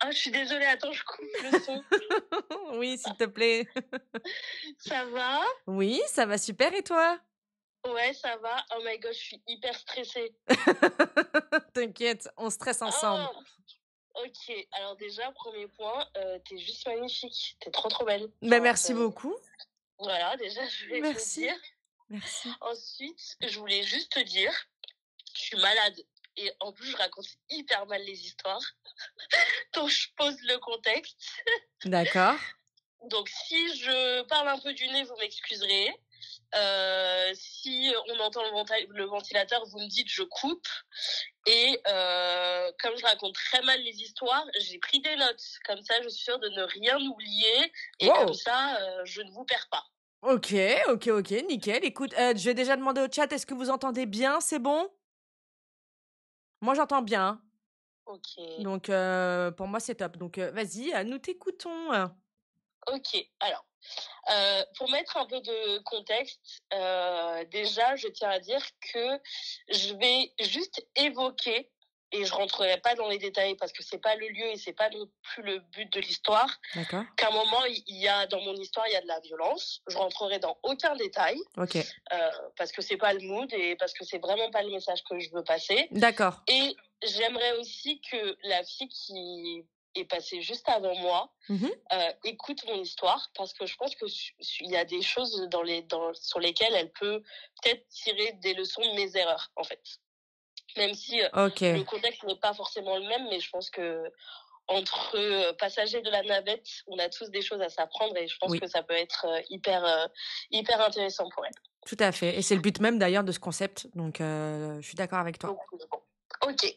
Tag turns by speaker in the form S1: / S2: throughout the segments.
S1: Ah, je suis désolée, attends, je coupe le son.
S2: Oui, s'il te plaît.
S1: Ça va?
S2: Oui, ça va super et toi?
S1: Ouais, ça va. Oh my god, je suis hyper stressée.
S2: T'inquiète, on stresse ensemble.
S1: Oh, ok. Alors déjà, premier point, t'es juste magnifique. T'es trop trop belle.
S2: Ben
S1: Enfin,
S2: merci beaucoup.
S1: voilà, déjà, je voulais te le
S2: Merci,
S1: dire.
S2: merci.
S1: Ensuite, je voulais juste te dire, je suis malade. Et en plus, je raconte hyper mal les histoires. Donc, je pose le contexte.
S2: D'accord.
S1: Donc, si je parle un peu du nez, vous m'excuserez. Si on entend le ventilateur, vous me dites je coupe. Et comme je raconte très mal les histoires, j'ai pris des notes. Comme ça, je suis sûre de ne rien oublier. Et comme
S2: Wow.
S1: ça, je ne vous perds pas.
S2: Ok, ok, nickel. Écoute, je vais déjà demander au chat, est-ce que vous entendez bien? C'est bon? Moi, j'entends bien, hein.
S1: Ok.
S2: Donc, pour moi, c'est top. Donc, vas-y, nous t'écoutons.
S1: Ok. Alors, pour mettre un peu de contexte, déjà, je tiens à dire que je vais juste évoquer, et je rentrerai pas dans les détails parce que c'est pas le lieu et c'est pas non plus le but de l'histoire,
S2: D'accord.
S1: qu'à un moment, il y a, dans mon histoire, il y a de la violence. Je rentrerai dans aucun détail,
S2: Ok.
S1: parce que c'est pas le mood et parce que c'est vraiment pas le message que je veux passer.
S2: D'accord.
S1: Et j'aimerais aussi que la fille qui est passée juste avant moi
S2: Mhm.
S1: écoute mon histoire parce que je pense que il y a des choses sur lesquelles elle peut peut-être tirer des leçons de mes erreurs, en fait. Même si
S2: Ok.
S1: le contexte n'est pas forcément le même, mais je pense que entre passagers de la navette, on a tous des choses à s'apprendre et je pense
S2: Oui,
S1: que ça peut être hyper intéressant pour elle.
S2: tout à fait. Et c'est le but même d'ailleurs de ce concept. Donc, je suis d'accord avec toi.
S1: Donc, bon. Ok.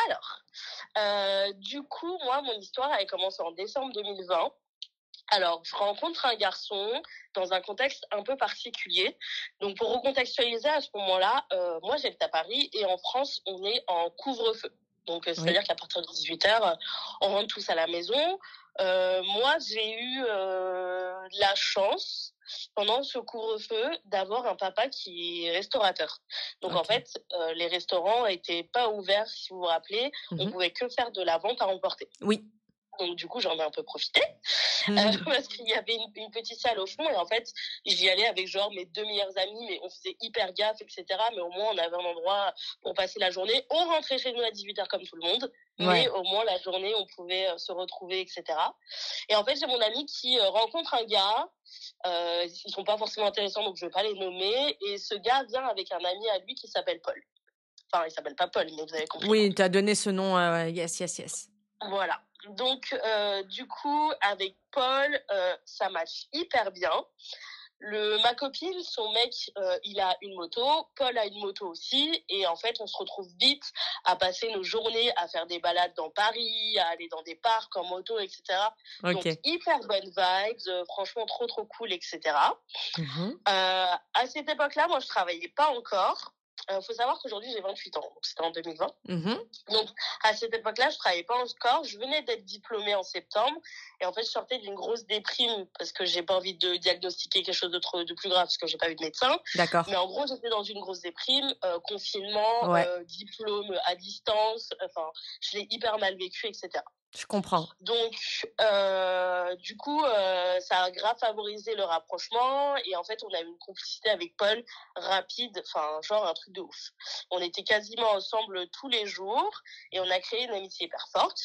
S1: Alors, du coup, moi, mon histoire, elle commence en décembre 2020. Alors, je rencontre un garçon dans un contexte un peu particulier. Donc, pour recontextualiser à ce moment-là, moi, j'habite à Paris et en France, on est en couvre-feu. Donc, c'est-à-dire
S2: Oui.
S1: qu'à partir de 18h, on rentre tous à la maison. Moi, j'ai eu la chance, pendant ce couvre-feu, d'avoir un papa qui est restaurateur. Donc, en
S2: Ok.
S1: fait, les restaurants étaient pas ouverts, si vous vous rappelez. On
S2: Mhm.
S1: pouvait que faire de la vente à emporter.
S2: Oui.
S1: Donc, du coup, j'en ai un peu profité. Parce qu'il y avait une petite salle au fond et en fait j'y allais avec genre mes deux meilleurs amis mais on faisait hyper gaffe etc, mais au moins on avait un endroit pour passer la journée. On rentrait chez nous à 18h comme tout le monde, mais
S2: Ouais.
S1: au moins la journée on pouvait se retrouver etc. Et en fait j'ai mon ami qui rencontre un gars, ils sont pas forcément intéressants donc je vais pas les nommer, et ce gars vient avec un ami à lui qui s'appelle Paul. Enfin il s'appelle pas Paul mais vous avez compris quoi.
S2: Oui, tu as donné ce nom. Yes, yes, yes.
S1: Voilà. Donc, du coup, avec Paul, ça match hyper bien. Ma copine, son mec, il a une moto. Paul a une moto aussi. Et en fait, on se retrouve vite à passer nos journées à faire des balades dans Paris, à aller dans des parcs en moto, etc. Donc,
S2: Ok.
S1: hyper bonne vibes. Franchement, trop, trop cool, etc.
S2: Mhm.
S1: À cette époque-là, moi, je travaillais pas encore. Faut savoir qu'aujourd'hui, j'ai 28 ans. Donc, c'était en 2020.
S2: Mhm.
S1: Donc, à cette époque-là, je travaillais pas encore. Je venais d'être diplômée en septembre. Et en fait, je sortais d'une grosse déprime parce que j'ai pas envie de diagnostiquer quelque chose de plus grave parce que j'ai pas eu de médecin.
S2: D'accord.
S1: Mais en gros, j'étais dans une grosse déprime, confinement,
S2: Ouais,
S1: diplôme à distance. Enfin, je l'ai hyper mal vécu, etc.
S2: je comprends.
S1: Donc, du coup, ça a grave favorisé le rapprochement. Et en fait, on a eu une complicité avec Paul rapide, enfin, genre un truc de ouf. On était quasiment ensemble tous les jours et on a créé une amitié hyper forte.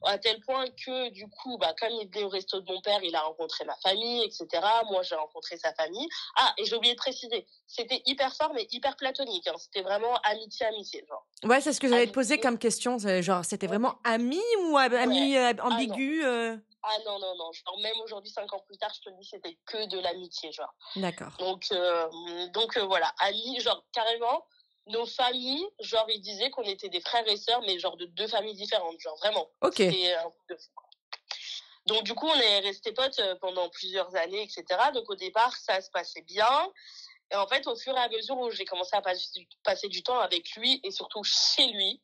S1: À tel point que, du coup, comme il venait au resto de mon père, il a rencontré ma famille, etc. Moi, j'ai rencontré sa famille. Ah, et j'ai oublié de préciser, c'était hyper fort, mais hyper platonique. Hein. C'était vraiment amitié, genre.
S2: Ouais, c'est ce que j'allais te poser
S1: Amitié.
S2: comme question. Genre, c'était
S1: Ouais.
S2: vraiment ami ou
S1: Ouais.
S2: ami
S1: Ah non.
S2: ambigu
S1: Ah non, non, non. Genre, même aujourd'hui, 5 ans plus tard, je te le dis, c'était que de l'amitié, genre.
S2: D'accord.
S1: Donc, voilà, amis, genre, carrément, nos familles, genre, ils disaient qu'on était des frères et sœurs, mais genre de deux familles différentes, genre, vraiment.
S2: Ok.
S1: C'était un truc de fou. Donc, du coup, on est restés potes pendant plusieurs années, etc. Donc, au départ, ça se passait bien. Et en fait, au fur et à mesure où j'ai commencé à passer du temps avec lui et surtout chez lui,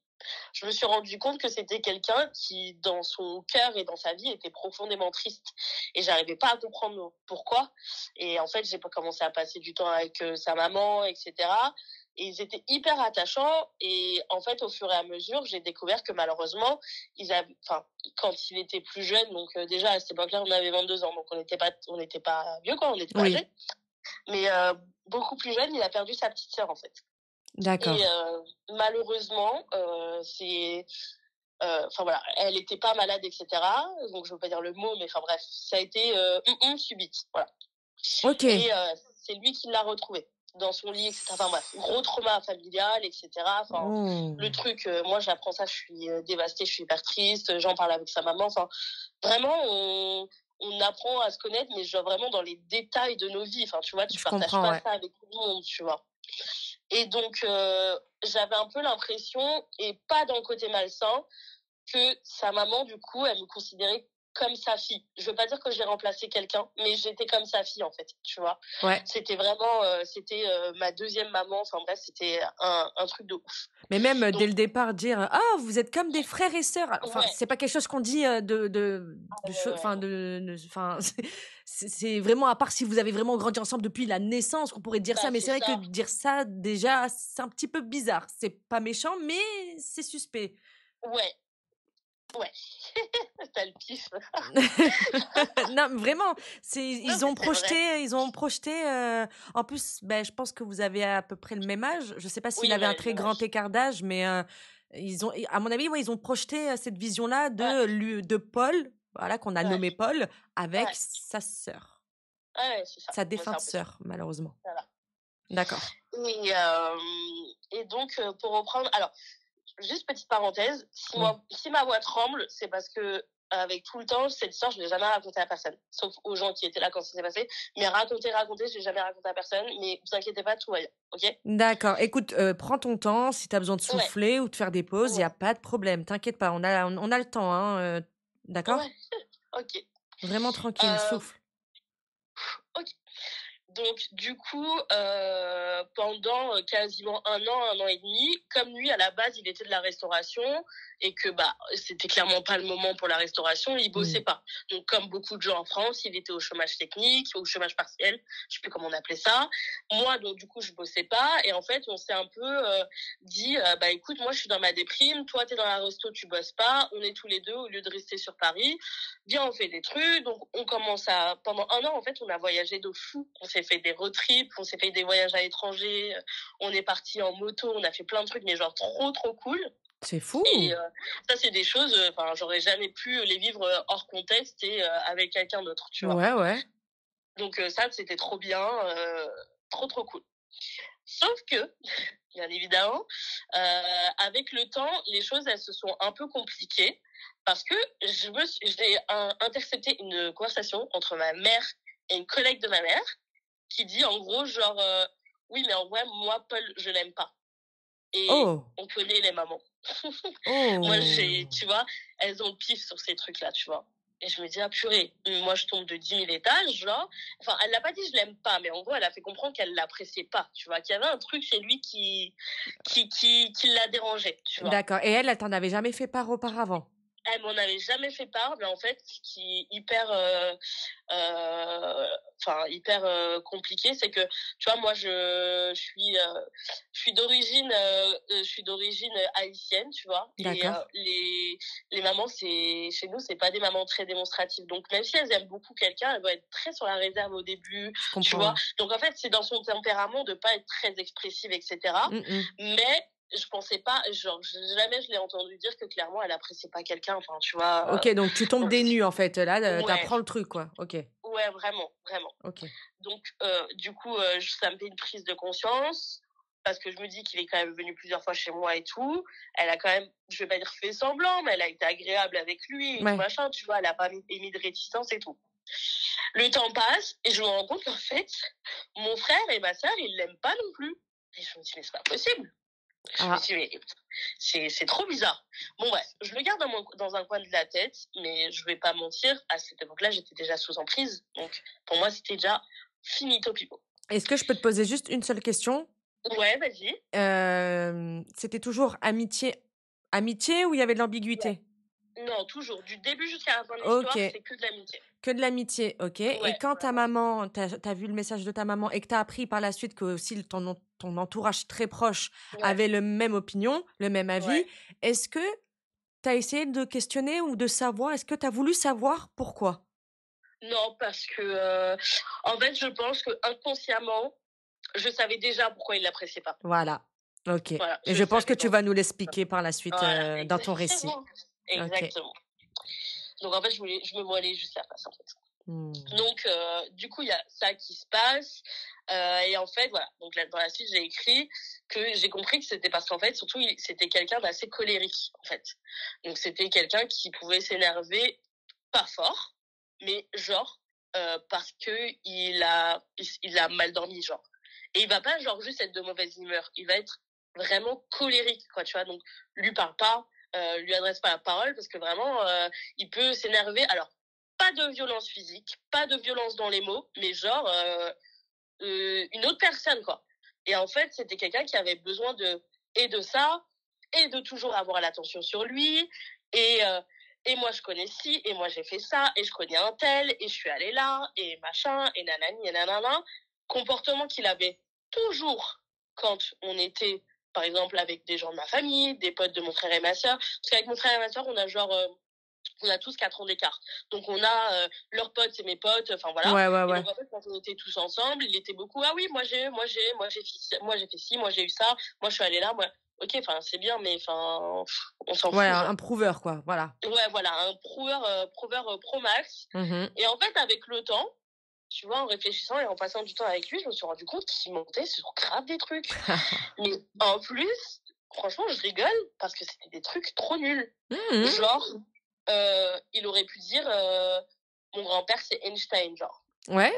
S1: Je me suis rendu compte que c'était quelqu'un qui, dans son cœur et dans sa vie, était profondément triste. Et j'arrivais pas à comprendre pourquoi. Et en fait, j'ai commencé à passer du temps avec sa maman, etc. Et ils étaient hyper attachants. Et en fait, au fur et à mesure, j'ai découvert que malheureusement, quand il était plus jeune, donc déjà à cette époque-là, on avait 22 ans, donc on n'était pas vieux, quoi, on n'était pas âgés. Mais beaucoup plus jeune, il a perdu sa petite sœur, en fait.
S2: D'accord.
S1: Et malheureusement, voilà, elle était pas malade, etc. Donc je veux pas dire le mot, mais enfin bref, ça a été subite, voilà.
S2: Ok.
S1: Et c'est lui qui l'a retrouvée dans son lit, etc. Enfin bref, gros trauma familial, etc. Enfin, le truc, moi j'apprends ça, je suis dévastée, je suis hyper triste, j'en parle avec sa maman. Enfin, vraiment, on apprend à se connaître, mais genre vraiment dans les détails de nos vies. Enfin, tu vois, tu partages pas ça avec tout le monde, tu vois. Et donc, j'avais un peu l'impression, et pas dans le côté malsain, que sa maman, du coup, elle me considérait comme sa fille. Je veux pas dire que j'ai remplacé quelqu'un, mais j'étais comme sa fille, en fait, tu vois.
S2: Ouais.
S1: C'était vraiment, ma deuxième maman. Enfin bref, c'était un truc de ouf.
S2: Mais même donc, dès le départ, dire ah vous êtes comme des frères et sœurs. Enfin, c'est pas quelque chose qu'on dit c'est vraiment, à part si vous avez vraiment grandi ensemble depuis la naissance, qu'on pourrait dire ça. Mais c'est vrai que dire ça déjà, c'est un petit peu bizarre. C'est pas méchant, mais c'est suspect.
S1: Ouais. T'as le pif.
S2: Non, vraiment, ils ont projeté. En plus, ben, je pense que vous avez à peu près le même âge. Je sais pas s'il avait un très grand écart d'âge, mais ils ont, à mon avis, ils ont projeté cette vision-là de Paul, voilà, qu'on a nommé Paul, avec sa sœur.
S1: Ouais, c'est ça.
S2: Sa défunte sœur, malheureusement.
S1: Voilà.
S2: D'accord.
S1: Et donc, pour reprendre, alors, juste petite parenthèse, si ma voix tremble, c'est parce que avec tout le temps, cette histoire, je l'ai jamais racontée à personne, sauf aux gens qui étaient là quand ça s'est passé. Mais raconter, je l'ai jamais raconté à personne. Mais vous inquiétez pas, tout va bien, ok?
S2: D'accord. Écoute, prends ton temps. Si tu as besoin de souffler ou de faire des pauses, il y a pas de problème. T'inquiète pas, on a le temps, hein. D'accord?
S1: Ouais. Ok.
S2: Vraiment tranquille, souffle.
S1: Ok. Donc, du coup, pendant quasiment un an et demi, comme lui, à la base, il était de la restauration et que c'était clairement pas le moment pour la restauration, il bossait pas. Donc, comme beaucoup de gens en France, il était au chômage technique, au chômage partiel, je sais plus comment on appelait ça. Moi, donc, du coup, je bossais pas. Et en fait, on s'est un peu dit, écoute, moi, je suis dans ma déprime, toi, t'es dans la resto, tu bosses pas, on est tous les deux, au lieu de rester sur Paris, viens, on fait des trucs. Donc, on commence pendant un an, en fait, on a voyagé de fou. On s'est fait des road trips, on s'est fait des voyages à l'étranger, on est parti en moto, on a fait plein de trucs, mais genre trop cool.
S2: C'est fou.
S1: Et ça, c'est des choses, j'aurais jamais pu les vivre hors contexte et avec quelqu'un d'autre, tu vois.
S2: Ouais.
S1: Donc ça, c'était trop bien, trop cool. Sauf que, bien évidemment, avec le temps, les choses, elles se sont un peu compliquées parce que j'ai intercepté une conversation entre ma mère et une collègue de ma mère qui dit en gros genre oui, mais en vrai, moi, Paul, je l'aime pas. Et on connaît les mamans. Moi, tu vois, elles ont le pif sur ces trucs-là, tu vois. Et je me dis, ah purée, moi je tombe de 10 000 étages, genre. Enfin, elle l'a pas dit je l'aime pas, mais en gros, elle a fait comprendre qu'elle l'appréciait pas, tu vois, qu'il y avait un truc chez lui qui la dérangeait, tu vois.
S2: D'accord. Et elle t'en avait jamais fait part auparavant?
S1: Elle m'en avait jamais fait part, mais en fait, ce qui est hyper compliqué, c'est que tu vois, moi je suis d'origine haïtienne, tu vois.
S2: D'accord.
S1: Et les mamans, chez nous, c'est pas des mamans très démonstratives. Donc même si elles aiment beaucoup quelqu'un, elles vont être très sur la réserve au début, tu vois. Donc en fait, c'est dans son tempérament de pas être très expressive, etc. Mais je pensais pas, genre, jamais je l'ai entendu dire que clairement elle appréciait pas quelqu'un, enfin, tu vois.
S2: Ok, donc tu tombes des nues en fait, là, t'apprends le truc, quoi. Ok.
S1: Ouais, vraiment.
S2: Ok.
S1: Donc, du coup, ça me fait une prise de conscience parce que je me dis qu'il est quand même venu plusieurs fois chez moi et tout. Elle a quand même, je vais pas dire fait semblant, mais elle a été agréable avec lui et tout machin, tu vois, elle a pas émis de réticence et tout. Le temps passe et je me rends compte qu'en fait, mon frère et ma sœur, ils l'aiment pas non plus. Et je me dis, mais c'est pas possible. Je me dis, mais c'est trop bizarre. Bon, bref, je le garde dans un coin de la tête, mais je vais pas mentir, à cette époque-là, j'étais déjà sous emprise. Donc, pour moi, c'était déjà finito pipo.
S2: Est-ce que je peux te poser juste une seule question?
S1: Ouais, vas-y.
S2: C'était toujours amitié Amitié ou il y avait de l'ambiguïté?
S1: Non, toujours. Du début jusqu'à la fin de l'histoire, c'est que de l'amitié.
S2: Que de l'amitié, ok.
S1: Ouais,
S2: et quand ta maman, t'as vu le message de ta maman et que t'as appris par la suite que aussi ton entourage très proche avait le même opinion, le même avis, est-ce que t'as essayé de questionner ou de savoir, est-ce que t'as voulu savoir pourquoi?
S1: Non, parce que, en fait, je pense que inconsciemment, je savais déjà pourquoi il l'appréciait pas.
S2: Voilà, ok.
S1: Voilà,
S2: Et je pense que tu vas nous l'expliquer par la suite
S1: voilà,
S2: dans ton récit.
S1: Exactement.
S2: Okay.
S1: Donc, en fait, je me voilais juste la face, en fait.
S2: Mmh.
S1: Donc, du coup, il y a ça qui se passe. Et en fait, voilà. Donc, là, dans la suite, j'ai écrit que j'ai compris que c'était parce qu'en fait, surtout, c'était quelqu'un d'assez colérique, en fait. Donc, c'était quelqu'un qui pouvait s'énerver pas fort, mais genre, parce que il a mal dormi, genre. Et il va pas, genre, juste être de mauvaise humeur. Il va être vraiment colérique, quoi, tu vois. Donc, lui parle pas, lui adresse pas la parole, parce que vraiment, il peut s'énerver. Alors, pas de violence physique, pas de violence dans les mots, mais genre, une autre personne, quoi. Et en fait, c'était quelqu'un qui avait besoin de ça, et de toujours avoir l'attention sur lui, et moi je connais ci, et moi j'ai fait ça, et je connais un tel, et je suis allée là, et machin, et nanani, et nanana. Comportement qu'il avait toujours quand on était, par exemple, avec des gens de ma famille, des potes de mon frère et ma sœur. Parce qu'avec mon frère et ma sœur, on a genre, on a tous 4 ans d'écart. Donc on a leurs potes, c'est mes potes, enfin voilà.
S2: Ouais.
S1: Et donc en fait, quand on était tous ensemble, il était beaucoup, ah oui, moi j'ai fait ci, moi j'ai eu ça, moi je suis allée là, moi. Ok, enfin c'est bien, mais enfin on s'en fout.
S2: Ouais, un prouveur, quoi, voilà.
S1: Ouais, voilà, un prouveur pro max. Et en fait, avec le temps, tu vois, en réfléchissant et en passant du temps avec lui, je me suis rendu compte qu'il mentait sur grave des trucs. Mais en plus, franchement, je rigole parce que c'était des trucs trop nuls. Genre, il aurait pu dire mon grand-père c'est Einstein, genre.
S2: Ouais,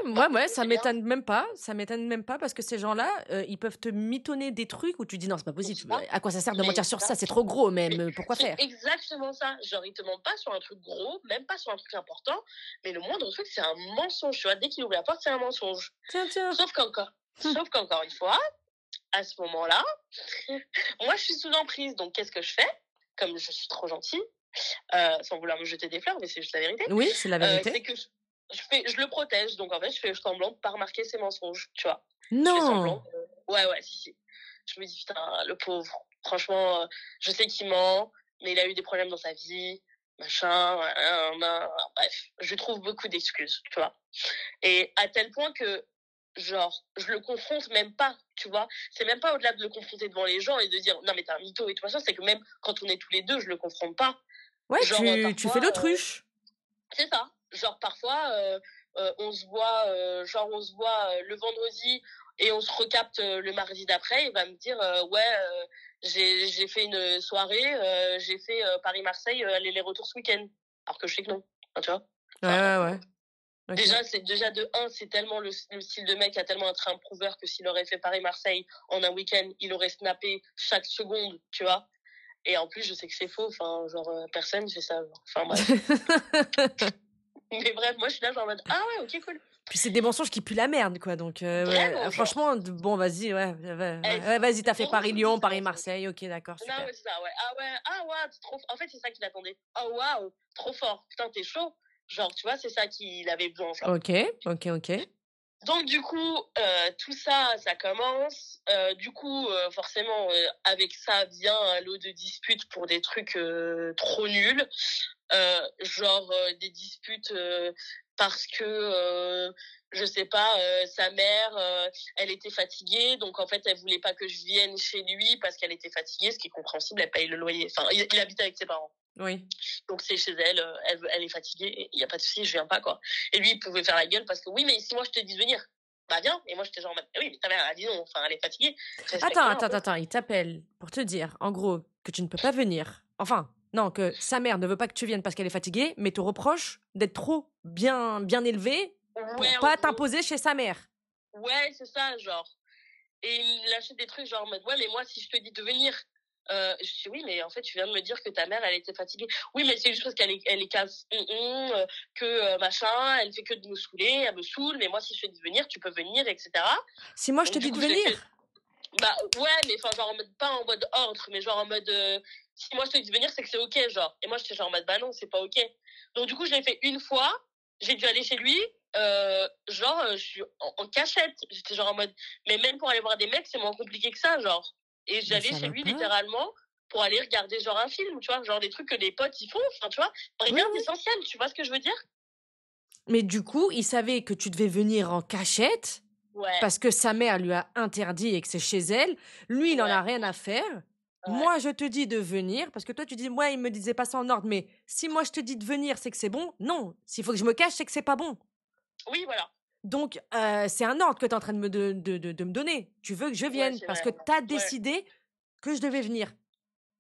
S2: ça m'étonne même pas. Ça m'étonne même pas parce que ces gens-là, ils peuvent te mitonner des trucs où tu dis non, c'est pas possible. À quoi ça sert de mentir sur ça? C'est trop gros, même. Pourquoi faire?
S1: C'est exactement ça. Genre, ils te mentent pas sur un truc gros, même pas sur un truc important, mais le moindre truc, c'est un mensonge. Tu vois, dès qu'il ouvre la porte, c'est un mensonge.
S2: Tiens.
S1: Sauf qu'encore une fois, à ce moment-là, moi, je suis sous emprise. Donc, qu'est-ce que je fais? Comme je suis trop gentille, sans vouloir me jeter des fleurs, mais c'est juste la vérité.
S2: Oui, c'est la vérité.
S1: C'est que je le protège. Donc, en fait, je fais semblant de pas remarquer ses mensonges, tu vois.
S2: Non.
S1: Je fais semblant. Ouais, si. Je me dis, putain, le pauvre. Franchement, je sais qu'il ment, mais il a eu des problèmes dans sa vie, machin, bref. Je trouve beaucoup d'excuses, tu vois. Et à tel point que, genre, je le confronte même pas, tu vois. C'est même pas au-delà de le confronter devant les gens et de dire, non, mais t'es un mytho et tout ça, c'est que même quand on est tous les deux, je le confronte pas.
S2: Ouais, genre, parfois, tu fais l'autruche.
S1: C'est ça. Genre, parfois, on se voit, le vendredi et on se recapte le mardi d'après. Il va me dire, j'ai fait une soirée, j'ai fait Paris-Marseille, aller-retour ce week-end. Alors que je sais que non. Enfin, tu vois.
S2: Ouais. Okay.
S1: Déjà de 1, c'est tellement le style de mec a tellement un prouveur que s'il aurait fait Paris-Marseille en un week-end, il aurait snappé chaque seconde, tu vois. Et en plus, je sais que c'est faux. Enfin, genre, personne fait ça. Enfin, bref. Mais bref, moi, je suis là, genre en mode, ah ouais, ok, cool.
S2: Puis c'est des mensonges qui puent la merde, quoi. Donc,
S1: Vraiment,
S2: franchement, bon, vas-y, vas-y, t'as fait Paris-Lyon, Paris-Marseille, ok, d'accord, super.
S1: Non, c'est ça, ouais. Ah ouais, trop... En fait, c'est ça qu'il attendait. Oh, waouh, trop fort. Putain, t'es chaud. Genre, tu vois, c'est ça qu'il avait besoin, genre.
S2: Ok.
S1: Donc, du coup, tout ça, ça commence. Du coup, forcément, avec ça vient un lot de disputes pour des trucs trop nuls. Genre des disputes parce que je sais pas, sa mère elle était fatiguée, donc en fait elle voulait pas que je vienne chez lui parce qu'elle était fatiguée, ce qui est compréhensible, elle paye le loyer, enfin il habite avec ses parents.
S2: Oui.
S1: Donc c'est chez elle, elle est fatiguée, il y a pas de souci, je viens pas, quoi. Et lui il pouvait faire la gueule parce que oui, mais si moi je te dis de venir, bah viens. Et moi j'étais genre oui, mais ta mère elle a dit non, enfin elle est fatiguée.
S2: Attends, il t'appelle pour te dire en gros que tu ne peux pas venir. Enfin, non, que sa mère ne veut pas que tu viennes parce qu'elle est fatiguée, mais te reproche d'être trop bien élevée pour pas t'imposer chez sa mère.
S1: Ouais, c'est ça, genre. Et il me lâchait des trucs genre en mode, ouais, mais moi, si je te dis de venir, je dis oui, mais en fait, tu viens de me dire que ta mère, elle était fatiguée. Oui, mais c'est juste parce qu'elle est casse, que machin, elle fait que de me saouler, elle me saoule, mais moi, si je te dis de venir, tu peux venir, etc.
S2: Si moi, je te dis de venir.
S1: Bah, ouais, mais enfin, genre, pas en mode ordre, mais genre en mode, si moi je te dis de venir, c'est que c'est ok, genre. Et moi j'étais genre en mode bah non, c'est pas ok. Donc du coup je l'ai fait une fois, j'ai dû aller chez lui, je suis en cachette. J'étais genre en mode, mais même pour aller voir des mecs, c'est moins compliqué que ça, genre. Et j'allais chez lui littéralement pour aller regarder genre un film, tu vois, genre des trucs que les potes ils font, enfin tu vois, rien d'essentiel, tu vois ce que je veux dire?
S2: Mais du coup, il savait que tu devais venir en cachette parce que sa mère lui a interdit et que c'est chez elle. Lui, il n'en a rien à faire. Moi, je te dis de venir parce que toi, tu dis, moi, il me disait pas ça en ordre. Mais si moi, je te dis de venir, c'est que c'est bon. Non, s'il faut que je me cache, c'est que c'est pas bon.
S1: Oui, voilà.
S2: Donc, c'est un ordre que tu es en train de me donner. Tu veux que je vienne parce que tu as décidé que je devais venir.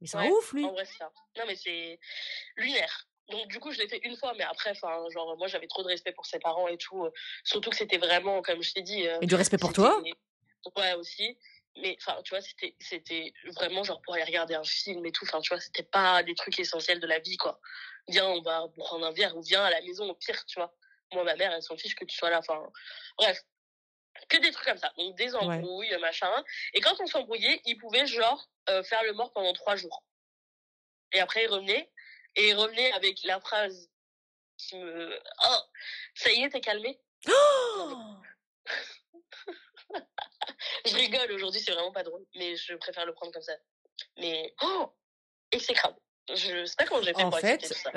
S2: Mais c'est un ouf, lui.
S1: En vrai, c'est ça. Non, mais c'est lunaire. Donc, du coup, je l'ai fait une fois, mais après, enfin, genre, moi, j'avais trop de respect pour ses parents et tout. Surtout que c'était vraiment, comme je t'ai dit.
S2: Et du respect pour toi?
S1: Ouais, aussi. Mais, enfin, tu vois, c'était vraiment genre pour aller regarder un film et tout. Enfin, tu vois, c'était pas des trucs essentiels de la vie, quoi. Viens, on va prendre un verre ou viens à la maison, au pire, tu vois. Moi, ma mère, elle s'en fiche que tu sois là. Enfin, bref. Que des trucs comme ça. Donc, des embrouilles, machin. Et quand on s'embrouillait, il pouvait, genre, faire le mort pendant 3 jours. Et après, il revenait. Et il revenait avec la phrase qui me... Oh, ça y est, t'es calmé? Oh je rigole, aujourd'hui, c'est vraiment pas drôle. Mais je préfère le prendre comme ça. Mais... Oh, exécrable. Je sais pas comment j'ai fait pour accepter tout ça.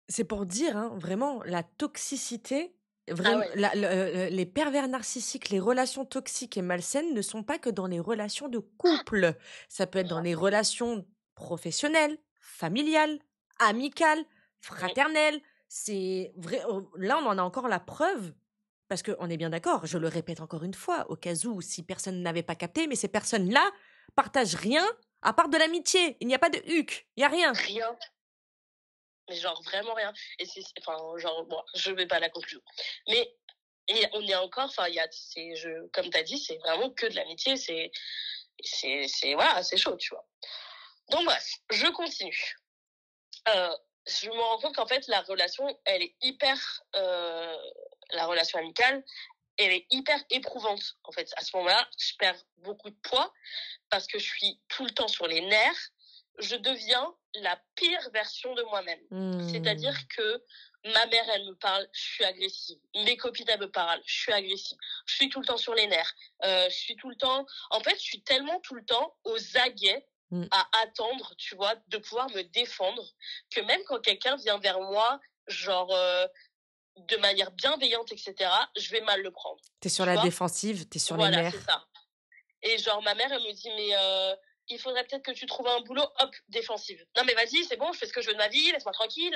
S2: C'est pour dire, hein, vraiment, la toxicité... Vraiment, les pervers narcissiques, les relations toxiques et malsaines ne sont pas que dans les relations de couple. Ça peut être dans les relations professionnelles, familiales, amicales, fraternelles. C'est vrai. Là, on en a encore la preuve. Parce qu'on est bien d'accord, je le répète encore une fois, au cas où, si personne n'avait pas capté, mais ces personnes-là partagent rien à part de l'amitié. Il n'y a pas de huc, il n'y a rien.
S1: Rien. Mais genre vraiment rien. Et enfin, genre, bon, je vais pas à la conclusion. Mais on est encore, enfin, comme t'as dit, c'est vraiment que de l'amitié, voilà, c'est chaud, tu vois. Donc bref, je continue. Je me rends compte qu'en fait, la relation, elle est la relation amicale, elle est hyper éprouvante, en fait. À ce moment-là, je perds beaucoup de poids parce que je suis tout le temps sur les nerfs. Je deviens la pire version de moi-même. C'est-à-dire que ma mère, elle me parle, je suis agressive. Mes copines, elles me parlent, je suis agressive. Je suis tout le temps sur les nerfs. Je suis tout le temps... En fait, je suis tellement tout le temps aux aguets à attendre, tu vois, de pouvoir me défendre, que même quand quelqu'un vient vers moi, genre... de manière bienveillante, etc., je vais mal le prendre.
S2: T'es sur la défensive, t'es sur les nerfs.
S1: Voilà, c'est ça. Et genre, ma mère, elle me dit, mais il faudrait peut-être que tu trouves un boulot, hop, défensive. Non, mais vas-y, c'est bon, je fais ce que je veux de ma vie, laisse-moi tranquille,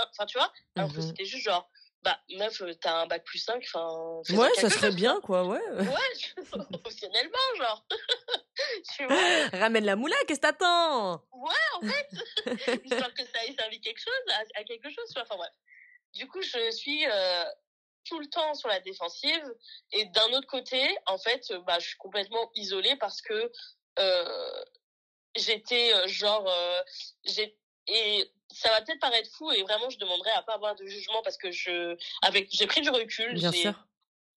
S1: enfin, tu vois. Alors que c'était juste genre, bah, meuf, t'as un bac +5, enfin...
S2: Ouais, ça serait bien, quoi, ouais.
S1: Ouais, professionnellement, genre. Tu vois.
S2: Ramène la moula, qu'est-ce que t'attends?
S1: Ouais, en fait. Histoire que ça ait servi quelque chose, à quelque chose, tu vois. Enfin, bref. Du coup, je suis tout le temps sur la défensive. Et d'un autre côté, en fait, bah, je suis complètement isolée parce que j'étais et ça va peut-être paraître fou et vraiment, je demanderais à pas avoir de jugement parce que j'ai pris du recul.
S2: Bien sûr.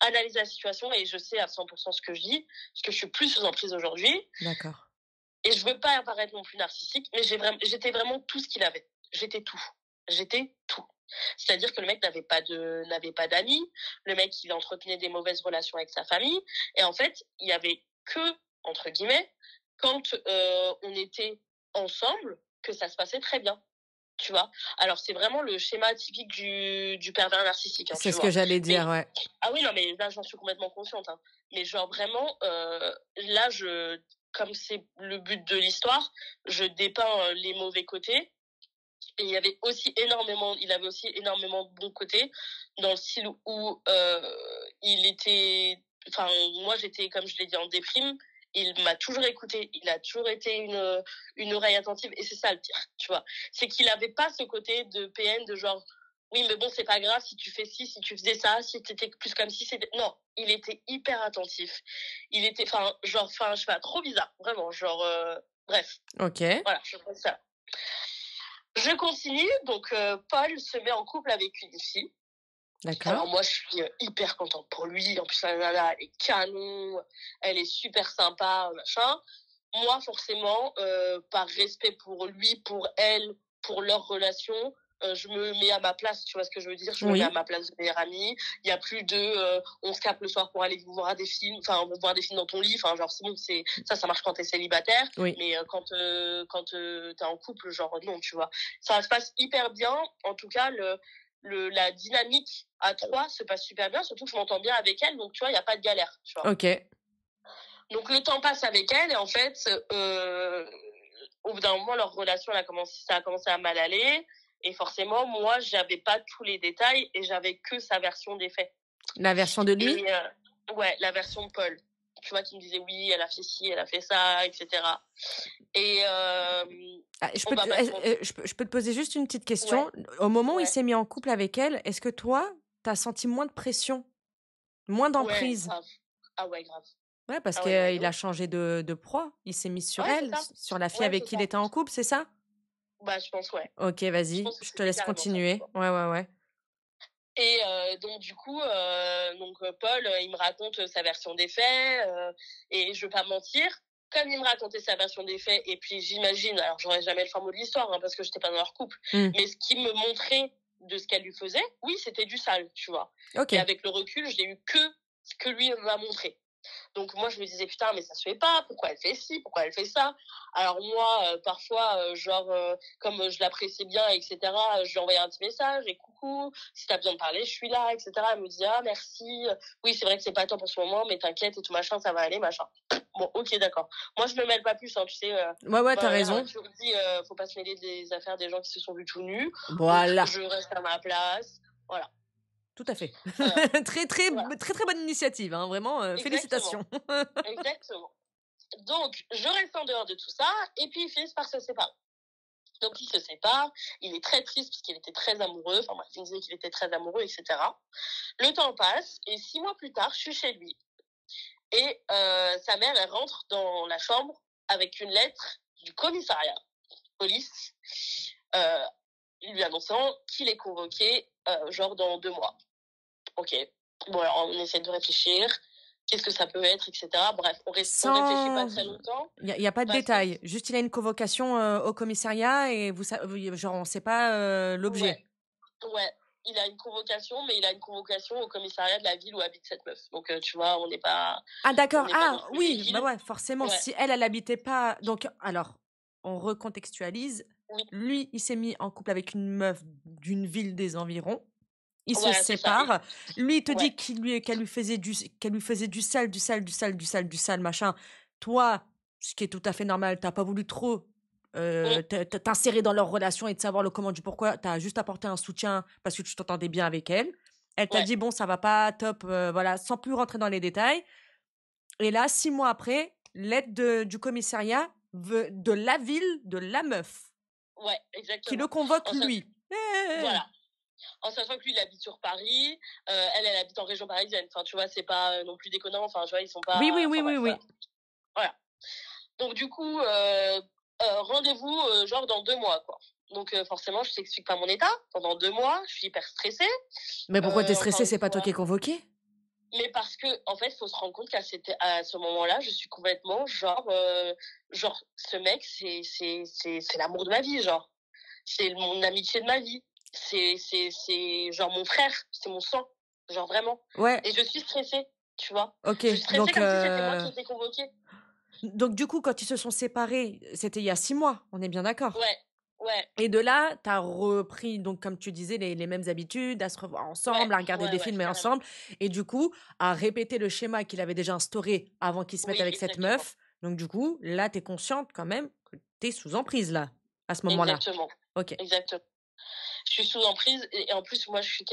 S1: Analysé la situation et je sais à 100% ce que je dis, parce que je suis plus sous emprise aujourd'hui.
S2: D'accord.
S1: Et je veux pas apparaître non plus narcissique, mais j'étais vraiment tout ce qu'il avait. J'étais tout. C'est-à-dire que le mec n'avait pas d'amis, le mec il entretenait des mauvaises relations avec sa famille, et en fait il y avait que entre guillemets quand on était ensemble que ça se passait très bien, tu vois. Alors c'est vraiment le schéma typique du pervers narcissique.
S2: C'est ce que j'allais dire, ouais.
S1: Ah oui non mais là j'en suis complètement consciente. Hein. Mais genre vraiment là comme c'est le but de l'histoire, je dépeins les mauvais côtés. Et il avait aussi énormément de bons côtés, dans le style où il était, enfin moi j'étais comme je l'ai dit en déprime, il m'a toujours écouté, il a toujours été une oreille attentive et c'est ça le pire, tu vois, c'est qu'il avait pas ce côté de PN de genre oui mais bon c'est pas grave si tu fais ci, si tu faisais ça, si t'étais plus comme si c'était non, il était hyper attentif, il était je sais pas, trop bizarre vraiment, bref.
S2: Ok.
S1: Voilà, je pense ça. Je continue, donc Paul se met en couple avec une fille.
S2: D'accord.
S1: Alors moi, je suis hyper contente pour lui. En plus, la nana, elle est canon, elle est super sympa, machin. moi, forcément, par respect pour lui, pour elle, pour leur relation, je me mets à ma place, tu vois ce que je veux dire? Je me mets à ma place de meilleure amie. Il y a plus de on se capte le soir pour aller voir des films, enfin voir des films dans ton lit, enfin genre c'est bon, ça marche quand t'es célibataire, mais quand t'es en couple, genre non, tu vois. Ça se passe hyper bien, en tout cas la dynamique à trois se passe super bien, surtout que je m'entends bien avec elle, donc tu vois, il y a pas de galère, tu vois.
S2: OK.
S1: Donc le temps passe avec elle et en fait au bout d'un moment leur relation ça a commencé à mal aller. Et forcément, moi, j'avais pas tous les détails et j'avais que sa version des faits.
S2: La version de lui?
S1: Et, ouais, la version de Paul. Tu vois, qui me disait oui, elle a fait ci, elle a fait ça, etc. Et
S2: je peux te poser juste une petite question. Ouais. Au moment où il s'est mis en couple avec elle, est-ce que toi, t'as senti moins de pression, moins d'emprise?
S1: Ouais, grave. Ah ouais, grave.
S2: Ouais, parce qu'il a changé de proie. Il s'est mis sur elle, sur la fille avec qui il était en couple, c'est ça?
S1: Bah, je pense, ouais.
S2: Ok, vas-y, je te laisse continuer. Ouais.
S1: Et donc du coup, Paul, il me raconte sa version des faits, et je veux pas mentir, comme il me racontait sa version des faits, et puis j'imagine, alors j'aurais jamais le fin mot de l'histoire, hein, parce que j'étais pas dans leur couple, mais ce qu'il me montrait de ce qu'elle lui faisait, oui, c'était du sale, tu vois. Et avec le recul, je n'ai eu que ce que lui m'a montré. Donc moi je me disais putain mais ça se fait pas, pourquoi elle fait ci, pourquoi elle fait ça. Alors moi parfois comme je l'appréciais bien etc, je lui envoyais un petit message et coucou, si t'as besoin de parler je suis là etc. Elle me dit ah merci, oui c'est vrai que c'est pas top en ce moment mais t'inquiète et tout machin, ça va aller machin. Bon ok d'accord, moi je me mêle pas plus hein, tu sais.
S2: Ouais t'as raison.
S1: Je me dis faut pas se mêler des affaires des gens qui se sont vus tout nus.
S2: Voilà.
S1: Donc, je reste à ma place, voilà.
S2: Tout à fait. Très bonne initiative, hein, vraiment. Félicitations.
S1: Exactement. Donc, je reste en dehors de tout ça, et puis ils finissent par se séparer. Donc, ils se séparent, il est très triste parce qu'il était très amoureux, enfin bref, il me disait qu'il était très amoureux, etc. Le temps passe, et 6 mois plus tard, je suis chez lui. Et sa mère, elle rentre dans la chambre avec une lettre du commissariat police, lui annonçant qu'il est convoqué, genre dans 2 mois. Ok. Bon, alors on essaie de réfléchir. Qu'est-ce que ça peut être, etc. Bref, on réfléchit pas très longtemps.
S2: Il n'y a pas de détails. Juste, il a une convocation au commissariat et genre, on ne sait pas l'objet.
S1: Ouais, il a une convocation, mais il a une convocation au commissariat de la ville où habite cette meuf. Donc, tu vois, on n'est pas...
S2: Ah, d'accord. Ah, oui, bah ouais, forcément. Ouais. Si elle n'habitait pas... Donc, alors, on recontextualise. Oui. Lui, il s'est mis en couple avec une meuf d'une ville des environs. Ils se séparent. Lui, il te dit qu'elle lui faisait du sale, machin. Toi, ce qui est tout à fait normal, t'as pas voulu trop t'insérer dans leur relation et de savoir le comment du pourquoi. T'as juste apporté un soutien parce que tu t'entendais bien avec elle. Elle t'a dit, bon, ça va pas, top, voilà, sans plus rentrer dans les détails. Et là, 6 mois après, l'aide du commissariat de la ville de la meuf.
S1: Ouais, exactement.
S2: Qui le convoque, lui.
S1: Voilà. En sachant que lui, il habite sur Paris, elle habite en région parisienne. Enfin, tu vois, c'est pas non plus déconnant. Enfin, tu vois, ils sont pas...
S2: Oui.
S1: Voilà. Donc, du coup, rendez-vous genre dans 2 mois, quoi. Donc, forcément, je t'explique pas mon état. Pendant 2 mois, je suis hyper stressée.
S2: Mais pourquoi t'es stressée? C'est pas toi qui es convoquée?
S1: Mais parce que, en fait, il faut se rendre compte qu'à ce moment-là, je suis complètement genre, ce mec, c'est l'amour de ma vie, genre. C'est mon amitié de ma vie. C'est genre mon frère, c'est mon sang, genre vraiment.
S2: Ouais.
S1: Et je suis stressée, tu vois.
S2: Ok.
S1: Je suis stressée donc, comme si c'était moi qui étais convoquée.
S2: Donc du coup, quand ils se sont séparés, c'était il y a 6 mois, on est bien d'accord.
S1: Ouais.
S2: Et de là, t'as repris, donc comme tu disais, les mêmes habitudes, à se revoir ensemble, à regarder des films ensemble, et du coup, à répéter le schéma qu'il avait déjà instauré avant qu'il se mette avec cette meuf. Donc du coup, là, t'es consciente quand même que t'es sous emprise, là, à ce moment-là.
S1: Exactement.
S2: Ok.
S1: Exactement. Je suis sous emprise, et en plus, moi, je suis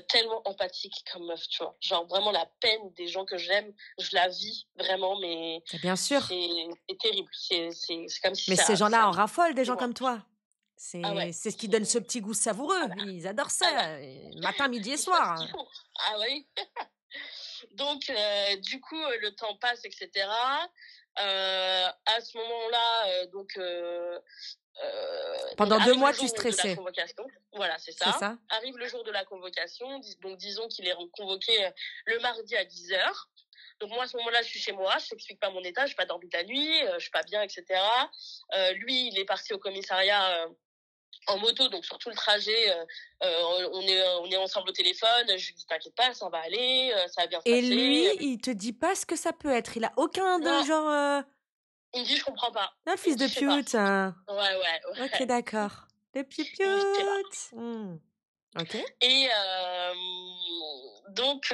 S1: tellement empathique comme meuf, tu vois. Genre, vraiment, la peine des gens que j'aime, je la vis vraiment, mais...
S2: Bien sûr.
S1: C'est terrible. C'est comme si
S2: mais ces gens-là en raffolent, des gens comme toi. C'est ce qui donne ce petit goût savoureux. Voilà. Ils adorent ça, matin, midi et soir.
S1: Ah oui. Donc, du coup, le temps passe, etc. À ce moment-là,
S2: pendant 2 mois, tu stressais.
S1: Voilà, c'est ça. Arrive le jour de la convocation. Donc, disons qu'il est convoqué le mardi à 10h. Donc moi, à ce moment-là, je suis chez moi, je t'explique pas mon état, j'ai pas dormi de la nuit, je suis pas bien, etc. Lui, il est parti au commissariat en moto, donc sur tout le trajet, on est ensemble au téléphone. Je lui dis t'inquiète pas, ça va aller, ça va bien se
S2: Et lui,
S1: passer.
S2: il te dit pas ce que ça peut être. Il a aucun de
S1: Non,
S2: genre.
S1: il me dit je comprends pas.
S2: Un
S1: Il me
S2: fils
S1: dit
S2: de
S1: je sais pas.
S2: pute. Hein. Ok,
S1: Ouais.
S2: d'accord. Le
S1: Il me dit je sais pas.
S2: pute. Ok.
S1: Et donc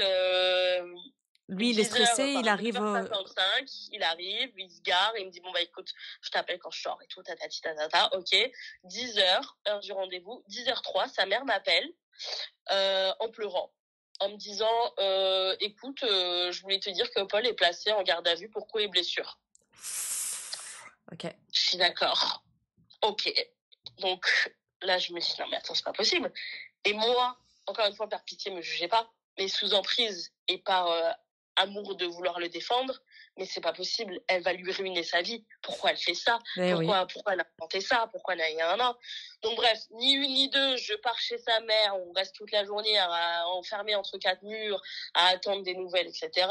S2: Lui, il est
S1: 10h,
S2: stressé, il
S1: enfin
S2: arrive.
S1: 9h55, il arrive, il se gare, il me dit bon bah écoute, je t'appelle quand je sors et tout, tatati tatata, ok. 10h, heure du rendez-vous, 10h03, sa mère m'appelle en pleurant, en me disant écoute, je voulais te dire que Paul est placé en garde à vue pour coups et blessures.
S2: Ok.
S1: Je suis d'accord. Ok. Donc là, je me suis dit non mais attends, c'est pas possible. Et moi, encore une fois, par pitié, me jugez pas, mais sous emprise et par amour de vouloir le défendre, mais c'est pas possible. Elle va lui ruiner sa vie. Pourquoi elle fait ça? Pourquoi elle a inventé ça? Pourquoi elle a eu un an? Donc bref, ni une ni deux, je pars chez sa mère, on reste toute la journée enfermé entre quatre murs, à attendre des nouvelles, etc.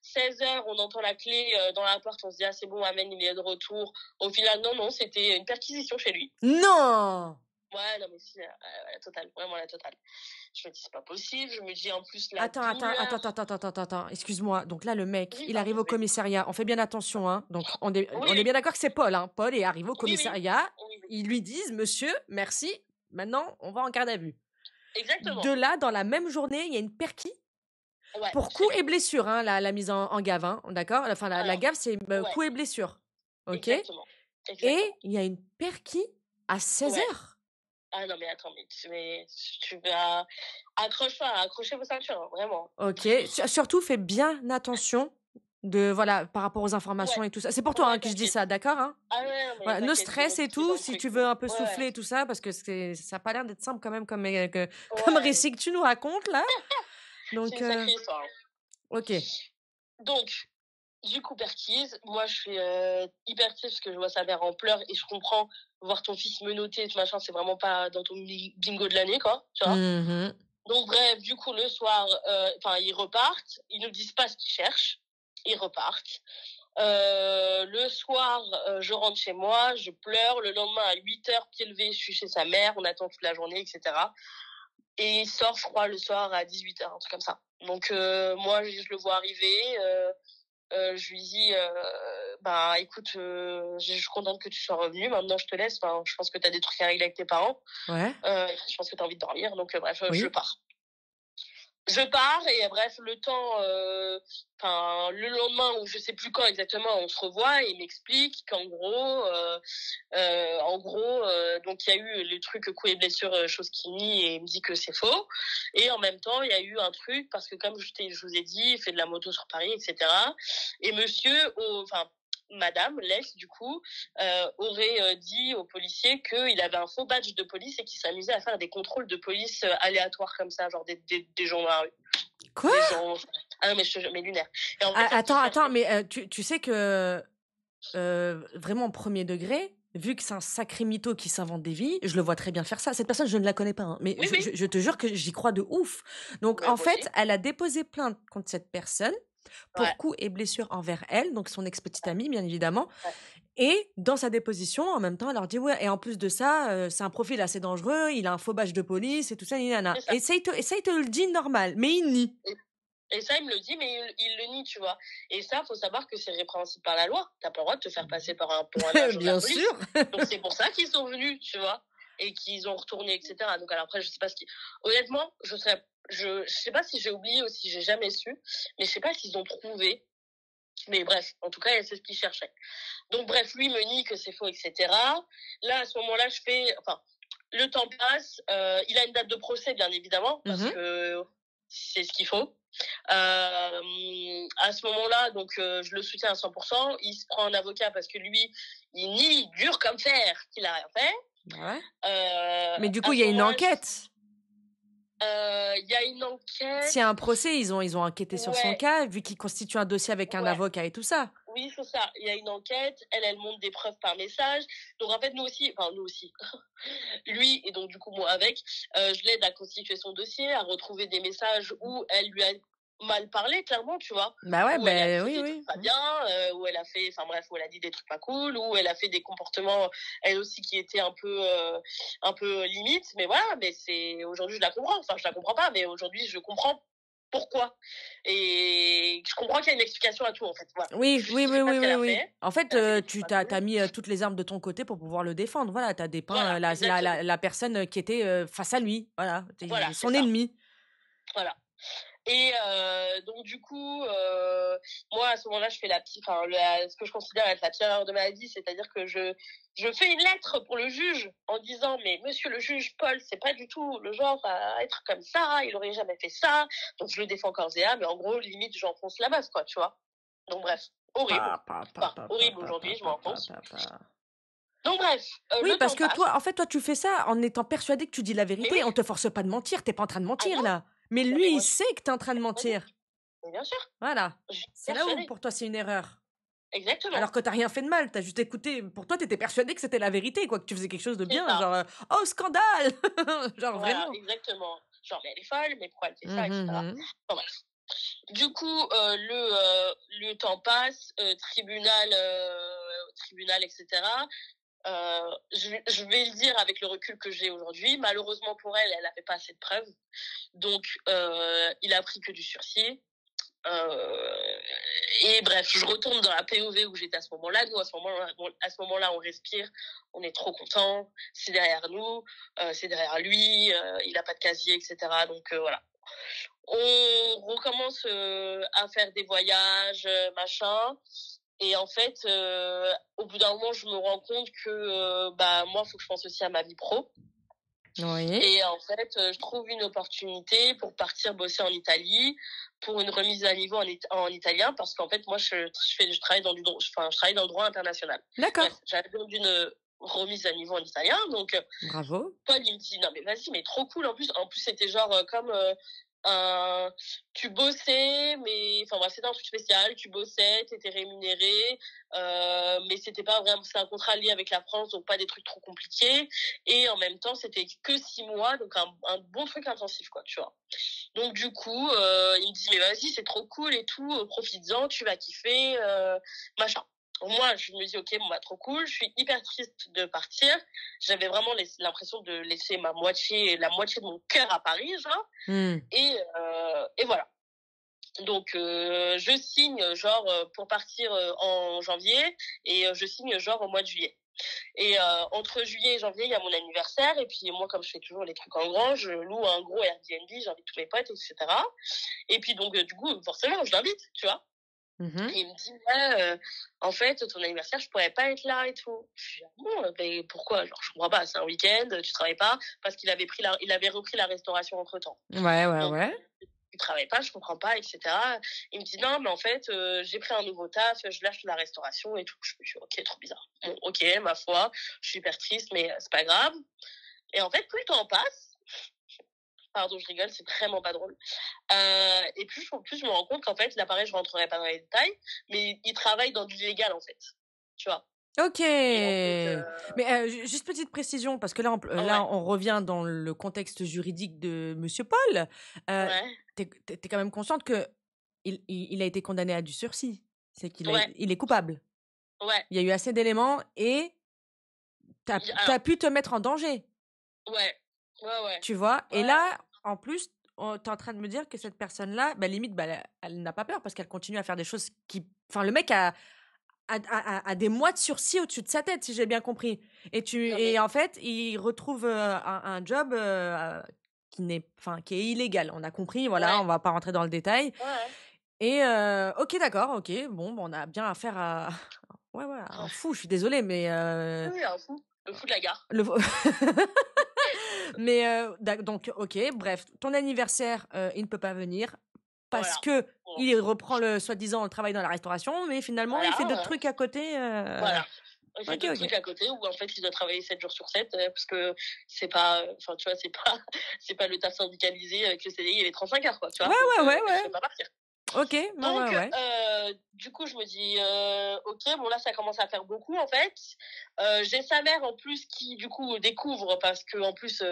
S1: 16h, on entend la clé dans la porte, on se dit ah c'est bon, Amen, il est de retour. Au final, non, c'était une perquisition chez lui.
S2: Non.
S1: Ouais, non, mais si, la totale, vraiment la totale. Je me dis, c'est pas possible. Je me dis, en plus,
S2: Attends. Excuse-moi. Donc là, le mec,
S1: oui,
S2: il arrive au commissariat. On fait bien attention, hein. Donc, on est bien d'accord que c'est Paul, hein. Paul est arrivé au commissariat.
S1: Oui.
S2: Ils lui disent, monsieur, merci. Maintenant, on va en garde à vue.
S1: Exactement.
S2: De là, dans la même journée, il y a une perquis. Ouais, pour coups et blessures, hein, la mise en gave, hein, d'accord? Enfin, la gave, c'est coups et blessures. Ok?
S1: Exactement.
S2: Et il y a une perquis à 16h.
S1: Ah non, mais attends, mais tu vas... accrochez vos ceintures, hein, vraiment.
S2: Ok. Surtout, fais bien attention par rapport aux informations et tout ça. C'est pour toi que je dis ça, d'accord, hein?
S1: Ah ouais, mais
S2: voilà, no stress et tout, si tu veux un peu souffler et tout ça, parce que ça n'a pas l'air d'être simple quand même comme récit que tu nous racontes, là. Donc,
S1: c'est une sacrée histoire.
S2: Ok.
S1: Donc, du coup, perquise, moi je suis hyper triste parce que je vois sa mère en pleurs et je comprends voir ton fils menotté et tout machin, c'est vraiment pas dans ton bingo de l'année, quoi, tu vois. Donc bref, du coup, le soir, ils repartent, ils nous disent pas ce qu'ils cherchent, ils repartent. Le soir, je rentre chez moi, je pleure. Le lendemain, à 8h, pied levé, je suis chez sa mère, on attend toute la journée, etc. Et il sort, je crois, le soir à 18h, un truc comme ça. Donc moi, je le vois arriver, je lui dis écoute, je suis contente que tu sois revenue, maintenant je te laisse, je pense que tu as des trucs à régler avec tes parents, je pense que tu as envie de dormir, donc bref, je pars et bref, le temps le lendemain ou je sais plus quand exactement, on se revoit et il m'explique qu'en gros donc il y a eu le truc coup et blessure, chose qu'il nie, et il me dit que c'est faux. Et en même temps, il y a eu un truc parce que comme je vous ai dit, il fait de la moto sur Paris, etc. Et madame, l'ex, du coup, aurait dit aux policiers qu'il avait un faux badge de police et qu'il s'amusait à faire des contrôles de police aléatoires comme ça, genre des gens dans la rue.
S2: Quoi?
S1: Des gens... Ah non, mais lunaire. Et en fait,
S2: attends, mais tu sais que vraiment premier degré, vu que c'est un sacré mytho qui s'invente des vies, je le vois très bien faire ça. Cette personne, je ne la connais pas, hein, mais je te jure que j'y crois de ouf. Donc, en fait, elle a déposé plainte contre cette personne pour coups et blessures envers elle, donc son ex-petite amie, bien évidemment. Et dans sa déposition, en même temps, elle leur dit et en plus de ça, c'est un profil assez dangereux, il a un faux badge de police et tout ça, nana. Et ça, il te le dit normal, mais il nie.
S1: Et ça, il me le dit, mais il le nie, tu vois. Et ça, faut savoir que c'est répréhensible par la loi. T'as pas le droit de te faire passer pour un agent de la police. Bien sûr. Donc c'est pour ça qu'ils sont venus, tu vois, et qu'ils ont retourné, etc. Donc alors après, je sais pas honnêtement, je sais pas si j'ai oublié ou si j'ai jamais su, mais je sais pas s'ils ont trouvé. Mais bref, en tout cas, c'est ce qu'ils cherchaient. Donc bref, lui me nie que c'est faux, etc. Là, à ce moment-là, le temps passe. Il a une date de procès, bien évidemment, parce que c'est ce qu'il faut. À ce moment-là, donc je le soutiens à 100%. Il se prend un avocat parce que lui, il nie dur comme fer qu'il a rien fait.
S2: Mais du coup, il y a une enquête.
S1: Il y a une enquête.
S2: S'il y a un procès, ils ont enquêté sur son cas, vu qu'il constitue un dossier avec un avocat et tout ça.
S1: Oui, c'est ça. Il y a une enquête. Elle montre des preuves par message. Donc en fait, nous aussi, lui et donc du coup moi avec, je l'aide à constituer son dossier, à retrouver des messages où elle lui a mal parlé, clairement, tu vois.
S2: Bah ouais,
S1: Où elle a
S2: ben
S1: fait
S2: oui,
S1: des
S2: oui.
S1: trucs pas bien, où elle a fait, enfin bref, où elle a dit des trucs pas cool, où elle a fait des comportements, elle aussi, qui étaient un peu limites. Mais voilà, mais aujourd'hui, je la comprends. Enfin, je la comprends pas, mais aujourd'hui, je comprends pourquoi. Et je comprends qu'il y a une explication à tout, en fait. Voilà.
S2: Oui,
S1: Je
S2: oui, oui,
S1: justifie pas
S2: oui,
S1: ce qu'elle
S2: oui,
S1: a
S2: oui.
S1: fait.
S2: En fait,
S1: Elle a fait des trucs
S2: tu
S1: pas
S2: t'as
S1: cool.
S2: mis toutes les armes de ton côté pour pouvoir le défendre. Voilà, t'as dépeint
S1: Voilà, exactement.
S2: la personne qui était face à lui. Voilà,
S1: Voilà, c'est
S2: son
S1: ça.
S2: ennemi.
S1: Voilà. Et donc du coup, moi à ce moment-là, je fais ce que je considère être la pire erreur de ma vie, c'est-à-dire que je fais une lettre pour le juge en disant mais Monsieur le juge, Paul, c'est pas du tout le genre à être comme ça, il aurait jamais fait ça. Donc je le défends corps et âme, mais en gros limite j'enfonce la meuf, quoi, tu vois. Donc bref, horrible. Enfin horrible aujourd'hui, je m'en pense. Donc bref,
S2: Oui,
S1: le
S2: parce
S1: temps
S2: que
S1: passe.
S2: toi, en fait, toi, tu fais ça en étant persuadé que tu dis la
S1: Mais
S2: vérité.
S1: oui,
S2: On te force pas de mentir. T'es pas en train de
S1: ah
S2: mentir,
S1: non,
S2: là. Mais
S1: non
S2: lui,
S1: mais
S2: il
S1: moi je
S2: sait que t'es en train de
S1: suis persuadée.
S2: mentir.
S1: Mais bien sûr,
S2: Voilà.
S1: je suis
S2: C'est là où,
S1: persuadée.
S2: pour toi, c'est une erreur.
S1: Exactement.
S2: Alors que t'as rien fait de mal. T'as juste écouté. Pour toi, t'étais persuadé que c'était la vérité, quoi. Que tu faisais quelque chose de
S1: C'est
S2: bien.
S1: ça.
S2: Genre, oh, scandale! Genre,
S1: Voilà,
S2: vraiment.
S1: exactement. Genre, mais elle est folle, mais pourquoi elle fait ça, etc.
S2: Mhm.
S1: Bon, bref. Du coup, le temps passe, tribunal, etc. Je vais le dire avec le recul que j'ai aujourd'hui. Malheureusement pour elle, elle n'avait pas assez de preuves. Donc, il a pris que du sursis. Et bref, je retourne dans la POV où j'étais à ce moment-là. Nous, à ce moment-là, on respire, on est trop content. C'est derrière nous, c'est derrière lui. Il a pas de casier, etc. Donc voilà. On recommence à faire des voyages, machin. Et en fait, au bout d'un moment, je me rends compte que moi, il faut que je pense aussi à ma vie pro.
S2: Oui.
S1: Et en fait, je trouve une opportunité pour partir bosser en Italie pour une remise à niveau en italien, parce qu'en fait, moi, je travaille dans je travaille dans le droit international.
S2: D'accord.
S1: Bref, j'avais besoin d'une remise à niveau en italien, donc
S2: Bravo.
S1: Paul, il me dit non mais vas-y, mais trop cool. En plus c'était genre comme tu bossais, mais enfin bref, c'était un truc spécial. Tu bossais, t'étais rémunéré, mais c'était pas vraiment, c'est un contrat lié avec la France, donc pas des trucs trop compliqués. Et en même temps, c'était que 6 mois, donc un bon truc intensif, quoi, tu vois. Donc du coup, il me dit mais vas-y, c'est trop cool et tout, profites-en, tu vas kiffer, machin. Moi, je me dis ok, bon bah trop cool. Je suis hyper triste de partir. J'avais vraiment l'impression de laisser la moitié de mon cœur à Paris, genre.
S2: Mm.
S1: Et voilà. Donc je signe genre pour partir en janvier, et je signe genre au mois de juillet. Et entre juillet et janvier, il y a mon anniversaire, et puis moi, comme je fais toujours les trucs en grand, je loue un gros Airbnb, j'invite tous mes potes, etc. Et puis donc du coup, forcément, je l'invite, tu vois.
S2: Mhm.
S1: Et il me dit ouais, en fait, ton anniversaire, je pourrais pas être là et tout. Je dis ah bon, mais pourquoi? Genre, je comprends pas, c'est un week-end, tu travailles pas, parce qu'il avait repris la restauration entre temps.
S2: Ouais, ouais,
S1: Donc
S2: ouais.
S1: tu travailles pas, je comprends pas, etc. Il me dit non, mais en fait, j'ai pris un nouveau taf, je lâche la restauration et tout. Je me dis ok, trop bizarre. Bon, ok, ma foi, je suis hyper triste, mais c'est pas grave. Et en fait, plus le temps passe, pardon, je rigole, c'est vraiment pas drôle. Et plus je me rends compte qu'en fait, là, pareil, je rentrerai pas dans les détails, mais il travaille dans du légal, en fait. Tu vois.
S2: Ok.
S1: Et en fait,
S2: Mais juste petite précision, parce que là,
S1: ouais,
S2: on revient dans le contexte juridique de Monsieur Paul.
S1: ouais,
S2: T'es quand même consciente que il a été condamné à du sursis. C'est
S1: ouais,
S2: il est coupable.
S1: ouais.
S2: Il y a eu assez d'éléments et t'as
S1: Alors,
S2: pu te mettre en danger,
S1: ouais, ouais,
S2: tu vois. Et
S1: ouais,
S2: là, en plus, t'es en train de me dire que cette personne-là, bah, limite, bah, elle n'a pas peur parce qu'elle continue à faire des choses qui... Enfin, le mec a des mois de sursis au-dessus de sa tête, si j'ai bien compris.
S1: non
S2: Et
S1: mais,
S2: en fait, il retrouve un job qui est illégal. On a compris, voilà,
S1: ouais,
S2: on va pas rentrer dans le détail.
S1: ouais,
S2: Et ok, d'accord, ok, bon, on a bien affaire à... Ouais, ouais, un fou, je suis désolée, mais...
S1: oui, un fou, le fou de la gare.
S2: le... mais donc, ok, bref, ton anniversaire, il ne peut pas venir parce
S1: Voilà.
S2: que
S1: Bon,
S2: il reprend le soi-disant le travail dans la restauration, mais finalement, il fait d'autres
S1: voilà,
S2: trucs à côté.
S1: voilà. Il fait
S2: Ok,
S1: d'autres
S2: ok.
S1: trucs à côté où en fait il doit travailler 7 jours sur 7, parce que c'est pas, enfin tu vois, c'est pas, c'est pas le taf syndicalisé avec le CDI et les 35 heures, quoi, tu
S2: Ouais,
S1: vois. Donc
S2: ouais, ouais,
S1: je
S2: ouais.
S1: peux pas partir.
S2: Ok,
S1: Donc,
S2: ouais.
S1: du coup, je me dis, ok, bon là, ça commence à faire beaucoup en fait. J'ai sa mère en plus qui, du coup, découvre parce que en plus,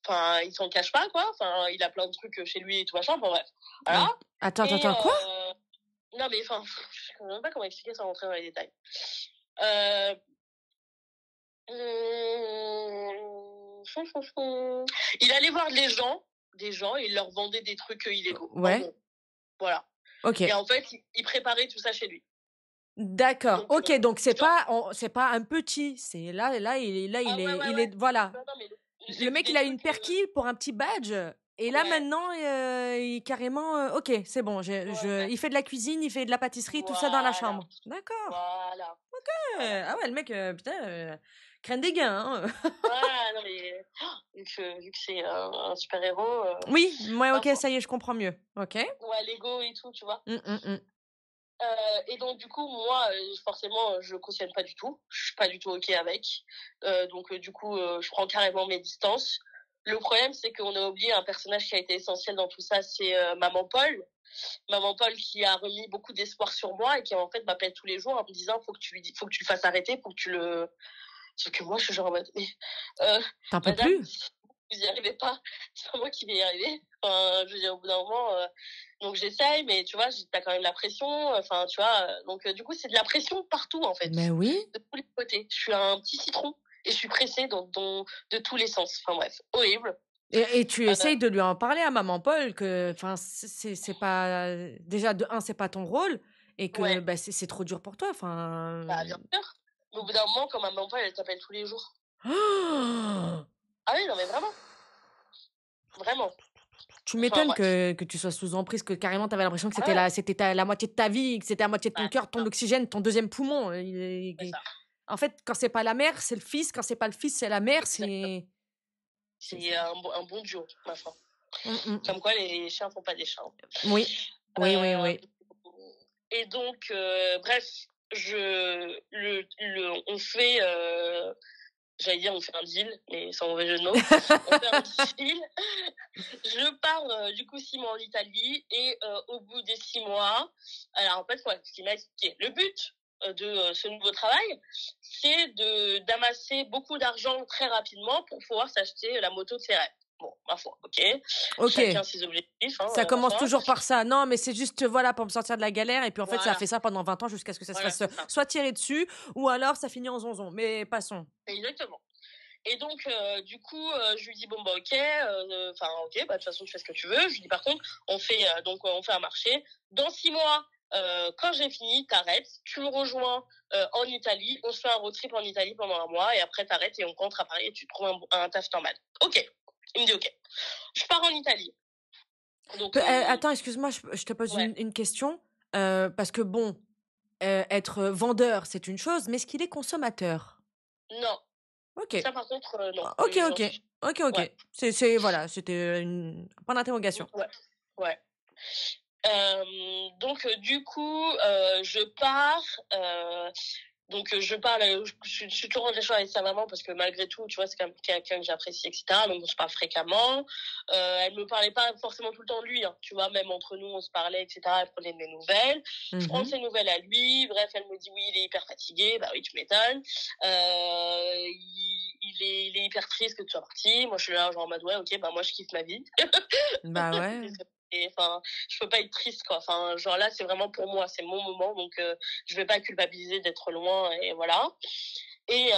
S1: enfin, il s'en cache pas quoi. Enfin, il a plein de trucs chez lui et tout machin. Bon bref, voilà. Et
S2: Attends, quoi?
S1: non mais enfin, je ne sais même pas comment expliquer sans rentrer dans les détails. Euh, il allait voir des gens, et il leur vendait des trucs illégaux.
S2: Ouais.
S1: Gros. Voilà.
S2: Ok.
S1: Et en fait, il préparait tout ça chez lui.
S2: D'accord.
S1: Donc,
S2: Ok, donc c'est pas un petit. C'est là, il est voilà.
S1: Non, mais j'ai
S2: Le
S1: vu
S2: mec,
S1: des
S2: il a une
S1: trucs.
S2: perquis pour un petit badge. Et là,
S1: Ouais,
S2: maintenant, il carrément, ok, c'est bon.
S1: ouais.
S2: Il fait de la cuisine, il fait de la pâtisserie, tout ça dans la
S1: Voilà,
S2: chambre. D'accord.
S1: voilà, voilà.
S2: Ah ouais, le mec, putain, craigne des gains. Hein.
S1: Voilà, non, mais vu que c'est un super-héros,
S2: Oui, ouais, ok,
S1: parfois.
S2: ça y est, je comprends mieux. Ok.
S1: Ouais, Lego et tout, tu vois.
S2: Hum, hum, hum.
S1: Et donc, du coup, moi, forcément, je cautionne pas du tout. Je suis pas du tout OK avec. Donc, du coup, je prends carrément mes distances. Le problème, c'est qu'on a oublié un personnage qui a été essentiel dans tout ça, c'est Maman Paul. Maman Paul qui a remis beaucoup d'espoir sur moi et qui, en fait, m'appelle tous les jours en me disant, faut que tu le fasses arrêter, faut que tu le... Sauf que moi, je suis genre en mode, mais,
S2: T'en peux
S1: madame,
S2: plus?
S1: vous y arrivez pas, c'est pas moi qui vais y arriver. Enfin, je veux dire, au bout d'un moment, donc j'essaye, mais tu vois, t'as quand même la pression, enfin, tu vois, donc du coup, c'est de la pression partout, en fait,
S2: Mais oui.
S1: de tous les côtés. Je suis un petit citron et je suis pressée de tous les sens. Enfin bref, horrible.
S2: Et tu essayes de lui en parler à maman Paul que, enfin, c'est pas déjà de un, c'est pas ton rôle et que
S1: Ouais,
S2: bah, c'est trop dur pour toi. Enfin.
S1: bah bien sûr. Mais au bout d'un moment, quand ma maman, elle t'appelle tous les jours.
S2: Oh.
S1: Ah oui, non, mais vraiment, vraiment.
S2: Tu
S1: Enfin
S2: m'étonnes
S1: bref.
S2: que tu sois sous emprise, que carrément tu avais l'impression que
S1: Ah ouais,
S2: c'était la moitié de ta vie, que c'était la moitié de ton
S1: bah,
S2: cœur, ton oxygène, ton deuxième poumon.
S1: c'est ça.
S2: En fait, quand c'est pas la mère, c'est le fils. Quand c'est pas le fils, c'est la mère.
S1: Exactement.
S2: C'est-
S1: C'est un bon duo, ma foi.
S2: Hum, hum.
S1: Comme quoi, les chiens font pas des chats.
S2: Oui, oui, oui,
S1: Euh,
S2: oui.
S1: et donc, bref, on fait, j'allais dire, on fait un deal, mais sans mauvais jeu de mots. On fait un deal. Je pars du coup 6 mois en Italie et au bout des 6 mois, alors en fait, ce qui m'a expliqué, le but de ce nouveau travail, c'est d'amasser beaucoup d'argent très rapidement pour pouvoir s'acheter la moto de ses rêves. Bon, ma foi, ok.
S2: Ok.
S1: Chacun ses objectifs, hein,
S2: Ça
S1: ma
S2: commence
S1: foi.
S2: toujours par ça. Non, mais c'est juste, voilà, pour me sortir de la galère. Et puis, en fait, ça a
S1: Voilà,
S2: fait ça pendant 20 ans jusqu'à ce que ça se
S1: voilà,
S2: fasse
S1: c'est ça.
S2: soit tirer dessus ou alors ça finit en zonzon. Mais passons.
S1: Exactement. Et donc, du coup, je lui dis bon bah ok, enfin ok, bah de toute façon tu fais ce que tu veux. Je lui dis par contre, on fait un marché. Dans 6 mois, quand j'ai fini, t'arrêtes, tu me rejoins en Italie, on se fait un road trip en Italie pendant 1 mois et après t'arrêtes et on rentre à Paris et tu trouves un taf normal. Ok, il me dit ok. Je pars en Italie. Donc
S2: Attends, excuse-moi, je te pose
S1: ouais,
S2: une question. Parce que bon, être vendeur, c'est une chose, mais est-ce qu'il est consommateur?
S1: non,
S2: Ok.
S1: ça par contre non,
S2: Ah, ok,
S1: j'en
S2: ok.
S1: suis.
S2: Ok,
S1: Ouais,
S2: ok. Voilà, c'était un point d'interrogation.
S1: ouais, ouais. Donc du coup, je pars. Donc je parle, je suis toujours en échange avec sa maman parce que malgré tout, tu vois, c'est quand même quelqu'un que j'apprécie, etc. Donc on se parle fréquemment. Elle me parlait pas forcément tout le temps de lui, hein, tu vois, même entre nous, on se parlait, etc. Elle prenait de mes nouvelles. Je prends
S2: Mhm.
S1: ses nouvelles à lui. Bref, elle me dit oui, il est hyper fatigué. Bah oui, tu m'étonnes. Il est hyper triste que tu sois parti. Moi, je suis là, genre en mode ouais, ok, bah moi, je kiffe ma vie.
S2: Bah ouais.
S1: Et enfin, je peux pas être triste quoi. Enfin, genre là, c'est vraiment pour moi, c'est mon moment, donc je vais pas culpabiliser d'être loin et voilà. Et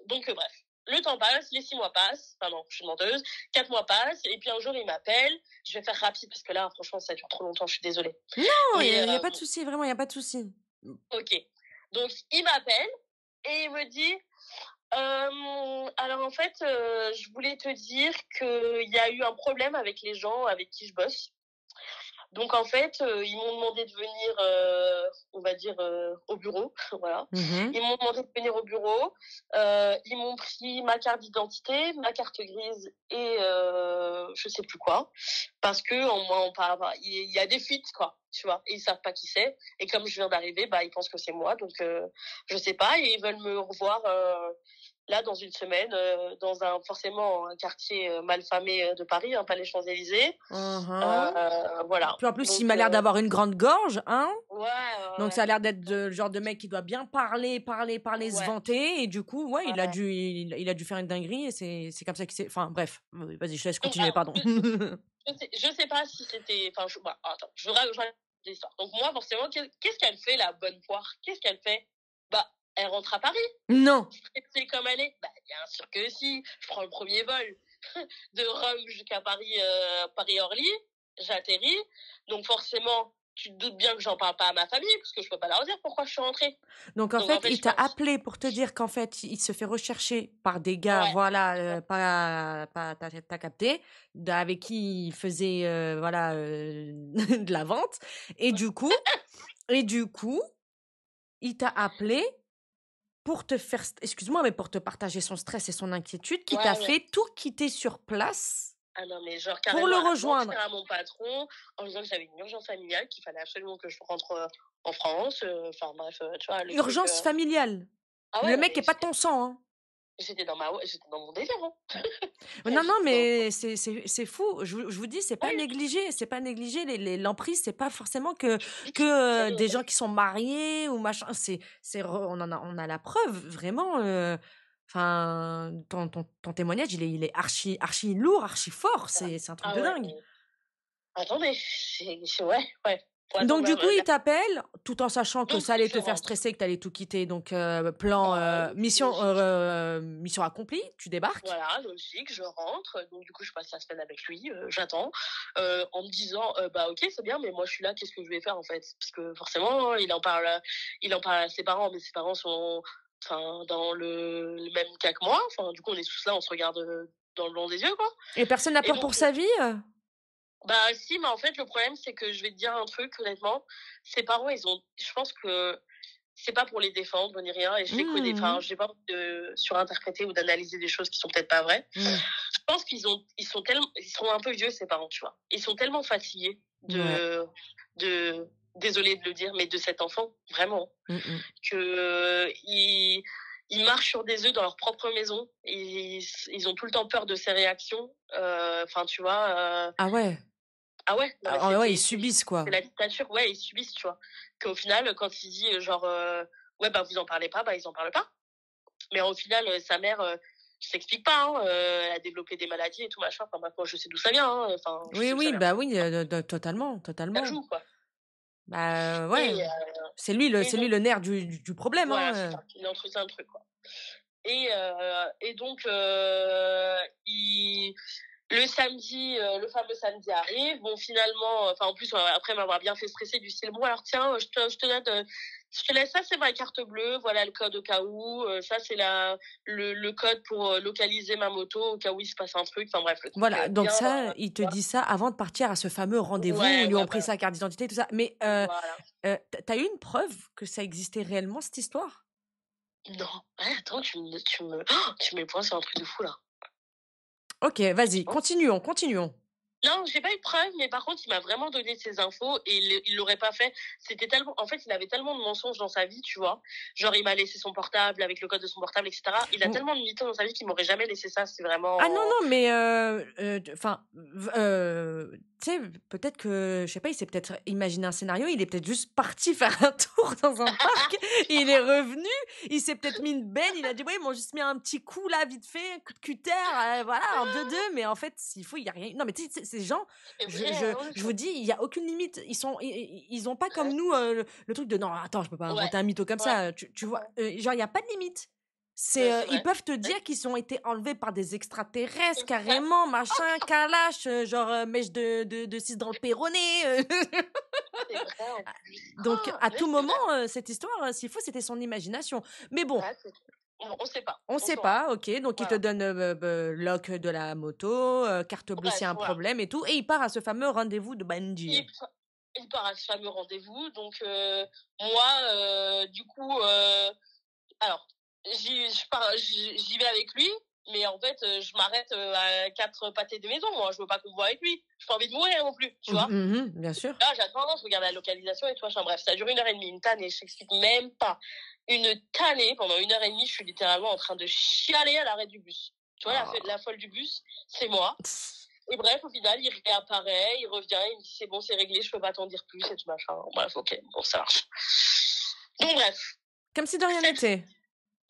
S1: donc bref, le temps passe, les 6 mois passent. Enfin non, je suis menteuse. 4 mois passent et puis un jour il m'appelle. Je vais faire rapide parce que là, franchement, ça dure trop longtemps. Je suis désolée.
S2: Non,
S1: Mais
S2: il y a pas de souci, vraiment, il y a pas de souci.
S1: ok. Donc il m'appelle et il me dit. Alors en fait, je voulais te dire qu'il y a eu un problème avec les gens avec qui je bosse. Donc en fait, ils m'ont demandé de venir, on va dire, au bureau, voilà.
S2: Mhm.
S1: Ils m'ont demandé de venir au bureau. Ils m'ont pris ma carte d'identité, ma carte grise et je sais plus quoi, parce que on parle, il y a des fuites quoi, tu vois. Et ils savent pas qui c'est. Et comme je viens d'arriver, bah ils pensent que c'est moi, donc je sais pas. Et ils veulent me revoir là, dans une semaine, dans forcément un quartier malfamé de Paris, pas les Champs-Élysées. Voilà.
S2: Puis en plus,
S1: Donc,
S2: il m'a l'air d'avoir une grande gorge, hein.
S1: Ouais.
S2: Donc ça a l'air d'être le genre de mec qui doit bien parler, se
S1: Ouais.
S2: vanter. Et du coup, ouais, il a dû faire une dinguerie. Et c'est comme ça qu'il s'est... Enfin, bref. Vas-y, je te laisse continuer, pardon.
S1: Je sais pas si c'était... Enfin, attends, je raconte l'histoire. Donc moi, forcément, qu'est-ce qu'elle fait, la bonne poire? Qu'est-ce qu'elle fait? Bah, elle rentre à Paris.
S2: Non.
S1: C'est comme elle est. Bah, bien sûr que si. Je prends le premier vol de Rome jusqu'à Paris, Paris-Orly. J'atterris. Donc forcément, tu te doutes bien que j'en parle pas à ma famille, parce que je peux pas leur dire pourquoi je suis rentrée.
S2: Donc en fait, il t'a appelé pour te dire qu'en fait, il se fait rechercher par des gars, voilà, t'as capté, avec qui il faisait, voilà, de la vente. Et du coup, il t'a appelé pour te faire, excuse-moi, mais pour te partager son stress et son inquiétude, qui t'a fait tout quitter sur place.
S1: Ah non, mais genre carrément,
S2: pour le rejoindre
S1: à mon patron en disant que j'avais une urgence familiale, qu'il fallait absolument que je rentre en France. Enfin bref, tu vois.
S2: Urgence familiale. Ah ouais, le mec est pas de ton sang, hein.
S1: J'étais dans mon délire. Hein.
S2: Non, mais c'est fou. Je vous dis, c'est pas négligé. C'est pas négligé. L'emprise, c'est pas forcément que des gens qui sont mariés ou machin. On a la preuve, vraiment. Enfin, ton témoignage, il est archi lourd, archi fort. C'est un truc de dingue.
S1: Mais... Attendez, ouais.
S2: Donc du coup, il t'appelle, tout en sachant que ça allait te faire stresser, que tu allais tout quitter. Donc mission accomplie, tu débarques.
S1: Voilà, logique, je rentre. Donc du coup, je passe la semaine avec lui, j'attends, en me disant bah ok, c'est bien, mais moi je suis là, qu'est-ce que je vais faire en fait? Parce que forcément, il en parle à ses parents, mais ses parents sont dans le même cas que moi. Enfin, du coup, on est tous là, on se regarde dans le blanc des yeux, quoi.
S2: Et personne n'a peur pour sa vie?
S1: Bah si, mais en fait le problème c'est que je vais te dire un truc honnêtement, ses parents je pense que c'est pas pour les défendre ni rien, et je les connais, j'ai pas envie de surinterpréter ou d'analyser des choses qui sont peut-être pas vraies. Je pense qu'ils sont un peu vieux, ces parents, tu vois. Ils sont tellement fatigués désolé de le dire, mais de cet enfant, vraiment, que ils marchent sur des œufs dans leur propre maison. Ils ont tout le temps peur de ses réactions. Enfin, tu vois.
S2: Ah ouais.
S1: Ah ouais,
S2: ils subissent, quoi.
S1: C'est la dictature, ils subissent, tu vois. Qu'au final, quand il dit vous en parlez pas, ils en parlent pas. Mais au final, sa mère, je t'explique pas, elle a développé des maladies et tout machin. Enfin, maintenant, je sais d'où ça vient.
S2: Oui, totalement.
S1: Ça joue, quoi.
S2: Bah ouais. C'est lui le nerf du problème.
S1: Voilà, c'est ça. Il entretient un truc, quoi. Et donc, le samedi, le fameux samedi arrive. Bon, finalement, en plus, après m'avoir bien fait stresser du style, bon, alors tiens, je te laisse, ça c'est ma carte bleue, voilà le code au cas où, ça c'est le code pour localiser ma moto au cas où il se passe un truc, enfin bref.
S2: Voilà, donc ça, il te dit ça avant de partir à ce fameux rendez-vous où ils lui ont pris sa carte d'identité, tout ça. Mais t'as eu une preuve que ça existait réellement, cette histoire?
S1: Non. Attends, tu mets le point sur un truc de fou, là.
S2: Ok, vas-y, continuons.
S1: Non, j'ai pas eu de preuve, mais par contre, il m'a vraiment donné ses infos et il l'aurait pas fait. C'était tellement, en fait, il avait tellement de mensonges dans sa vie, tu vois. Genre, il m'a laissé son portable avec le code de son portable, etc. Il a tellement de mythos dans sa vie qu'il m'aurait jamais laissé ça. C'est vraiment.
S2: Ah non, mais tu sais, peut-être que, je sais pas, il s'est peut-être imaginé un scénario, il est peut-être juste parti faire un tour dans un parc, il est revenu, il s'est peut-être mis une benne, il a dit, oui, ils m'ont juste mis un petit coup là, vite fait, un coup de cutter, voilà, en 2-2, mais en fait, s'il faut, il y a rien. Non, mais tu sais, ces gens, je vous dis, il y a aucune limite. Ils ont pas comme nous le truc de, non, attends, je peux pas inventer un mytho comme ça, tu vois, genre, il y a pas de limite. Ils peuvent te dire qu'ils ont été enlevés par des extraterrestres, carrément, machin, calache, genre mèche de 6 dans le péroné. Donc, à tout moment, cette histoire, s'il faut, c'était son imagination. Mais bon.
S1: On sait pas.
S2: On sait pas, ok. Donc, il te donne lock de la moto, carte bleue s'il y a un problème et tout. Et il part à ce fameux rendez-vous de Bungee.
S1: Il part à ce fameux rendez-vous. Donc, moi, du coup, alors, j'y vais avec lui. Mais en fait, je m'arrête à 4 pâtés de maison, moi. Je veux pas qu'on me voit avec lui. J'ai pas envie de mourir non plus, tu vois.
S2: Bien sûr.
S1: Là, j'attends, je regarde la localisation et tout, machin. Bref, ça dure 1h30, une tannée, je t'explique même pas. Une tannée, pendant 1h30, je suis littéralement en train de chialer à l'arrêt du bus. Tu vois, la folle du bus, c'est moi. Et bref, au final, il réapparaît, il revient, il me dit c'est bon, c'est réglé, je peux pas t'en dire plus, et tout machin. Bref, ok, bon, ça marche. Donc, bref.
S2: Comme si de rien n'était.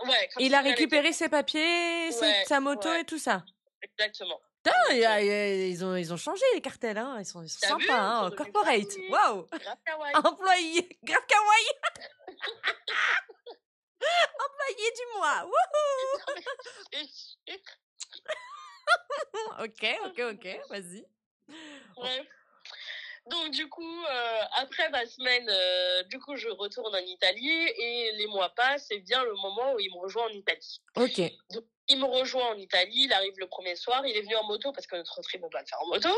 S1: Ouais.
S2: Et il a récupéré ses papiers, sa moto et tout ça.
S1: Exactement.
S2: Putain, ils ont changé les cartels, hein. Ils sont sympas, hein. Corporate. Waouh.
S1: Grave kawaii.
S2: Employé. Grave kawaii. Employé du mois. Wouhou. Ok. Vas-y.
S1: Bref. Donc, du coup, après ma semaine, du coup, je retourne en Italie et les mois passent et vient le moment où il me rejoint en Italie.
S2: Ok.
S1: Donc, il me rejoint en Italie, il arrive le premier soir, il est venu en moto parce que notre trip, on va le faire en moto.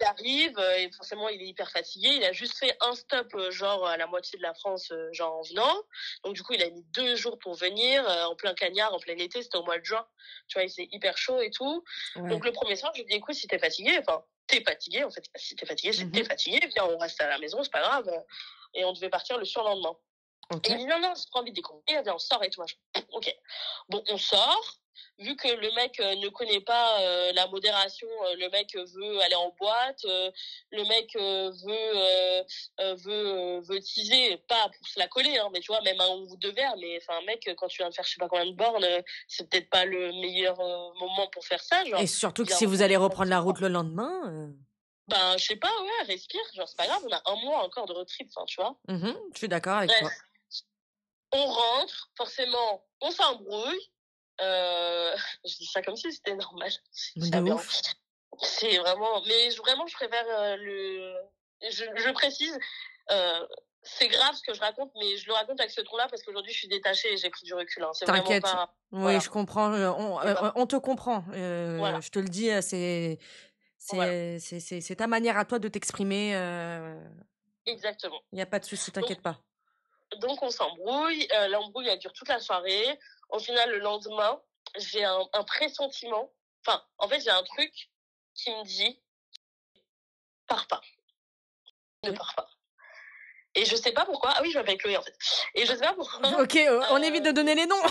S1: Il arrive et forcément, il est hyper fatigué. Il a juste fait un stop, genre à la moitié de la France, genre en venant. Donc, du coup, il a mis 2 jours pour venir, en plein cagnard, en plein été, c'était au mois de juin. Tu vois, il faisait hyper chaud et tout. Ouais. Donc, le premier soir, je lui ai dit, écoute, si t'es fatigué, enfin, t'es fatigué, en fait. Si t'es fatigué, c'est que t'es fatigué. Viens, on reste à la maison, c'est pas grave. Et on devait partir le surlendemain. Okay. Et il dit, non, j'ai pas envie de découvrir. Viens, on sort et tout, machin. Ok. Bon, on sort. Vu que le mec ne connaît pas la modération, le mec veut aller en boîte, le mec veut teaser, pas pour se la coller, hein, mais tu vois, même un ou 2 verres, mais enfin, un mec, quand tu viens de faire je sais pas combien de bornes, c'est peut-être pas le meilleur moment pour faire ça. Genre,
S2: et surtout que si vous allez reprendre la route le lendemain...
S1: Ben, je sais pas, ouais, respire, genre, c'est pas grave, on a 1 mois encore de road trip, enfin, tu vois.
S2: Je suis d'accord avec toi.
S1: On rentre, forcément, on s'embrouille. Je dis ça comme si c'était normal. C'est vraiment, mais vraiment, je préfère je précise, c'est grave ce que je raconte, mais je le raconte avec ce ton-là parce qu'aujourd'hui, je suis détachée et j'ai pris du recul. Hein. C'est
S2: T'inquiète.
S1: Vraiment pas,
S2: oui, voilà. Je comprends. On te comprend. Voilà. Je te le dis, c'est ta manière à toi de t'exprimer.
S1: Exactement.
S2: Il n'y a pas de souci, t'inquiète pas.
S1: Donc, on s'embrouille. L'embrouille, elle dure toute la soirée. Au final, le lendemain, j'ai un pressentiment. Enfin, en fait, j'ai un truc qui me dit pars pas. Ne pars pas. Et je sais pas pourquoi. Ah oui, je m'appelle Chloé, en fait. Et je sais pas pourquoi.
S2: Ok, on évite de donner les noms.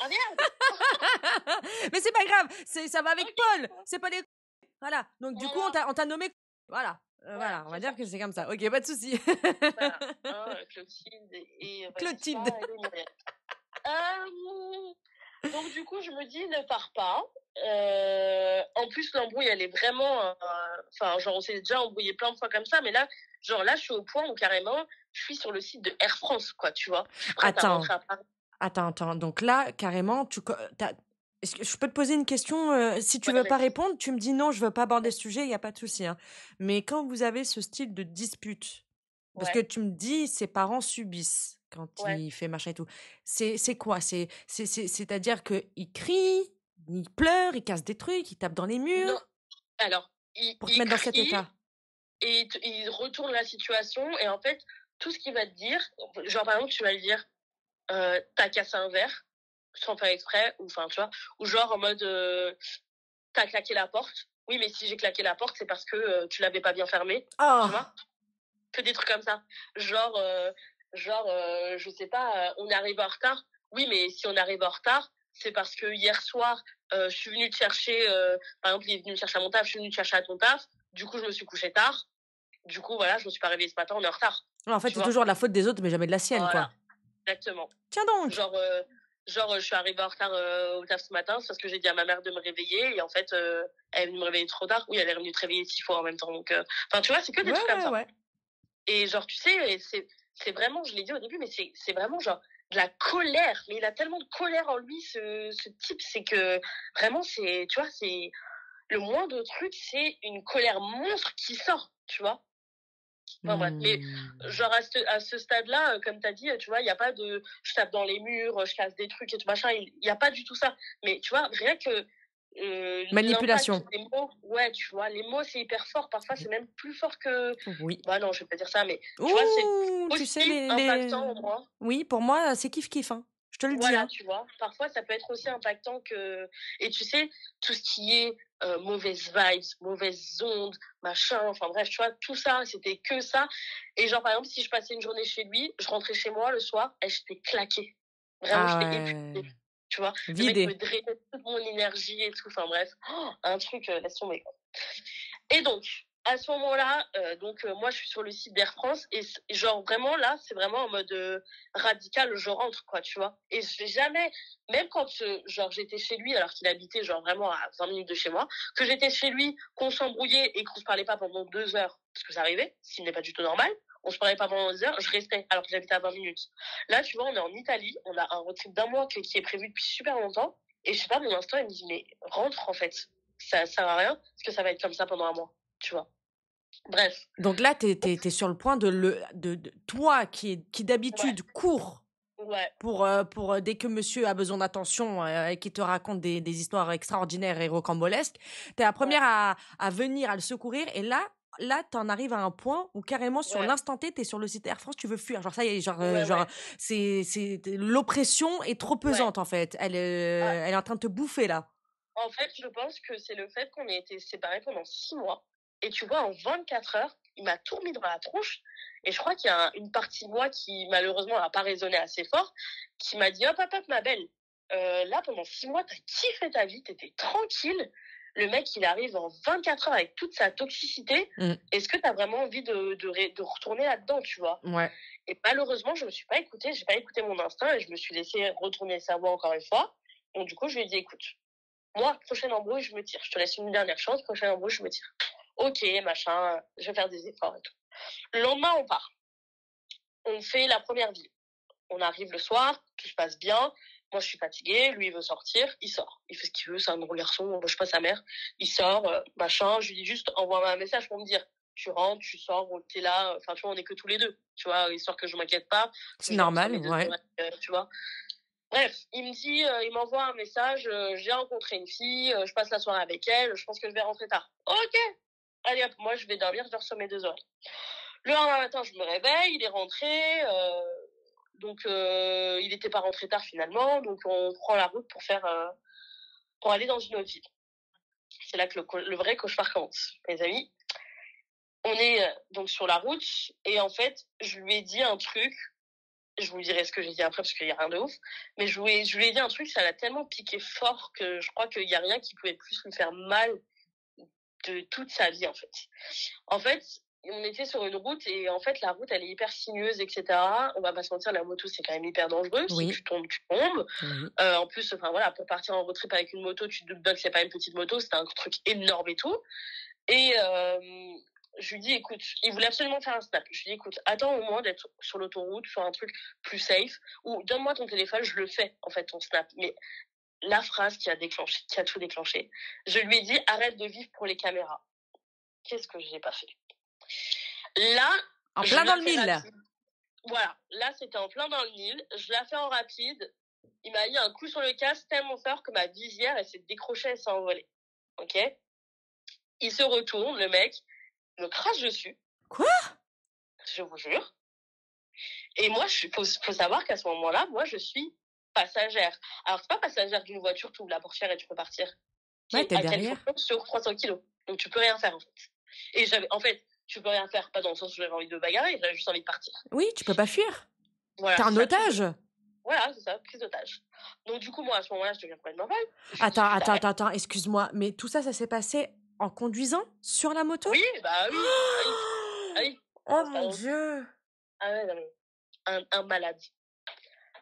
S1: Ah merde.
S2: Mais c'est pas grave. Ça va avec Paul. C'est pas les... Voilà. Donc, du coup, on t'a nommé... Voilà. Voilà, on va dire que c'est comme ça. Ok, pas de souci.
S1: Voilà. Clotilde et...
S2: Clotilde.
S1: Donc, du coup, je me dis, ne pars pas. En plus, l'embrouille, elle est vraiment... Enfin, genre, on s'est déjà embrouillé plein de fois comme ça, mais là, genre, là, je suis au point où carrément, je suis sur le site de Air France, quoi, tu vois. Je suis prête à rentrer à Paris.
S2: Attends. Donc là, carrément, est-ce que je peux te poser une question si tu veux pas répondre, tu me dis non, je veux pas aborder ce sujet, il y a pas de souci. Hein. Mais quand vous avez ce style de dispute, parce que tu me dis ses parents subissent quand il fait machin et tout. C'est quoi c'est-à-dire que il crie, il pleure, il casse des trucs, il tape dans les murs.
S1: Non. Alors,
S2: pour te mettre dans cet état.
S1: Et il retourne la situation et en fait, tout ce qu'il va te dire, genre par exemple, tu vas lui dire t'as cassé un verre sans faire exprès, ou enfin tu vois, ou genre en mode t'as claqué la porte. Oui, mais si j'ai claqué la porte, c'est parce que tu l'avais pas bien fermée. Tu vois, que des trucs comme ça. Genre je sais pas, on est arrivé en retard. Oui, mais si on arrive en retard, c'est parce que hier soir, je suis venue te chercher. Par exemple, il est venu me chercher à mon taf, je suis venue te chercher à ton taf. Du coup, je me suis couchée tard. Du coup, voilà, je me suis pas réveillée ce matin, on est en retard.
S2: En fait, c'est toujours de la faute des autres, mais jamais de la sienne, quoi.
S1: Exactement.
S2: Tiens donc.
S1: Genre, je suis arrivée en retard au taf ce matin, c'est parce que j'ai dit à ma mère de me réveiller, et en fait, elle est venue me réveiller trop tard. Oui, elle est venue te réveiller 6 fois en même temps. Donc, enfin, tu vois, c'est que des trucs comme ça. Et genre, tu sais, c'est vraiment, je l'ai dit au début, mais c'est vraiment genre de la colère. Mais il a tellement de colère en lui, ce type, c'est que vraiment, c'est, tu vois, c'est le moindre truc, c'est une colère monstre qui sort, tu vois. Enfin, bref. Mais genre à ce stade-là, comme t'as dit, tu vois, il y a pas de je tape dans les murs, je casse des trucs et tout machin, il y a pas du tout ça. Mais tu vois, rien que
S2: manipulation.
S1: Des mots, ouais, tu vois, les mots c'est hyper fort. Parfois c'est même plus fort que.
S2: Oui.
S1: Bah non, je vais pas dire ça, mais tu vois, c'est aussi
S2: tu sais,
S1: impactant au moins.
S2: Oui, pour moi c'est kiff kiff. Hein. Je te le dis.
S1: Voilà, tu vois. Parfois, ça peut être aussi impactant que... Et tu sais, tout ce qui est mauvaises vibes, mauvaises ondes, machin, enfin bref, tu vois, tout ça, c'était que ça. Et genre, par exemple, si je passais une journée chez lui, je rentrais chez moi le soir et j'étais claquée. Vraiment,
S2: Ah
S1: j'étais
S2: ouais.
S1: épuisée. Tu vois, le mec me
S2: Vidé.
S1: drainait toute mon énergie et tout. Enfin bref, un truc, laisse tomber. Et donc, à ce moment-là, moi, je suis sur le site d'Air France et genre vraiment là, c'est vraiment en mode radical, je rentre quoi, tu vois. Et je vais jamais, même quand genre j'étais chez lui alors qu'il habitait genre vraiment à 20 minutes de chez moi, que j'étais chez lui, qu'on s'embrouillait et qu'on se parlait pas pendant 2 heures, parce que ça arrivait, ce qui n'est pas du tout normal. On se parlait pas pendant 2 heures, je restais alors que j'habitais à 20 minutes. Là, tu vois, on est en Italie, on a un road trip d'un mois qui est prévu depuis super longtemps. Et je sais pas, mon instinct, il me dit, mais rentre en fait. Ça sert à rien, parce que ça va être comme ça pendant un mois, tu vois. Bref.
S2: Donc là, t'es sur le point de toi qui d'habitude court
S1: Ouais.
S2: pour dès que monsieur a besoin d'attention et qui te raconte des histoires extraordinaires et rocambolesques, t'es la première à venir, à le secourir. Et là, t'en arrives à un point où carrément sur l'instant T, t'es sur le site Air France, tu veux fuir. Genre ça y est, genre c'est l'oppression est trop pesante en fait. Elle est en train de te bouffer là.
S1: En fait, je pense que c'est le fait qu'on ait été séparés pendant 6 mois. Et tu vois, en 24 heures, il m'a tout mis dans la tronche. Et je crois qu'il y a une partie de moi qui, malheureusement, n'a pas résonné assez fort, qui m'a dit, hop, hop, hop, ma belle, là, pendant 6 mois, t'as kiffé ta vie, t'étais tranquille. Le mec, il arrive en 24 heures avec toute sa toxicité. Est-ce que t'as vraiment envie de retourner là-dedans, tu vois?
S2: Ouais.
S1: Et malheureusement, je me suis pas écoutée, j'ai pas écouté mon instinct et je me suis laissée retourner le cerveau encore une fois. Donc, du coup, je lui ai dit, écoute, moi, prochaine embrouille, je me tire. Je te laisse une dernière chance, prochaine embrouille, je me tire. Ok, machin, je vais faire des efforts et tout. Le lendemain, on part. On fait la première ville. On arrive le soir, tout se passe bien. Moi, je suis fatiguée, lui, il veut sortir, il sort. Il fait ce qu'il veut, c'est un gros garçon, je sais pas sa mère. Il sort, machin, je lui dis juste, envoie-moi un message pour me dire, tu rentres, tu sors, t'es là, enfin, tu vois, on est que tous les deux, tu vois, histoire que je m'inquiète pas.
S2: C'est normal, ouais.
S1: Tu vois. Bref, il me dit, il m'envoie un message, j'ai rencontré une fille, je passe la soirée avec elle, je pense que je vais rentrer tard. Ok, allez hop, moi je vais dormir, je dors sur mes 2 oreilles. Le lendemain matin, je me réveille, il est rentré, donc il n'était pas rentré tard finalement, donc on prend la route pour aller dans une autre ville. C'est là que le vrai cauchemar commence, mes amis. On est donc sur la route et en fait, je lui ai dit un truc. Je vous dirai ce que j'ai dit après parce qu'il n'y a rien de ouf. Mais je lui ai dit un truc, ça l'a tellement piqué fort que je crois qu'il n'y a rien qui pouvait plus lui faire mal de toute sa vie, en fait. En fait, on était sur une route et en fait, la route, elle est hyper sinueuse, etc. On va pas se mentir, la moto, c'est quand même hyper dangereux.
S2: Oui.
S1: Si tu tombes, tu tombes. Oui. En plus, enfin voilà, pour partir en road trip avec une moto, tu te doutes bien que c'est pas une petite moto, c'était un truc énorme et tout. Et je lui dis, écoute, il voulait absolument faire un snap. Je lui dis, écoute, attends au moins d'être sur l'autoroute, sur un truc plus safe, ou donne-moi ton téléphone, je le fais, en fait, ton snap. Mais la phrase qui a tout déclenché, je lui ai dit, arrête de vivre pour les caméras. Qu'est-ce que j'ai pas fait? Là,
S2: en plein dans le mille.
S1: Voilà, là, c'était en plein dans le mille. Je l'ai fait en rapide. Il m'a mis un coup sur le casque tellement fort que ma visière, elle s'est décrochée, elle s'est envolée. Ok? Il se retourne, le mec, me crache dessus.
S2: Quoi?
S1: Je vous jure. Et moi, faut savoir qu'à ce moment-là, moi, je suis passagère. Alors, c'est pas passagère d'une voiture, tu ouvres la portière et tu peux partir.
S2: Ouais, t'es derrière.
S1: Sur 300 kilos. Donc, tu peux rien faire, en fait. Et tu peux rien faire, pas dans le sens où j'avais envie de bagarrer, j'avais juste envie de partir.
S2: Oui, tu peux pas fuir. Voilà, t'es un otage.
S1: Voilà, c'est ça, prise d'otage. Donc, du coup, moi, à ce moment-là, je deviens complètement folle.
S2: Attends, excuse-moi, mais tout ça s'est passé en conduisant sur la moto?
S1: Oui, bah oui. Oui.
S2: Oh mon Dieu.
S1: Ah ouais, non, mais un malade.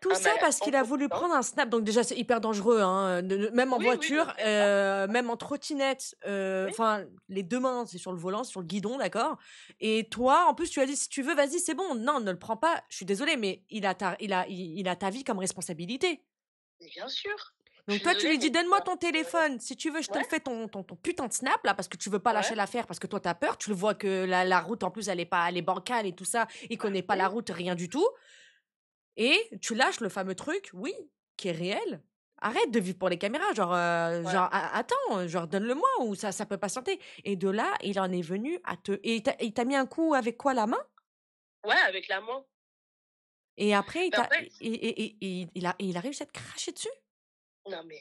S2: Tout ça parce qu'il a voulu prendre un snap. Donc déjà, c'est hyper dangereux, hein, même en voiture, même en trottinette. Enfin, les deux mains, c'est sur le volant, sur le guidon, d'accord. Et toi, en plus, tu as dit, si tu veux, vas-y, c'est bon. Non, ne le prends pas. Je suis désolée, mais il a ta vie comme responsabilité.
S1: Mais bien sûr.
S2: Donc toi, tu lui dis, donne-moi ton téléphone. Si tu veux, je te le fais ton putain de snap, là, parce que tu veux pas lâcher l'affaire, parce que toi, t'as peur. Tu le vois que la route, en plus, elle est bancale et tout ça. Il connaît pas la route, rien du tout. Et tu lâches le fameux truc, oui, qui est réel. Arrête de vivre pour les caméras, genre attends, genre donne-le-moi ou ça peut patienter. Et de là, il en est venu à te... Et il t'a mis un coup avec quoi, la main?
S1: Ouais, avec la main.
S2: Et après,
S1: Mais en fait,
S2: il a réussi à te cracher dessus?
S1: non mais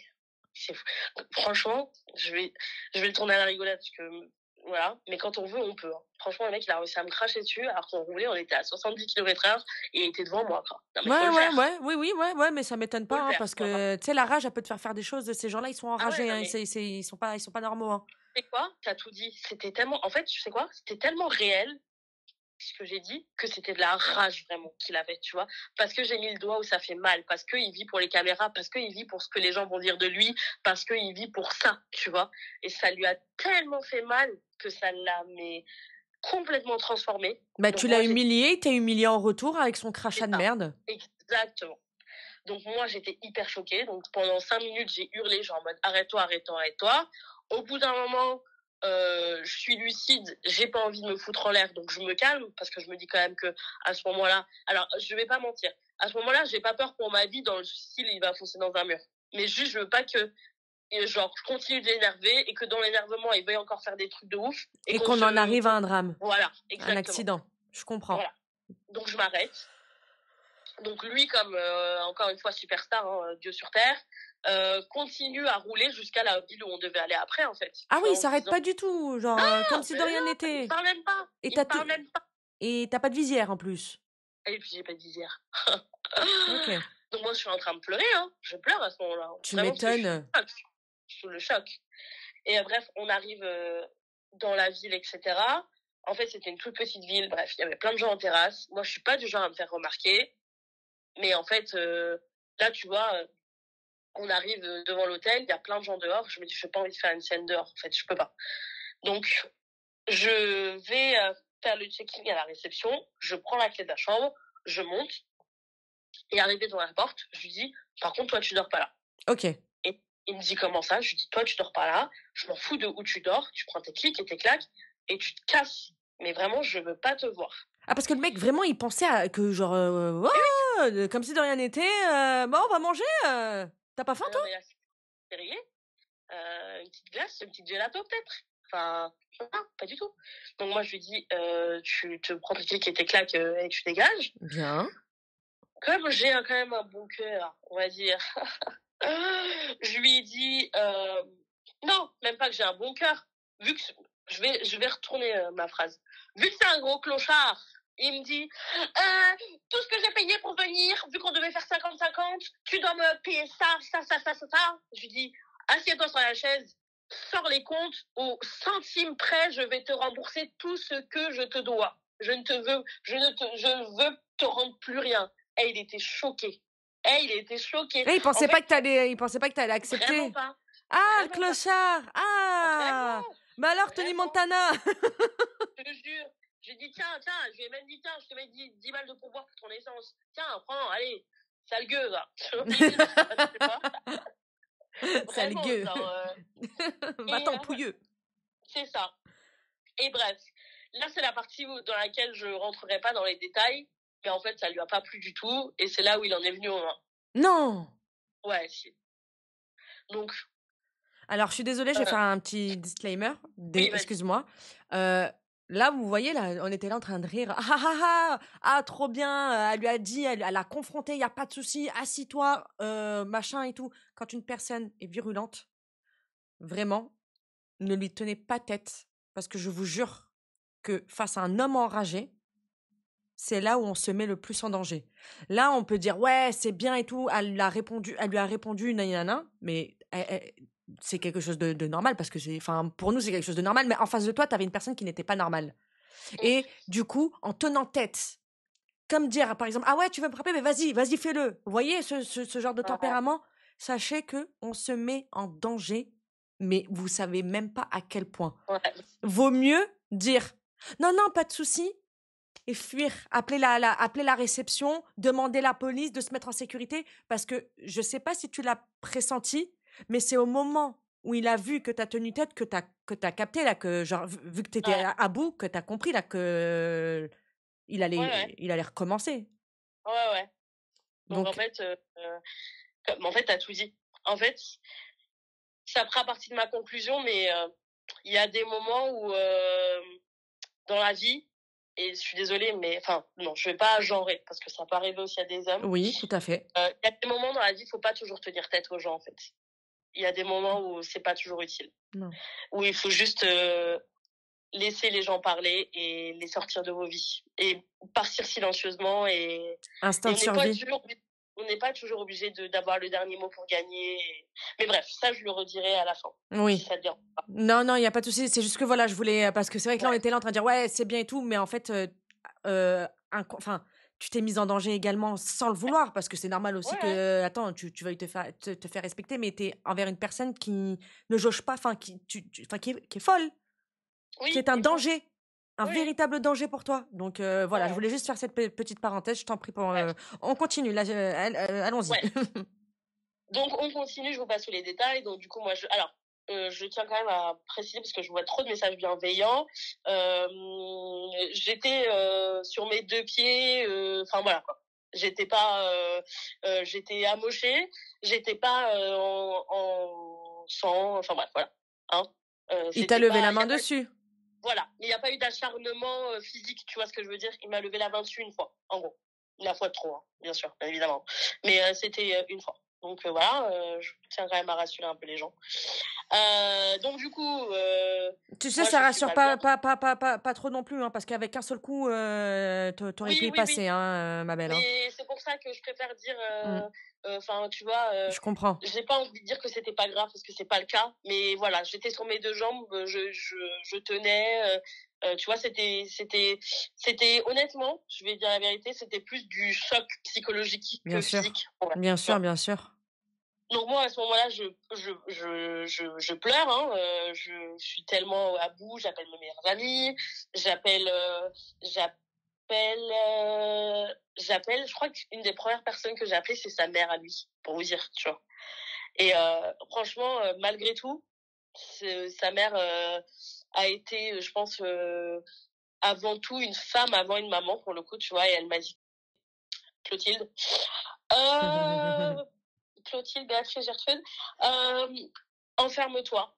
S1: c'est fou. Franchement, je vais le tourner à la rigolade parce que voilà, mais quand on veut, on peut. Hein. Franchement, le mec, il a réussi à me cracher dessus alors qu'on roulait, on était à 70 km/h et il était devant moi, quoi. Non mais faut
S2: Ouais,
S1: le
S2: ouais,
S1: faire.
S2: ouais, oui, oui, ouais, mais ça m'étonne
S1: Faut
S2: pas,
S1: le
S2: hein,
S1: faire,
S2: parce
S1: quoi. Hein.
S2: que, tu sais, la rage, elle peut te faire des choses. Ces gens-là, ils sont
S1: Ah ouais,
S2: enragés,
S1: non
S2: hein,
S1: mais
S2: ils sont pas normaux, hein.
S1: tu sais quoi? T'as tout dit. C'était tellement, en fait, tu sais quoi? C'était tellement réel ce que j'ai dit, que c'était de la rage vraiment qu'il avait, tu vois. Parce que j'ai mis le doigt où ça fait mal, parce qu'il vit pour les caméras, parce qu'il vit pour ce que les gens vont dire de lui, parce qu'il vit pour ça, tu vois. Et ça lui a tellement fait mal que ça l'a mais complètement transformé.
S2: Bah,
S1: Donc
S2: tu l'as
S1: moi, j'ai
S2: humilié, il t'a humilié en retour avec son
S1: fait
S2: crachat de
S1: ça.
S2: merde.
S1: Exactement. Donc moi, j'étais hyper choquée. Donc pendant 5 minutes, j'ai hurlé, genre en mode arrête-toi, arrête-toi, arrête-toi. Au bout d'un moment, je suis lucide, j'ai pas envie de me foutre en l'air, donc je me calme parce que je me dis quand même que à ce moment-là, alors je vais pas mentir, à ce moment-là, j'ai pas peur pour ma vie dans le style il va foncer dans un mur. Mais juste, je veux pas que genre je continue de l'énerver et que dans l'énervement, il veuille encore faire des trucs de ouf et
S2: Et
S1: qu'on
S2: qu'on en arrive à un drame,
S1: voilà,
S2: un
S1: exactement.
S2: accident. Je comprends.
S1: Voilà. Donc je m'arrête. Donc lui, comme encore une fois superstar, hein, Dieu sur terre, continue à rouler jusqu'à la ville où on devait aller après, en fait.
S2: Ah
S1: Tu
S2: oui,
S1: vois,
S2: il
S1: en se
S2: s'arrête
S1: disant,
S2: pas du tout, genre, comme si de rien
S1: non, il me
S2: n'était.
S1: parle même pas.
S2: Et
S1: Il me parle même pas.
S2: t'as pas de visière en plus.
S1: Et puis j'ai pas de visière.
S2: Ok.
S1: Donc moi, je suis en train de pleurer, hein. Je pleure à ce moment-là.
S2: Tu
S1: Vraiment, parce que
S2: m'étonnes.
S1: je suis sous le choc. Et bref, on arrive dans la ville, etc. En fait, c'était une toute petite ville. Bref, il y avait plein de gens en terrasse. Moi, je suis pas du genre à me faire remarquer. Mais en fait, là, tu vois, on arrive devant l'hôtel, il y a plein de gens dehors. Je me dis, je n'ai pas envie de faire une scène dehors. En fait, je peux pas. Donc, je vais faire le check-in à la réception. Je prends la clé de la chambre, je monte. Et arrivé devant la porte, je lui dis, par contre, toi, tu dors pas là.
S2: Ok.
S1: Et il me dit, comment ça? Je lui dis, toi, tu dors pas là. Je m'en fous de où tu dors. Tu prends tes clics et tes claques et tu te casses. Mais vraiment, je veux pas te voir.
S2: Ah, parce que le mec, vraiment, il pensait que, genre, comme si de rien n'était, bon, on va manger, t'as pas faim,
S1: Ah non,
S2: toi?
S1: mais là, c'est réglé. Une petite glace, une petite gelato peut-être. Enfin, non, pas du tout. Donc moi je lui dis, tu te prends tes clics et tes claques et tu dégages.
S2: Bien.
S1: Comme j'ai quand même un bon cœur, on va dire, je lui ai dit, non, même pas que j'ai un bon cœur. Vu que je vais retourner ma phrase. Vu que c'est un gros clochard, il me dit, tout ce que j'ai payé pour venir, vu qu'on devait faire 50-50, tu dois me payer ça, ça, ça, ça, ça, ça. Je lui dis, assieds-toi sur la chaise, sors les comptes, au centime près, je vais te rembourser tout ce que je te dois. Je ne veux te rendre plus rien. Et il était choqué. Il était choqué.
S2: Et il pensait pas que t'allais accepter.
S1: Vraiment pas.
S2: Ah, le
S1: Vraiment pas.
S2: clochard! Ah!
S1: Vraiment.
S2: Mais alors, Tony
S1: Vraiment.
S2: Montana!
S1: Je te jure. J'ai dit, tiens, je lui ai même dit, tiens, je te mets 10 balles de pourboire pour ton essence. Tiens, prends, allez, sale gueule, là.
S2: Sale
S1: Vraiment,
S2: gueule.
S1: genre,
S2: Va-t'en, pouilleux.
S1: c'est ça. Et bref, là, c'est la partie dans laquelle je rentrerai pas dans les détails. Mais en fait, ça lui a pas plu du tout. Et c'est là où il en est venu au moins.
S2: Non!
S1: Ouais, si. Donc.
S2: Alors, je suis désolée, je vais faire un petit disclaimer.
S1: Oui,
S2: excuse-moi. Là, vous voyez, là, on était là en train de rire. Ah, ah, ah, ah, trop bien. Elle lui a dit, elle l'a confronté, il n'y a pas de souci, assis-toi, machin et tout. Quand une personne est virulente, vraiment, ne lui tenez pas tête. Parce que je vous jure que face à un homme enragé, c'est là où on se met le plus en danger. Là, on peut dire, ouais, c'est bien et tout. Elle lui a répondu, nanana, mais c'est quelque chose de normal parce que pour nous, c'est quelque chose de normal. Mais en face de toi, tu avais une personne qui n'était pas normale. Et du coup, en tenant tête, comme dire, par exemple, ah ouais, tu veux me frapper, mais vas-y, fais-le. Vous voyez ce genre de tempérament? Sachez que on se met en danger, mais vous savez même pas à quel point. Vaut mieux dire, non, pas de souci, et fuir, appeler la réception, demander la police de se mettre en sécurité, parce que je sais pas si tu l'as pressenti, mais c'est au moment où il a vu que tu as tenu tête que t'as capté là, que genre vu que tu étais à bout, que tu as compris là que il allait recommencer.
S1: Ouais. Donc en fait, t'as tout dit. En fait, ça fera partie de ma conclusion, mais il y a des moments où dans la vie, et je suis désolée, mais enfin, non, je vais pas genrer, parce que ça peut arriver aussi à des hommes.
S2: Oui, tout à fait.
S1: Il y a des moments dans la vie, il faut pas toujours tenir tête aux gens, en fait. Il y a des moments où c'est pas toujours utile.
S2: Non.
S1: Où il faut juste laisser les gens parler et les sortir de vos vies. Et partir silencieusement
S2: Instinct de survie.
S1: On n'est pas toujours obligé d'avoir le dernier mot pour gagner. Mais bref, ça, je le redirai à la fin.
S2: Oui.
S1: Si ça te dérange pas.
S2: Non, il n'y a pas de souci. C'est juste que voilà, je voulais. Parce que c'est vrai que là, on était là en train de dire, ouais, c'est bien et tout, mais en fait, enfin, tu t'es mise en danger également sans le vouloir, parce que c'est normal aussi que, attends, tu veuilles te faire respecter, mais tu es envers une personne qui ne jauge pas, enfin, qui est folle. Oui, c'est un danger. Un véritable danger pour toi. Donc voilà, je voulais juste faire cette petite parenthèse. Je t'en prie pour. On continue. Là, allons-y.
S1: Ouais. Donc on continue. Je vous passe tous les détails. Donc du coup, moi, je tiens quand même à préciser parce que je vois trop de messages bienveillants. J'étais sur mes 2 pieds. Enfin voilà quoi. J'étais pas. J'étais amochée. J'étais pas en sang. Enfin bref, voilà. Hein.
S2: Il t'a levé la main dessus.
S1: Voilà, mais il n'y a pas eu d'acharnement physique, tu vois ce que je veux dire. Il m'a levé la main dessus une fois, en gros. La fois de trop, hein, bien sûr, évidemment. Mais c'était une fois. Donc voilà, je tiens quand même à rassurer un peu les gens. Donc du coup...
S2: tu sais, moi, ça rassure pas trop non plus, hein, parce qu'avec un seul coup, t'aurais pu y passer, hein, ma belle.
S1: Mais c'est pour ça que je préfère dire... Enfin, tu vois...
S2: je comprends.
S1: J'ai pas envie de dire que c'était pas grave, parce que c'est pas le cas. Mais voilà, j'étais sur mes 2 jambes, je tenais... tu vois, c'était honnêtement, je vais dire la vérité, c'était plus du choc psychologique que physique.
S2: Ouais. Bien sûr, bien sûr.
S1: Donc moi, à ce moment-là, je pleure, hein, je suis tellement à bout, j'appelle mes meilleurs amis, j'appelle, je crois qu'une des premières personnes que j'ai appelées, c'est sa mère à lui, pour vous dire, tu vois. Et franchement, malgré tout, sa mère a été, je pense, avant tout une femme avant une maman, pour le coup, tu vois, et elle m'a dit, Clotilde, Béatrice, Gertrude, enferme-toi.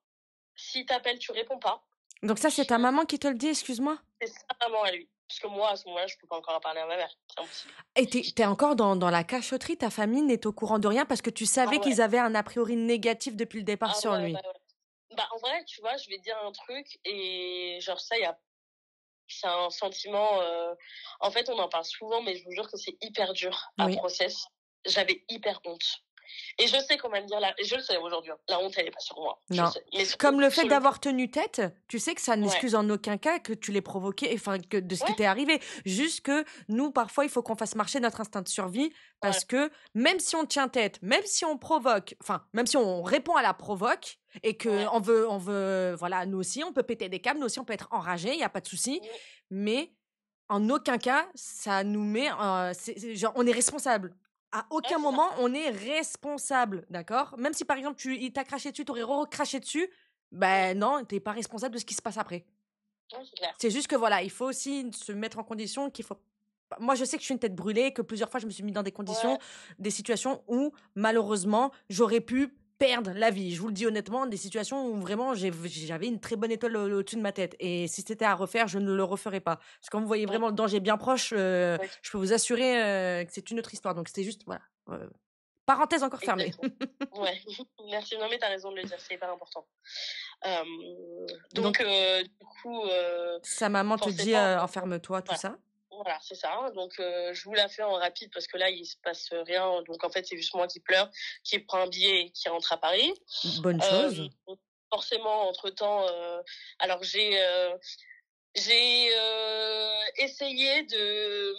S1: Si t'appelles, tu réponds pas.
S2: Donc ça, c'est ta maman qui te le dit, excuse-moi?
S1: C'est sa maman à lui. Parce que moi, à ce moment-là, je peux pas encore en parler à ma mère. C'est impossible.
S2: Et t'es encore dans la cachotterie, ta famille n'est au courant de rien parce que tu savais qu'ils avaient un a priori négatif depuis le départ sur lui.
S1: Bah, en vrai, tu vois, je vais te dire un truc et genre ça, c'est un sentiment... En fait, on en parle souvent, mais je vous jure que c'est hyper dur à process. J'avais hyper honte. Et je sais qu'on va me dire, je le sais aujourd'hui, hein, la honte, elle n'est pas sur moi.
S2: Non. Mais comme le fait d'avoir tenu tête, tu sais que ça n'excuse en aucun cas que tu l'aies provoqué, enfin, que de ce qui t'est arrivé. Juste que nous, parfois, il faut qu'on fasse marcher notre instinct de survie parce que même si on tient tête, même si on provoque, enfin, même si on répond à la provoque et que on veut, voilà, nous aussi, on peut péter des câbles, nous aussi, on peut être enragé, il n'y a pas de souci. Mais en aucun cas, ça nous met, genre, on est responsable. À aucun moment, on est responsable, d'accord? Même si, par exemple, il t'a craché dessus, t'aurais recraché dessus, ben non, t'es pas responsable de ce qui se passe après. C'est juste que, voilà, il faut aussi se mettre en condition qu'il faut... Moi, je sais que je suis une tête brûlée, que plusieurs fois, je me suis mis dans des conditions, des situations où, malheureusement, j'aurais pu perdre la vie. Je vous le dis honnêtement, des situations où vraiment j'avais une très bonne étoile au-dessus de ma tête. Et si c'était à refaire, je ne le referais pas. Parce que quand vous voyez vraiment le danger bien proche, je peux vous assurer que c'est une autre histoire. Donc c'était juste, voilà. Parenthèse encore fermée.
S1: Ouais, merci. Non, mais t'as raison de le dire, c'est hyper important. Donc du coup...
S2: sa maman te dit enferme-toi, tout ça.
S1: Voilà, c'est ça. Donc, je vous la fais en rapide parce que là, il se passe rien. Donc, en fait, c'est juste moi qui pleure, qui prend un billet et qui rentre à Paris.
S2: Bonne chose.
S1: Forcément, entre-temps, alors j'ai essayé de...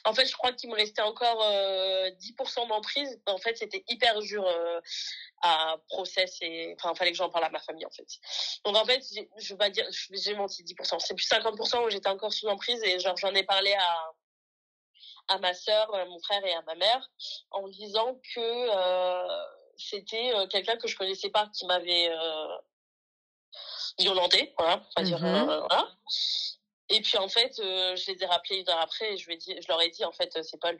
S1: En fait, je crois qu'il me restait encore 10% d'emprise. En fait, c'était hyper dur à process et... Enfin, il fallait que j'en parle à ma famille, en fait. Donc, en fait, je vais pas dire... J'ai menti, 10%. C'est plus 50% où j'étais encore sous emprise et genre, j'en ai parlé à ma sœur, à mon frère et à ma mère en disant que c'était quelqu'un que je connaissais pas qui m'avait violenté, voilà, on va dire, voilà. Et puis en fait, je les ai rappelés une heure après et je leur ai dit en fait, c'est Paul.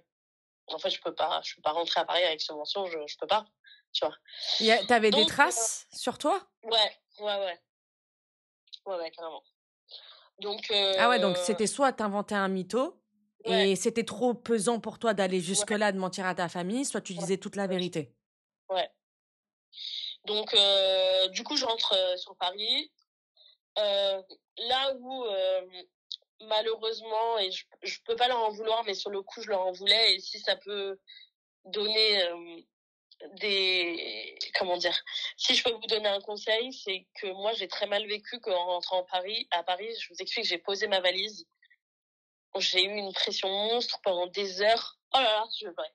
S1: En fait, je peux pas rentrer à Paris avec ce mensonge, je peux pas, tu vois.
S2: T'avais des traces sur toi?
S1: Ouais, carrément. Donc,
S2: Ah ouais, donc c'était soit t'inventais un mytho
S1: ouais,
S2: et c'était trop pesant pour toi d'aller
S1: ouais,
S2: jusque-là, de mentir à ta famille, soit tu
S1: ouais,
S2: disais toute la
S1: ouais.
S2: vérité.
S1: Ouais. Donc, du coup, je rentre sur Paris. Là où, malheureusement, et je peux pas leur en vouloir, mais sur le coup, je leur en voulais. Et si ça peut donner comment dire, si je peux vous donner un conseil, c'est que moi, j'ai très mal vécu qu'en rentrant à Paris, je vous explique, j'ai posé ma valise. J'ai eu une pression monstre pendant des heures. Oh là là, je vais pleurer.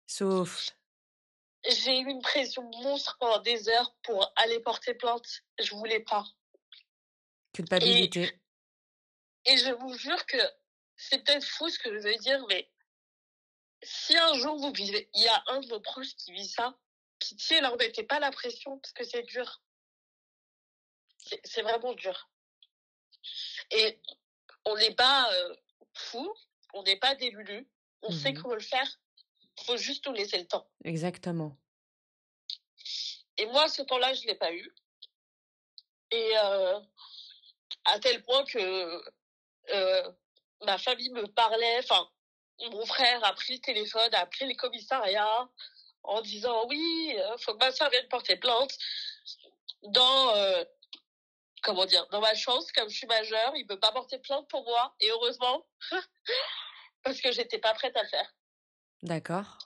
S2: Souffle,
S1: J'ai eu une pression monstre pendant des heures pour aller porter plainte. Je voulais pas. Et,
S2: culpabilité.
S1: et je vous jure que c'est peut-être fou ce que je vais dire, mais si un jour vous vivez, il y a un de vos proches qui vit ça, pitié, leur mettez pas la pression parce que c'est dur. C'est vraiment dur. Et on n'est pas fou, on n'est pas des lulus, on sait
S2: Mmh.
S1: comment le faire. Il faut juste nous laisser le temps.
S2: Exactement.
S1: Et moi, ce temps-là, je l'ai pas eu. Et à tel point que ma famille me parlait, enfin, mon frère a pris le téléphone, a appelé les commissariats en disant oui, faut que ma soeur vienne porter plainte. Dans, comment dire, dans ma chance, comme je suis majeure, il peut pas porter plainte pour moi, et heureusement, parce que j'étais pas prête à le faire.
S2: D'accord.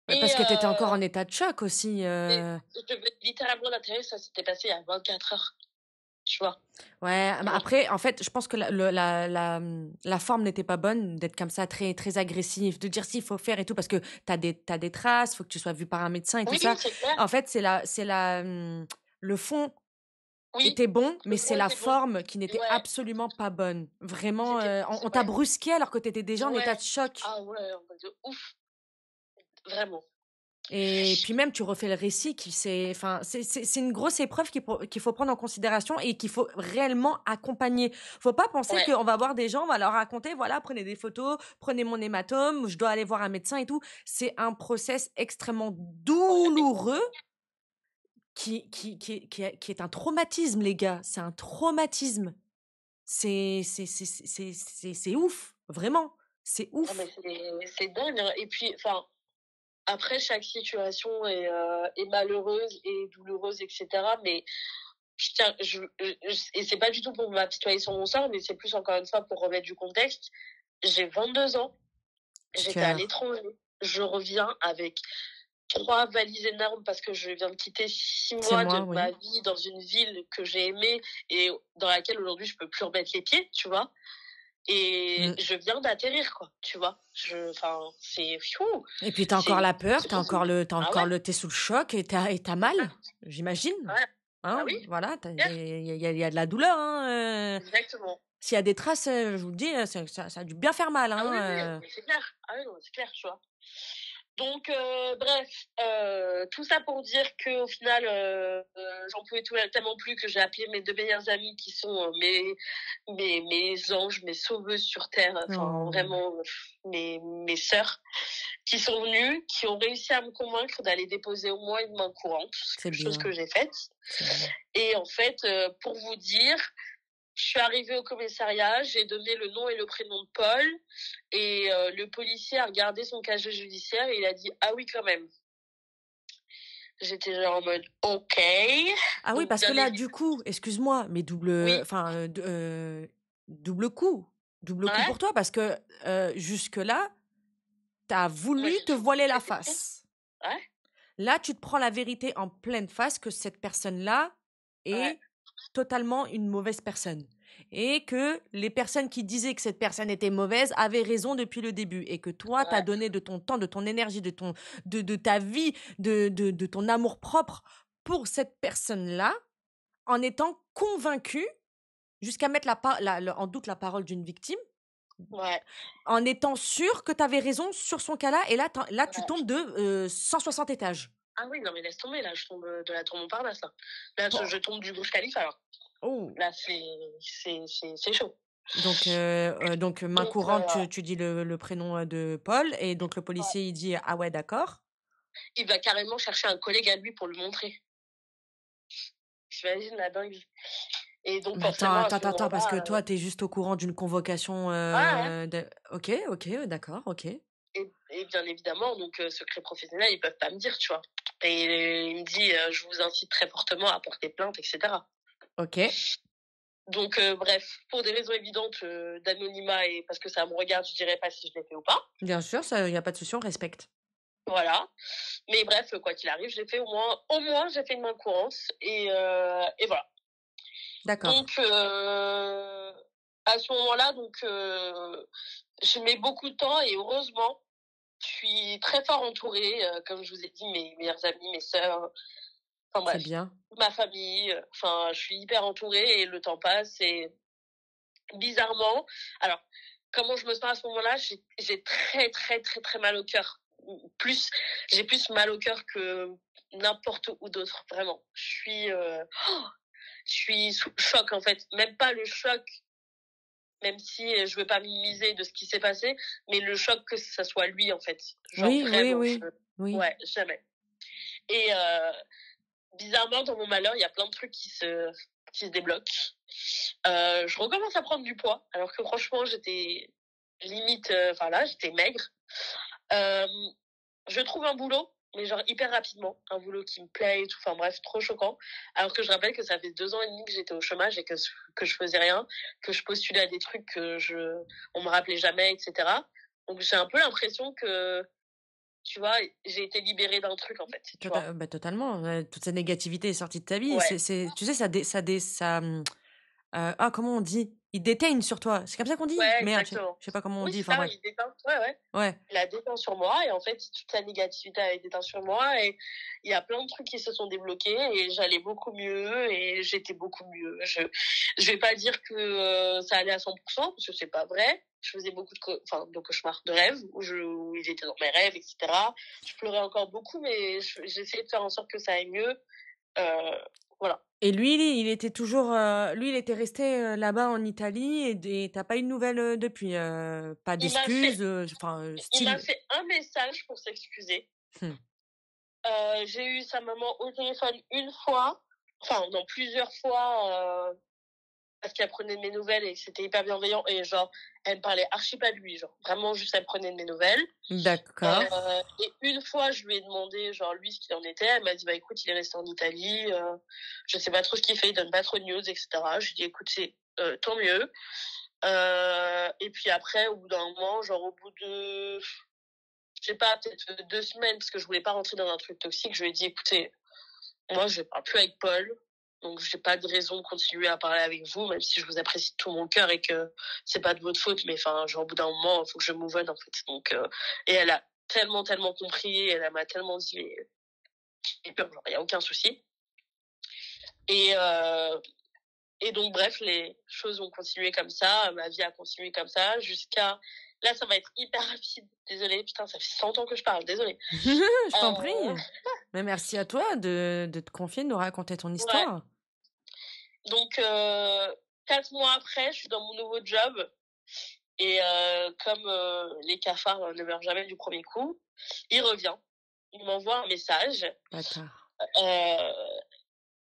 S2: Ouais,
S1: Et,
S2: parce que tu étais encore en état de choc aussi,
S1: et je devais littéralement l'atterrir, ça s'était passé il y a 24 heures, tu vois.
S2: Ouais, mais
S1: Donc,
S2: après, en fait, je pense que la forme n'était pas bonne d'être comme ça, très, très agressif, de dire s'il faut faire et tout, parce que t'as des traces, faut que tu sois vu par un médecin et tout
S1: oui,
S2: ça.
S1: c'est clair.
S2: En fait, le fond
S1: Oui,
S2: était bon, mais
S1: le
S2: c'est
S1: fond
S2: la
S1: était bon.
S2: forme qui n'était
S1: Ouais,
S2: absolument pas bonne. Vraiment,
S1: c'était,
S2: on t'a
S1: ouais,
S2: brusqué alors que t'étais déjà en état
S1: ouais.
S2: de choc.
S1: Ah ouais, en mode de ouf, vraiment.
S2: Et puis même, tu refais le récit enfin, c'est une grosse épreuve qu'il faut prendre en considération et qu'il faut réellement accompagner. Faut pas penser
S1: Ouais,
S2: qu'on va voir des gens, on va leur raconter, voilà, prenez des photos, prenez mon hématome, je dois aller voir un médecin et tout. C'est un process extrêmement
S1: ouais,
S2: douloureux
S1: exactement.
S2: qui est un traumatisme, les gars. C'est un traumatisme. C'est ouf, vraiment. C'est
S1: Non, mais
S2: ouf.
S1: c'est dingue, hein. Et puis, enfin, après, chaque situation est malheureuse et douloureuse, etc. Mais je tiens, et c'est pas du tout pour m'apitoyer sur mon sort, mais c'est plus encore une fois pour remettre du contexte. J'ai 22 ans,
S2: Petit
S1: j'étais à
S2: cœur.
S1: l'étranger. Je reviens avec 3 valises énormes parce que je viens de quitter six
S2: C'est
S1: mois
S2: moi,
S1: de ma
S2: oui.
S1: vie dans une ville que j'ai aimée et dans laquelle aujourd'hui je peux plus remettre les pieds, tu vois. Et
S2: Mmh.
S1: je viens d'atterrir, quoi, tu vois. Enfin, c'est fou.
S2: Et puis t'as encore la peur,
S1: C'est possible. Ah ouais,
S2: t'es sous le choc et t'as mal,
S1: exact.
S2: j'imagine.
S1: Ouais. Bah
S2: Hein?
S1: oui,
S2: Voilà,
S1: clair.
S2: il y a de la douleur, hein.
S1: Exactement.
S2: S'il y a des traces, je vous le dis, ça a dû bien faire mal,
S1: Ah oui, oui,
S2: hein.
S1: mais c'est clair. Ah oui, non, c'est clair, tu vois. Donc, bref, tout ça pour dire qu'au final, j'en pouvais tellement plus que j'ai appelé mes 2 meilleures amies qui sont mes anges, mes sauveuses sur Terre, enfin
S2: Oh,
S1: vraiment mes sœurs, qui sont venues, qui ont réussi à me convaincre d'aller déposer au moins une main courante,
S2: c'est
S1: chose
S2: bien,
S1: que j'ai faite.
S2: c'est bien.
S1: Et en fait, pour vous dire, je suis arrivée au commissariat, j'ai donné le nom et le prénom de Paul, et le policier a regardé son casier judiciaire et il a dit ah oui quand même. J'étais genre en mode ok.
S2: Ah oui,
S1: Donc
S2: parce que
S1: bien
S2: là,
S1: évidemment,
S2: du coup, excuse-moi, mais
S1: oui,
S2: double coup. Double coup
S1: ouais.
S2: pour toi parce que, jusque-là, t'as
S1: Moi
S2: voulu
S1: j'ai
S2: te
S1: tout
S2: voiler la
S1: fait exprès.
S2: face.
S1: Ouais,
S2: Là, tu te prends la vérité en pleine face que cette personne-là
S1: ouais,
S2: est totalement une mauvaise personne. Et que les personnes qui disaient que cette personne était mauvaise avaient raison depuis le début. Et que toi, tu as
S1: ouais,
S2: donné de ton temps, de ton énergie, de ta vie, de ton amour propre pour cette personne-là, en étant convaincu, jusqu'à mettre en doute la parole d'une victime,
S1: ouais,
S2: en étant sûr que tu avais raison sur son cas-là. Et là, là tu
S1: ouais.
S2: tombes de 160 étages.
S1: Ah oui, non mais laisse tomber, là je tombe de la tour Montparnasse là. Là
S2: Bon.
S1: je tombe du Burj Khalifa alors.
S2: Oh.
S1: Là c'est chaud.
S2: Donc, main
S1: Donc
S2: courante, tu dis le prénom, de Paul et donc le
S1: ouais.
S2: policier, il dit: «Ah ouais, d'accord».
S1: Il va carrément chercher un collègue à lui pour le montrer. T'imagines la dingue. Et donc
S2: Mais attends,
S1: forcément à ce
S2: attends, parce que
S1: moment-là,
S2: toi, t'es juste au courant d'une convocation
S1: ouais,
S2: de... Ok, d'accord, ok.
S1: et bien évidemment, donc secret professionnel, ils peuvent pas me dire, tu vois. Et il me dit, je vous incite très fortement à porter plainte, etc.
S2: Ok,
S1: Donc bref, pour des raisons évidentes d'anonymat et parce que ça me regarde, je dirais pas si je l'ai fait ou pas.
S2: bien sûr, ça, y a pas de souci, on respecte.
S1: Voilà. Mais bref, quoi qu'il arrive, j'ai fait au moins, j'ai fait une main courante et voilà.
S2: D'accord.
S1: Donc à ce moment-là, donc je mets beaucoup de temps et heureusement, je suis très fort entourée, comme je vous ai dit, mes meilleurs amis, mes sœurs, enfin
S2: C'est
S1: bref,
S2: bien.
S1: ma famille. Enfin, je suis hyper entourée et le temps passe et bizarrement, alors comment je me sens à ce moment-là, j'ai très très très très mal au cœur. Plus, j'ai plus mal au cœur que n'importe où d'autre, vraiment. Je suis sous le choc en fait, même pas le choc, même si je veux pas minimiser de ce qui s'est passé, mais le choc que ça soit lui en fait, genre
S2: Oui, oui,
S1: vraiment,
S2: oui, oui.
S1: ouais, jamais. Et bizarrement dans mon malheur, il y a plein de trucs qui se débloquent. Je recommence à prendre du poids, alors que franchement j'étais limite, enfin là j'étais maigre. Euh, je trouve un boulot, mais genre hyper rapidement, un boulot qui me plaît et tout, enfin bref, trop choquant. Alors que je rappelle que ça fait 2 ans et demi que j'étais au chômage et que je faisais rien, que je postulais à des trucs on me rappelait jamais, etc. Donc j'ai un peu l'impression que, tu vois, j'ai été libérée d'un truc en fait, tu vois.
S2: Bah, totalement. Toute cette négativité est sortie de ta vie.
S1: Ouais,
S2: Tu sais, ah, comment on dit? Il déteigne sur toi. C'est comme ça qu'on dit?
S1: ouais,
S2: Merde,
S1: exactement.
S2: je sais pas comment on
S1: Oui,
S2: dit.
S1: c'est
S2: Enfin
S1: ça,
S2: bref.
S1: il déteint. Ouais, ouais.
S2: Ouais.
S1: Il a déteint sur moi et en fait toute la négativité avait déteint sur moi et il y a plein de trucs qui se sont débloqués et j'allais beaucoup mieux et j'étais beaucoup mieux. Je vais pas dire que ça allait à 100% parce que c'est pas vrai. Je faisais beaucoup de cauchemars, de rêves où ils étaient dans mes rêves, etc. Je pleurais encore beaucoup mais j'essayais de faire en sorte que ça aille mieux. Euh, voilà.
S2: Et lui, lui, il était resté là-bas en Italie et t'as pas eu de nouvelles depuis. Pas
S1: Il m'a fait
S2: d'excuses, enfin,
S1: il m'a
S2: style.
S1: fait un message pour s'excuser.
S2: Hmm.
S1: J'ai eu sa maman au téléphone une fois, enfin non plusieurs fois, parce qu'elle prenait de mes nouvelles et que c'était hyper bienveillant et genre elle me parlait archi pas de lui, genre vraiment juste elle prenait de mes nouvelles.
S2: D'accord.
S1: Et une fois je lui ai demandé genre lui ce qu'il en était, elle m'a dit bah écoute il est resté en Italie, je sais pas trop ce qu'il fait, il donne pas trop de news, etc. Je lui ai dit écoute c'est tant mieux. Et puis après au bout d'un moment, genre au bout de je sais pas, peut-être 2 semaines, parce que je voulais pas rentrer dans un truc toxique, je lui ai dit, écoutez, moi, je parle plus avec Paul, donc j'ai pas de raison de continuer à parler avec vous, même si je vous apprécie de tout mon cœur et que c'est pas de votre faute, mais enfin, genre, au bout d'un moment, il faut que je move on, en fait. Donc, et elle a tellement, tellement compris, elle m'a tellement dit, mais, il y a aucun souci. Et, et donc, bref, les choses ont continué comme ça, ma vie a continué comme ça, jusqu'à, là, ça va être hyper rapide. Désolée, putain, ça fait 100 ans que je parle, désolée.
S2: Je t'en prie.
S1: Euh,
S2: Mais merci à toi de te confier, de nous raconter ton
S1: ouais.
S2: histoire.
S1: Donc, 4 mois après, je suis dans mon nouveau job. Et comme les cafards ne meurent jamais du premier coup, il revient. Il m'envoie un message.
S2: Bâtard.
S1: Euh,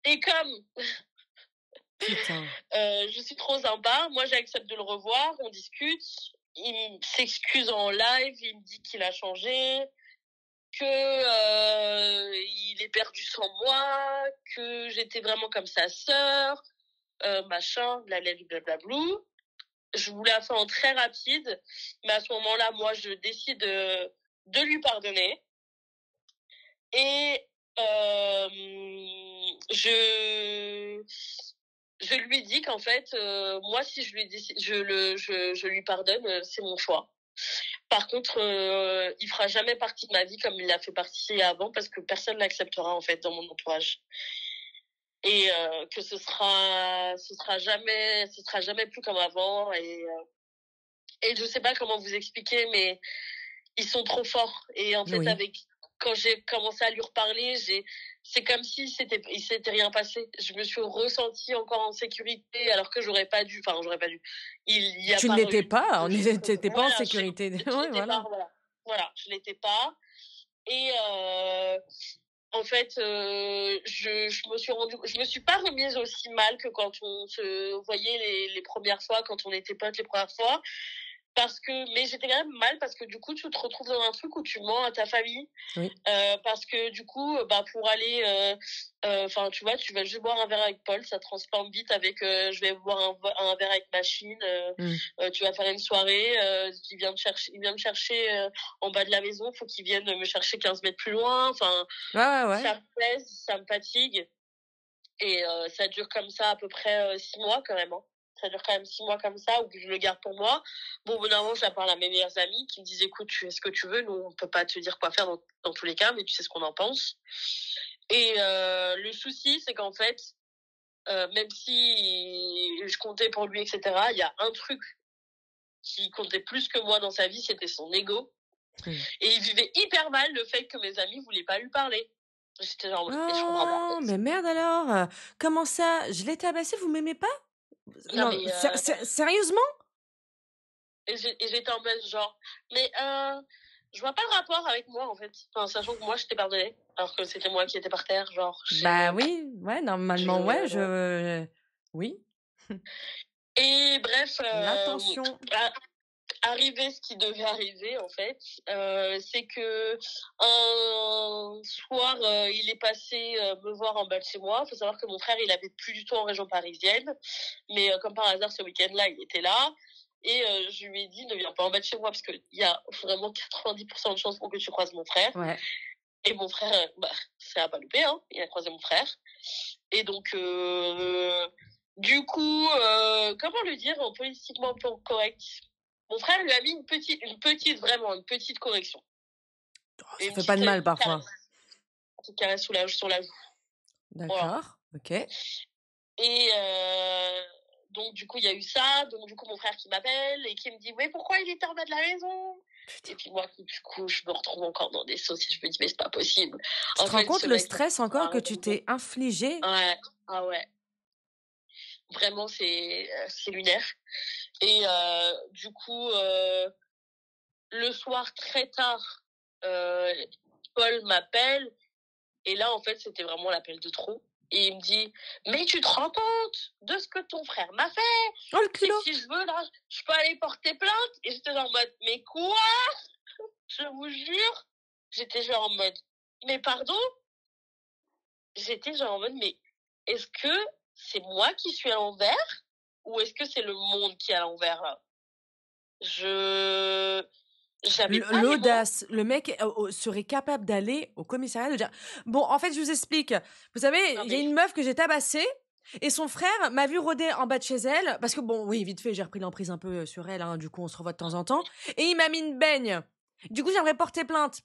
S1: et comme
S2: Putain.
S1: je suis trop sympa, moi j'accepte de le revoir, on discute. Il s'excuse en live, il me dit qu'il a changé, que il est perdu sans moi, que j'étais vraiment comme sa sœur, machin, blablablou. Je voulais la faire en très rapide, mais à ce moment-là, moi, je décide de lui pardonner. Et je lui dis qu'en fait, moi, si je lui dis, je lui pardonne, c'est mon choix. Par contre, il fera jamais partie de ma vie comme il l'a fait partie avant, parce que personne l'acceptera en fait dans mon entourage. Et que ce sera jamais plus comme avant. Et je sais pas comment vous expliquer, mais ils sont trop forts. Et en fait,
S2: Oui.
S1: quand j'ai commencé à lui reparler, c'est comme si il s'était rien passé. Je me suis ressentie encore en sécurité, alors que j'aurais pas dû. Enfin, j'aurais pas dû. Il y a
S2: Tu ne
S1: pas
S2: l'étais
S1: eu
S2: pas,
S1: de choses comme ça.
S2: t'étais pas en
S1: Voilà,
S2: sécurité.
S1: je
S2: Ouais,
S1: l'étais pas.
S2: voilà.
S1: Voilà, je l'étais pas. Et En fait, je me suis pas remise aussi mal que quand on se voyait les premières fois, quand on était potes les premières fois. Mais j'étais quand même mal parce que du coup, tu te retrouves dans un truc où tu mens à ta famille.
S2: Oui.
S1: Parce que du coup, pour aller, enfin, tu vois, tu vas juste boire un verre avec Paul, ça transforme vite avec, je vais boire un verre avec Machine, tu vas faire une soirée, il vient me chercher en bas de la maison, faut qu'il vienne me chercher 15 mètres plus loin, enfin,
S2: ouais.
S1: ça me pèse, ça me fatigue, et ça dure comme ça à peu près 6 mois quand même, hein. Ça dure quand même 6 mois comme ça, où je le garde pour moi. Bon, au bout d'un moment, je la parle à mes meilleures amies qui me disent, écoute, tu fais ce que tu veux, nous, on peut pas te dire quoi faire dans tous les cas, mais tu sais ce qu'on en pense. Et le souci, c'est qu'en fait, même si je comptais pour lui, etc., il y a un truc qui comptait plus que moi dans sa vie, c'était son ego. Et il vivait hyper mal le fait que mes amis voulaient pas lui parler. J'étais genre, mais je comprends pas.
S2: Oh, mais merde alors! Comment ça? Je l'ai tabassé, vous m'aimez pas?
S1: Non,
S2: Non,
S1: mais
S2: sérieusement?
S1: et j'étais en mode genre, mais je vois pas le rapport avec moi en fait. Enfin, sachant que moi je t'ai pardonné, alors que c'était moi qui étais par terre, genre.
S2: Bah oui, ouais, normalement, ouais, oui.
S1: Et bref,
S2: L'attention.
S1: arrivé ce qui devait arriver en fait, c'est que un soir, il est passé me voir en bas de chez moi. Faut savoir que mon frère, il habite plus du tout en région parisienne, mais comme par hasard, ce week-end-là, il était là. Et je lui ai dit, ne viens pas en bas de chez moi, parce qu'il y a vraiment 90% de chances pour que tu croises mon frère.
S2: Ouais.
S1: Et mon frère, ça a pas loupé, hein. Il a croisé mon frère. Et donc, du coup, comment le dire en politiquement correct? Mon frère lui a mis vraiment une petite correction.
S2: Oh, ça fait pas de mal parfois.
S1: Une petite caresse sur la joue.
S2: D'accord, voilà. Ok.
S1: Et donc, du coup, il y a eu ça. Donc, du coup, mon frère qui m'appelle et qui me dit, mais pourquoi il était en bas de la maison? Putain. Et puis moi, du coup, je me retrouve encore dans des sauces et je me dis, mais c'est pas possible.
S2: Tu te rends compte le stress encore que tu t'es infligé?
S1: Ouais, ah ouais. Vraiment, c'est lunaire. Et du coup, le soir, très tard, Paul m'appelle. Et là, en fait, c'était vraiment l'appel de trop. Et il me dit, mais tu te rends compte de ce que ton frère m'a fait?
S2: Oh, le culot!
S1: Et si je veux, là, je peux aller porter plainte? Et j'étais genre en mode, mais quoi? Je vous jure. J'étais genre en mode, mais pardon? J'étais genre en mode, mais est-ce que c'est moi qui suis à l'envers? Ou est-ce que c'est le monde qui est à l'envers, là? L'audace,
S2: le mec serait capable d'aller au commissariat de dire bon, en fait, je vous explique. Vous savez, il y a une meuf que j'ai tabassée et son frère m'a vu rôder en bas de chez elle parce que bon, oui, vite fait, j'ai repris l'emprise un peu sur elle. Hein, du coup, on se revoit de temps en temps et il m'a mis une baigne. Du coup, j'aimerais porter plainte.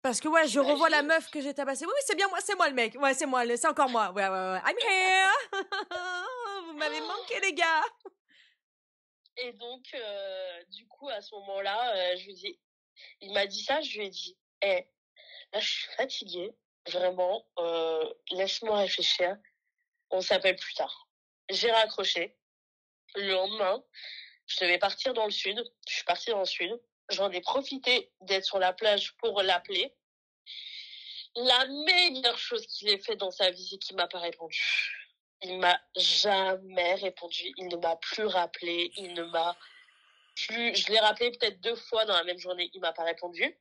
S2: Parce que ouais, je revois la meuf que j'ai tabassée. Oui, c'est bien moi, c'est moi le mec. Ouais, c'est moi, c'est encore moi. Ouais. I'm here. Vous m'avez manqué, les gars.
S1: Et donc, du coup, à ce moment-là, il m'a dit ça, je lui ai dit, là, je suis fatiguée, vraiment, laisse-moi réfléchir, on s'appelle plus tard. J'ai raccroché. Le lendemain, je devais partir dans le sud. Je suis partie dans le sud. J'en ai profité d'être sur la plage pour l'appeler. La meilleure chose qu'il ait fait dans sa vie, c'est qu'il m'a pas répondu. Il m'a jamais répondu. Il ne m'a plus rappelé. Je l'ai rappelé peut-être 2 fois dans la même journée. Il m'a pas répondu.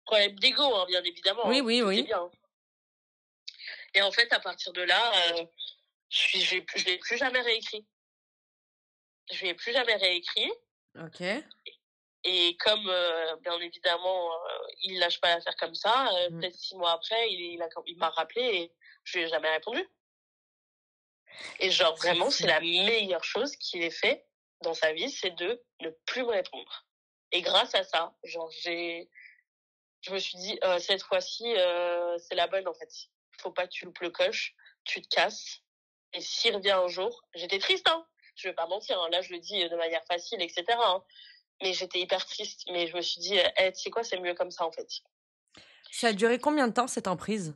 S1: Problème d'ego, hein, bien évidemment.
S2: Oui,
S1: hein,
S2: oui.
S1: Bien. Et en fait, à partir de là, je l'ai plus jamais réécrit. Je l'ai plus jamais réécrit.
S2: Ok.
S1: Et comme, bien évidemment, il lâche pas l'affaire comme ça, peut-être 6 mois après, il m'a rappelé et je lui ai jamais répondu. Et genre, vraiment, c'est la meilleure chose qu'il ait fait dans sa vie, c'est de ne plus me répondre. Et grâce à ça, genre, je me suis dit, cette fois-ci, c'est la bonne, en fait. Faut pas que tu loupes le coche, tu te casses. Et s'il revient un jour, j'étais triste, hein. Je vais pas mentir, hein. Là, je le dis de manière facile, etc., hein. Mais j'étais hyper triste. Mais je me suis dit, tu sais quoi, c'est mieux comme ça, en fait.
S2: Ça a duré combien de temps, cette emprise?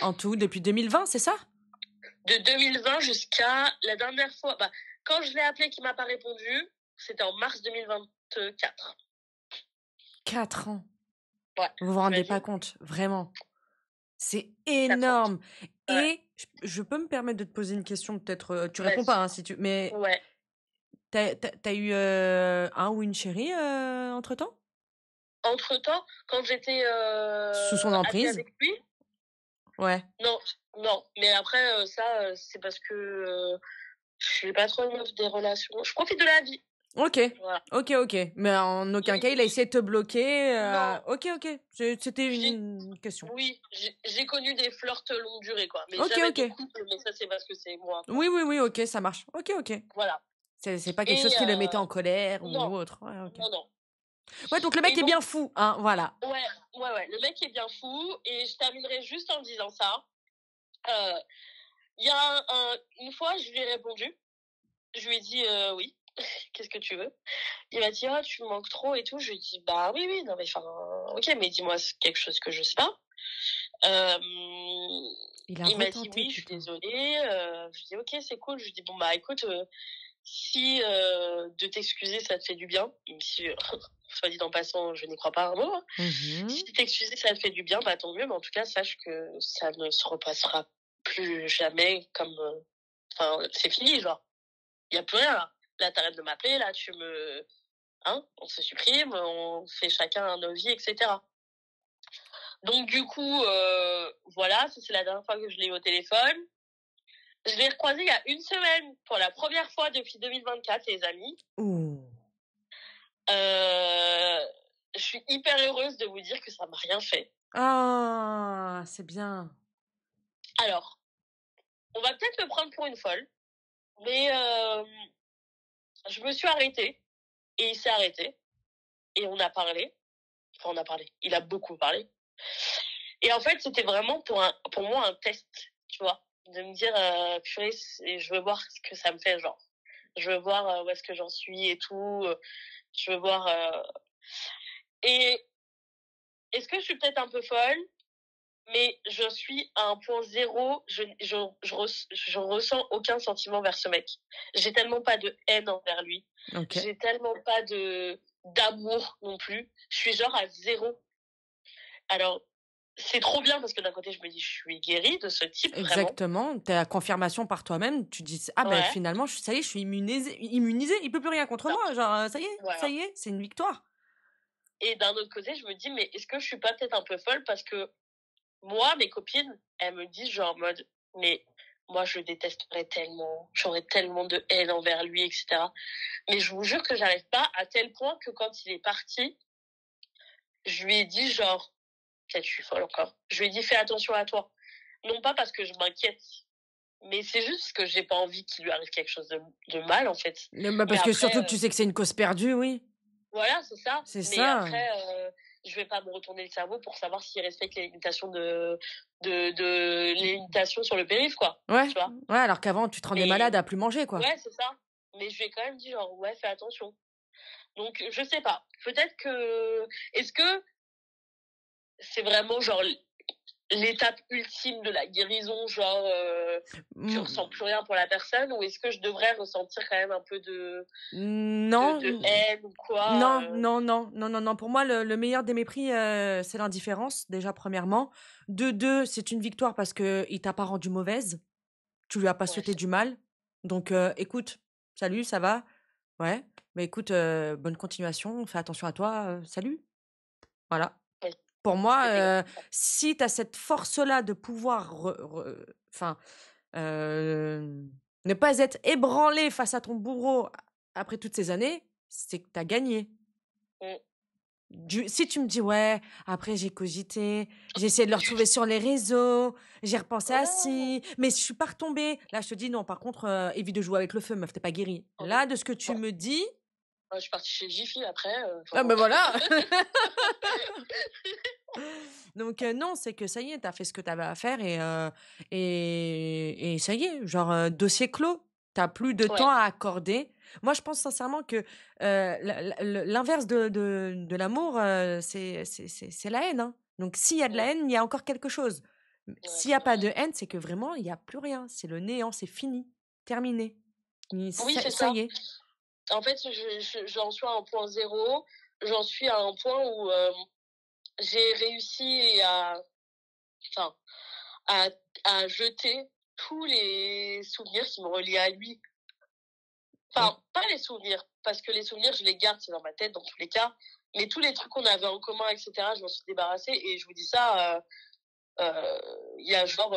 S2: En tout, depuis 2020, c'est ça?
S1: De 2020 jusqu'à la dernière fois, quand je l'ai appelé qu'il m'a pas répondu, c'était en mars 2024.
S2: 4 ans.
S1: Ouais.
S2: Vous vous rendez pas compte, vraiment. C'est
S1: 4 ans.
S2: énorme.
S1: Ouais.
S2: Et je peux me permettre de te poser une question, peut-être, tu réponds
S1: Vas-y.
S2: pas, hein, si tu mais
S1: Ouais.
S2: t'as eu, un ou une chérie, entre-temps?
S1: Entre-temps, quand j'étais,
S2: Sous son
S1: amie
S2: emprise?
S1: avec lui?
S2: Ouais.
S1: Non, non, mais après, ça, c'est parce que, je suis pas trop une meuf des relations. Je profite de la vie.
S2: OK.
S1: Voilà.
S2: OK. Mais en aucun cas, il a essayé de te bloquer,
S1: Non,
S2: OK. C'était
S1: j'ai
S2: une question.
S1: oui, j'ai connu des flirts longue durée, quoi, mais
S2: OK,
S1: jamais de
S2: OK.
S1: couple, mais ça, c'est parce que c'est moi, quoi.
S2: Oui, OK, ça marche. OK.
S1: Voilà
S2: C'est pas quelque
S1: et
S2: chose qui le mettait en colère
S1: non,
S2: ou autre. Ouais, OK.
S1: non.
S2: Ouais, donc le mec
S1: Et
S2: est
S1: donc
S2: bien fou, hein, voilà.
S1: ouais, le mec est bien fou et je terminerai juste en disant ça. Heu, il y a une fois, je lui ai répondu. Je lui ai dit: «Oui, qu'est-ce que tu veux?» Il m'a dit: «Oh, tu me manques trop et tout». Je lui ai dit: «Bah, oui, non, mais enfin, OK, mais dis-moi quelque chose que je sais pas». Hem,
S2: Il a
S1: il m'a dit:
S2: retenté,
S1: «Oui, je suis
S2: putain.
S1: désolée». Je lui dis: «OK, c'est cool». Je lui dis: «Bon, bah, écoute, si, de t'excuser, ça te fait du bien», même si, soit dit en passant, je n'y crois pas un mot, hein.
S2: Mmh.
S1: Si t'excuser, ça te fait du bien, bah, tant mieux, mais en tout cas, sache que ça ne se repassera plus jamais comme, enfin, c'est fini, genre. Il y a plus rien, là. Là, tu de m'appeler, là, tu me hein, on se supprime, on fait chacun nos vies, et cetera. Donc du coup, voilà, ça c'est la dernière fois que je l'ai eu au téléphone. Je l'ai recroisé il y a une semaine pour la première fois depuis 2024, les amis.
S2: Ouh.
S1: Je suis hyper heureuse de vous dire que ça m'a rien fait.
S2: Ah, c'est bien.
S1: Alors, on va peut-être me prendre pour une folle, mais je me suis arrêtée et il s'est arrêté et on a parlé. Enfin, on a parlé. Il a beaucoup parlé. Et en fait, c'était vraiment pour moi un test, tu vois, de me dire, purée, je veux voir ce que ça me fait, genre. Je veux voir où est-ce que j'en suis et tout. Je veux voir. Et est-ce que je suis peut-être un peu folle, mais je suis à un point zéro. Je ressens aucun sentiment vers ce mec. J'ai tellement pas de haine envers lui.
S2: OK.
S1: J'ai tellement pas d'amour non plus. Je suis genre à zéro. Alors, c'est trop bien parce que d'un côté, je me dis, je suis guérie de ce type, vraiment.
S2: Exactement, tu as la confirmation par toi-même, tu dis: «Ah ben
S1: Ouais,
S2: finalement, ça y est, je suis immunisée, il peut plus rien contre
S1: ça,
S2: moi, genre, ça
S1: voilà.
S2: y est, c'est une victoire».
S1: Et d'un autre côté, je me dis, mais est-ce que je suis pas peut-être un peu folle parce que moi, mes copines, elles me disent genre en mode, mais moi, je le détesterais tellement, j'aurais tellement de haine envers lui, etc. Mais je vous jure que j'arrive pas à tel point que quand il est parti, je lui ai dit genre, peut-être je suis folle encore. Je lui ai dit, fais attention à toi. Non pas parce que je m'inquiète, mais c'est juste parce que j'ai pas envie qu'il lui arrive quelque chose de mal, en fait.
S2: Bah,
S1: Mais
S2: parce que
S1: après,
S2: surtout que tu sais que c'est une cause perdue, oui.
S1: voilà, c'est ça.
S2: C'est
S1: Mais
S2: ça.
S1: après, je vais pas me retourner le cerveau pour savoir s'il respecte les limitations les limitations sur le périph', quoi.
S2: Ouais,
S1: Tu vois?
S2: ouais, alors qu'avant, tu te rendais
S1: Mais
S2: malade à plus manger, quoi.
S1: ouais, c'est ça. Mais je lui ai quand même dit genre: «Ouais, fais attention». Donc je sais pas. Peut-être que est-ce que c'est vraiment genre l'étape ultime de la guérison, genre, tu
S2: Mmh,
S1: ressens plus rien pour la personne ou est-ce que je devrais ressentir quand même un peu
S2: non,
S1: de haine ou quoi,
S2: non. Pour moi, le meilleur des mépris, c'est l'indifférence, déjà, premièrement. De 2, c'est une victoire parce qu'il t'a pas rendue mauvaise. Tu lui as pas
S1: Ouais,
S2: souhaité du mal. Donc, écoute, salut, ça va? Ouais, bah, écoute, bonne continuation, fais attention à toi, salut. Voilà.
S1: ouais,
S2: Pour moi,
S1: c'était grave.
S2: si tu as cette force-là de pouvoir enfin, ne pas être ébranlé face à ton bourreau après toutes ces années, c'est que tu as gagné.
S1: Mmh.
S2: Si tu me dis: «Ouais, après j'ai cogité, j'ai essayé de le retrouver sur les réseaux, j'ai repensé à
S1: Ouais!
S2: ci, mais je suis pas retombée». Là, je te dis: «Non, par contre, évite de jouer avec le feu meuf, tu pas guérie».
S1: Oh non.
S2: Là, de ce que tu
S1: Bah,
S2: me dis,
S1: je suis partie chez Jiffy après,
S2: ah
S1: enfin
S2: ben voilà! Donc non, c'est que ça y est, tu as fait ce que tu avais à faire et ça y est, genre, dossier clos. Tu plus de temps
S1: ouais,
S2: à accorder. Moi, je pense sincèrement que, l'inverse de l'amour, c'est la haine, hein. Donc s'il y a de
S1: mmh,
S2: la haine, il y a encore quelque chose.
S1: ouais,
S2: S'il y a
S1: c'est
S2: pas
S1: vrai.
S2: de haine, c'est que vraiment il y a plus rien. C'est le néant, c'est fini, terminé.
S1: Oui, c'est
S2: Ça
S1: ça.
S2: y est.
S1: En fait, j'en suis à un point zéro. J'en suis à un point où, j'ai réussi à enfin, à jeter tous les souvenirs qui me relient à lui. Enfin, pas les souvenirs, parce que les souvenirs, je les garde, c'est dans ma tête dans tous les cas. Mais tous les trucs qu'on avait en commun, etc., je m'en suis débarrassée. Et je vous dis ça, il y a genre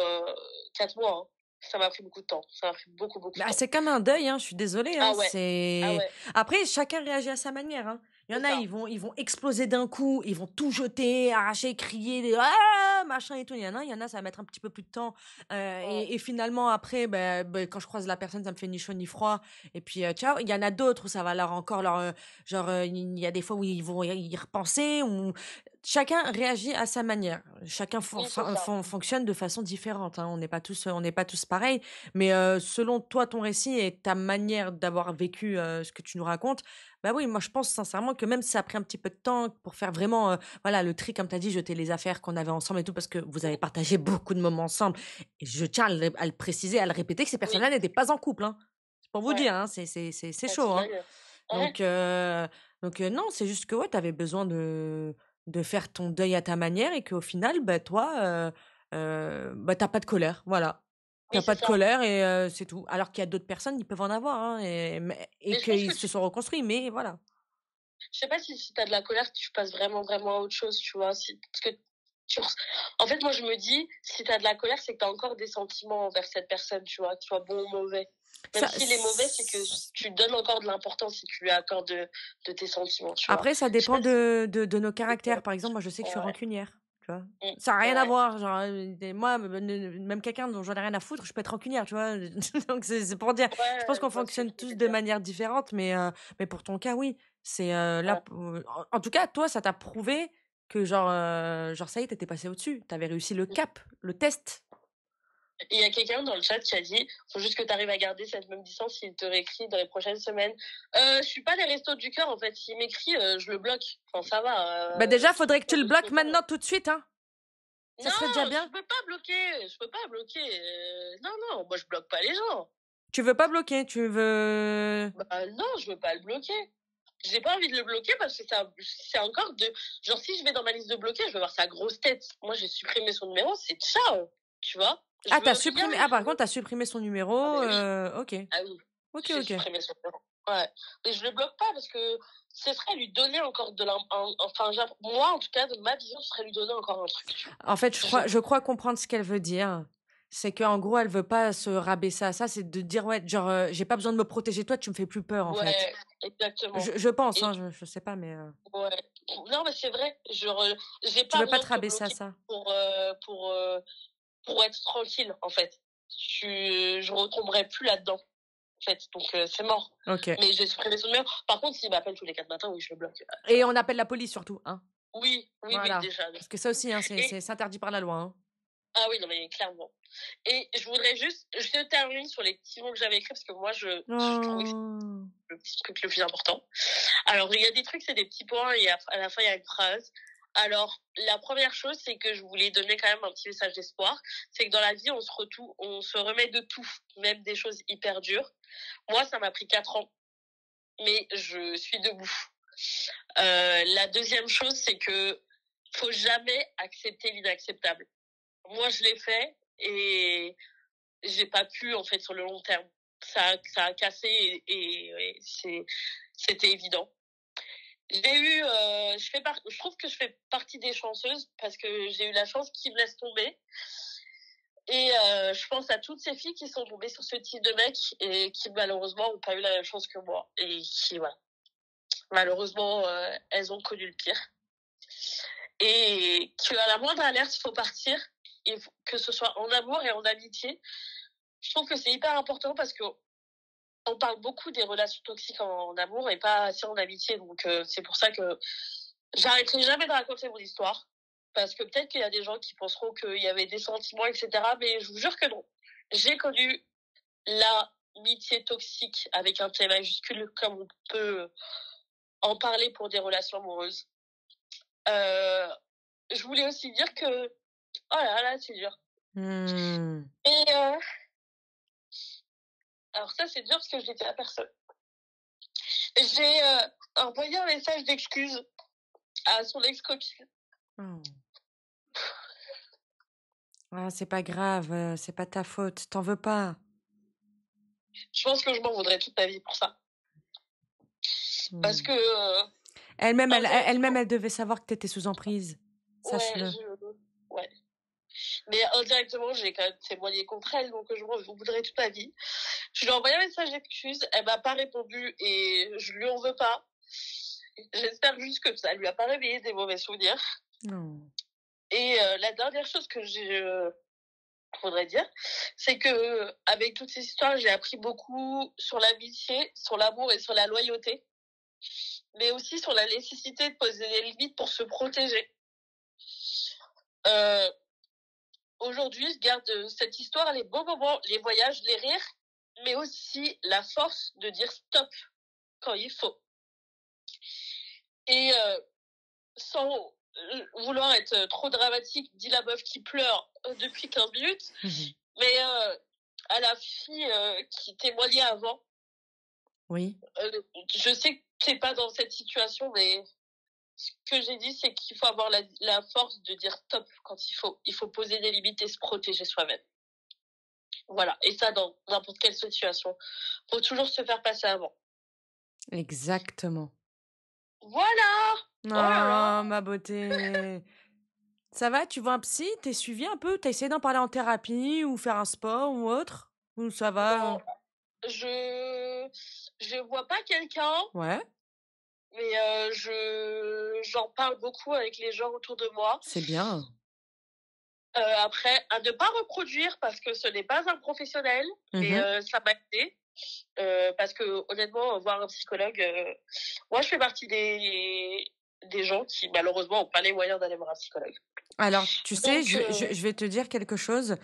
S1: 4 mois. Hein. Ça m'a pris beaucoup de temps. Ça m'a pris beaucoup, beaucoup de
S2: Bah,
S1: temps.
S2: c'est comme un deuil, hein, je suis désolée. Hein,
S1: Ah ouais. Ah ouais.
S2: Après, chacun réagit à sa manière. Hein. Il y en a, ils vont exploser d'un coup, ils vont tout jeter, arracher, crier, ah, machin et tout. Il y en a, ça va mettre un petit peu plus de temps. Et finalement, après, quand je croise la personne, ça me fait ni chaud ni froid. Et puis, ciao. Il y en a d'autres où ça va leur encore leur. Genre, il y a des fois où ils vont y repenser. Ou chacun réagit à sa manière. Chacun fonctionne de façon différente. Hein. On n'est pas tous pareils. Mais selon toi, ton récit et ta manière d'avoir vécu ce que tu nous racontes, bah oui, moi je pense sincèrement que même si ça a pris un petit peu de temps pour faire vraiment, voilà, le tri, comme tu as dit, jeter les affaires qu'on avait ensemble et tout, parce que vous avez partagé beaucoup de moments ensemble. Et je tiens à le préciser, à le répéter, que ces personnes-là n'étaient pas en couple. Hein. C'est pour vous dire, hein, c'est chaud. Hein. Donc, non, c'est juste que ouais, tu avais besoin de faire ton deuil à ta manière et qu'au final, bah, toi, t'as pas de colère. Voilà.
S1: Oui,
S2: T'as pas de colère et c'est tout. Alors qu'il y a d'autres personnes, ils peuvent en avoir hein, et qu'ils se sont reconstruits, mais voilà.
S1: Je sais pas si t'as de la colère, tu passes vraiment, vraiment à autre chose, tu vois. Parce que en fait, moi, je me dis, si t'as de la colère, c'est que t'as encore des sentiments envers cette personne, tu vois, qu'ils soient bons ou mauvais. Même s'il est mauvais, c'est que tu donnes encore de l'importance si tu lui accordes de tes sentiments, tu vois.
S2: Après, ça dépend de nos caractères. Par exemple, moi, je sais que je suis rancunière. Tu vois, ça n'a rien à voir. Genre, moi, même quelqu'un dont j'en ai rien à foutre, je peux être rancunière, tu vois. Donc, c'est pour dire. Je pense qu'on fonctionne tous de manière différente, mais pour ton cas, oui. C'est là. En tout cas, toi, ça t'a prouvé que, genre, ça y est, t'étais passé au-dessus. T'avais réussi le cap, le test.
S1: Il y a quelqu'un dans le chat qui a dit faut juste que tu arrives à garder cette même distance s'il te réécrit dans les prochaines semaines. Je suis pas les restos du cœur en fait. S'il m'écrit, je le bloque. Enfin, ça va.
S2: Bah déjà, faudrait que tu le bloques maintenant tout de suite, hein. Ça
S1: non,
S2: serait déjà bien.
S1: je peux pas bloquer. Je peux pas bloquer. Non, moi je bloque pas les gens.
S2: Tu veux pas bloquer, tu veux.
S1: Bah non, je veux pas le bloquer. J'ai pas envie de le bloquer parce que c'est encore de. Genre, si je vais dans ma liste de bloqués, je vais voir sa grosse tête. Moi, j'ai supprimé son numéro, c'est ciao. Tu vois?
S2: Ah, t'as supprimé. Ah, par contre, t'as supprimé son numéro.
S1: Ah,
S2: Ok.
S1: Ah oui.
S2: Ok,
S1: J'ai
S2: ok.
S1: supprimé son numéro. Ouais. Mais je le bloque pas parce que ce serait lui donner encore de enfin, moi, en tout cas, de ma vision, ce serait lui donner encore un truc.
S2: En fait, je crois comprendre ce qu'elle veut dire. C'est qu'en gros, elle veut pas se rabaisser à ça. C'est de dire, ouais, genre, j'ai pas besoin de me protéger de toi, tu me fais plus peur, en fait.
S1: Ouais, exactement.
S2: Je pense, hein, je sais pas, mais.
S1: Ouais. Non, mais c'est vrai. J'ai
S2: Tu
S1: pas
S2: veux pas
S1: besoin
S2: te
S1: de te
S2: rabaisser à
S1: bloquer
S2: ça.
S1: pour être tranquille, en fait. Je retomberai plus là-dedans, en fait. Donc, c'est mort.
S2: Ok.
S1: Mais j'ai supprimé son numéro. Par contre, s'il m'appelle tous les 4 matins, oui, je le bloque.
S2: Et on appelle la police surtout, hein.
S1: Oui,
S2: Voilà.
S1: oui, déjà.
S2: Parce que ça aussi, hein, c'est interdit par la loi, hein.
S1: Ah oui, non, mais clairement. Et je voudrais juste, je termine sur les petits mots que j'avais écrits parce que moi, je trouvais que c'est le petit truc le plus important. Alors, il y a des trucs, c'est des petits points et à la fin, il y a une phrase. Alors, la première chose, c'est que je voulais donner quand même un petit message d'espoir. C'est que dans la vie, on se remet de tout, même des choses hyper dures. Moi, ça m'a pris 4 ans, mais je suis debout. La deuxième chose, c'est que faut jamais accepter l'inacceptable. Moi, je l'ai fait et j'ai pas pu, en fait, sur le long terme. Ça a cassé et c'était évident. J'ai eu, je trouve que je fais partie des chanceuses parce que j'ai eu la chance qu'ils me laissent tomber. Et je pense à toutes ces filles qui sont tombées sur ce type de mec et qui malheureusement n'ont pas eu la même chance que moi. Et qui, voilà. Malheureusement, elles ont connu le pire. Et qu'à la moindre alerte, il faut partir. Et que ce soit en amour et en amitié. Je trouve que c'est hyper important parce que on parle beaucoup des relations toxiques en amour et pas assez en amitié. Donc, c'est pour ça que j'arrêterai jamais de raconter mon histoire. Parce que peut-être qu'il y a des gens qui penseront qu'il y avait des sentiments, etc. Mais je vous jure que non. J'ai connu l'amitié toxique avec un T majuscule, comme on peut en parler pour des relations amoureuses. Je voulais aussi dire que, oh là, c'est dur. Et alors ça, c'est dur parce que je n'étais à personne. J'ai envoyé un message d'excuse à son ex-copine.
S2: Ah, c'est pas grave, c'est pas ta faute, t'en veux pas.
S1: Je pense que je m'en voudrais toute ma vie pour ça. Parce que
S2: Elle-même,
S1: indirectement,
S2: elle devait savoir que t'étais sous emprise.
S1: ouais,
S2: Sache-le.
S1: ouais. Mais indirectement, j'ai quand même témoigné contre elle, donc je m'en voudrais toute ma vie. Je lui ai envoyé un message d'excuse, elle m'a pas répondu et je lui en veux pas. J'espère juste que ça lui a pas réveillé des mauvais souvenirs.
S2: Non.
S1: Et la dernière chose que je voudrais dire, c'est que avec toutes ces histoires, j'ai appris beaucoup sur l'amitié, sur l'amour et sur la loyauté, mais aussi sur la nécessité de poser des limites pour se protéger. Aujourd'hui, je garde cette histoire, les beaux moments, les voyages, les rires, mais aussi la force de dire stop quand il faut. Et sans vouloir être trop dramatique, dit la meuf qui pleure depuis 15 minutes, mais à la fille qui témoignait avant,
S2: oui.
S1: Je sais que t'es pas dans cette situation, mais ce que j'ai dit, c'est qu'il faut avoir la force de dire stop quand il faut. Il faut poser des limites et se protéger soi-même. Voilà. Et ça, dans n'importe quelle situation. Faut toujours se faire passer avant.
S2: Exactement.
S1: Voilà!
S2: Oh là là, ma beauté. Ça va, tu vois un psy? T'es suivi un peu? T'as essayé d'en parler en thérapie ou faire un sport ou autre? Ou ça va?
S1: Non, je vois pas quelqu'un.
S2: Ouais.
S1: Mais j'en parle beaucoup avec les gens autour de moi.
S2: C'est bien.
S1: Après, à ne pas reproduire parce que ce n'est pas un professionnel, mais ça m'a aidé. Parce que honnêtement, voir un psychologue, moi je fais partie des gens qui malheureusement n'ont pas les moyens d'aller voir un psychologue.
S2: Alors, tu sais,
S1: Donc,
S2: je vais te dire quelque chose.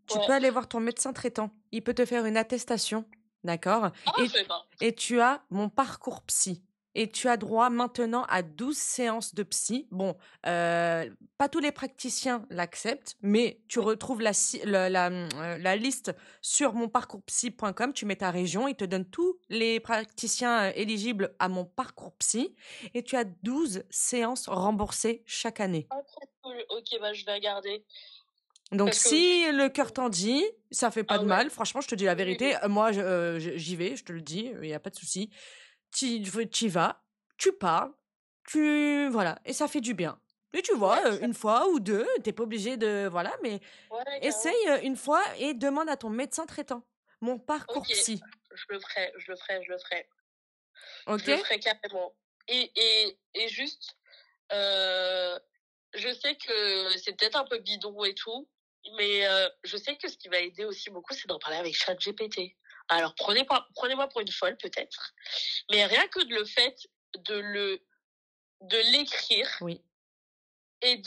S2: Tu
S1: ouais.
S2: peux aller voir ton médecin traitant. Il peut te faire une attestation, d'accord?
S1: Ah, je sais pas.
S2: Et tu as mon parcours psy. Et tu as droit maintenant à 12 séances de psy. Bon, pas tous les praticiens l'acceptent, mais tu retrouves la liste sur monparcourspsy.com. Tu mets ta région, il te donne tous les praticiens éligibles à mon parcours psy. Et tu as 12 séances remboursées chaque année.
S1: Ah, très cool. Ok, bah je vais regarder.
S2: Donc,
S1: Parce que...
S2: si le cœur t'en dit, ça fait pas de
S1: ouais.
S2: mal. Franchement, je te dis la
S1: Oui,
S2: vérité.
S1: oui.
S2: Moi, j'y vais, je te le dis, il n'y a pas de souci. Tu y vas, tu parles, voilà, et ça fait du bien. Et tu vois,
S1: Ouais,
S2: une fois ou deux, t'es pas obligé de, voilà, mais
S1: ouais,
S2: essaye une fois et demande à ton médecin traitant. Mon parcours
S1: ok,
S2: psy,
S1: je le ferai. Je
S2: ok?
S1: le ferai carrément. Et juste, je sais que c'est peut-être un peu bidon et tout, mais je sais que ce qui va aider aussi beaucoup, c'est d'en parler avec ChatGPT. Alors prenez-moi pour une folle peut-être, mais rien que le fait de l'écrire
S2: Oui.
S1: et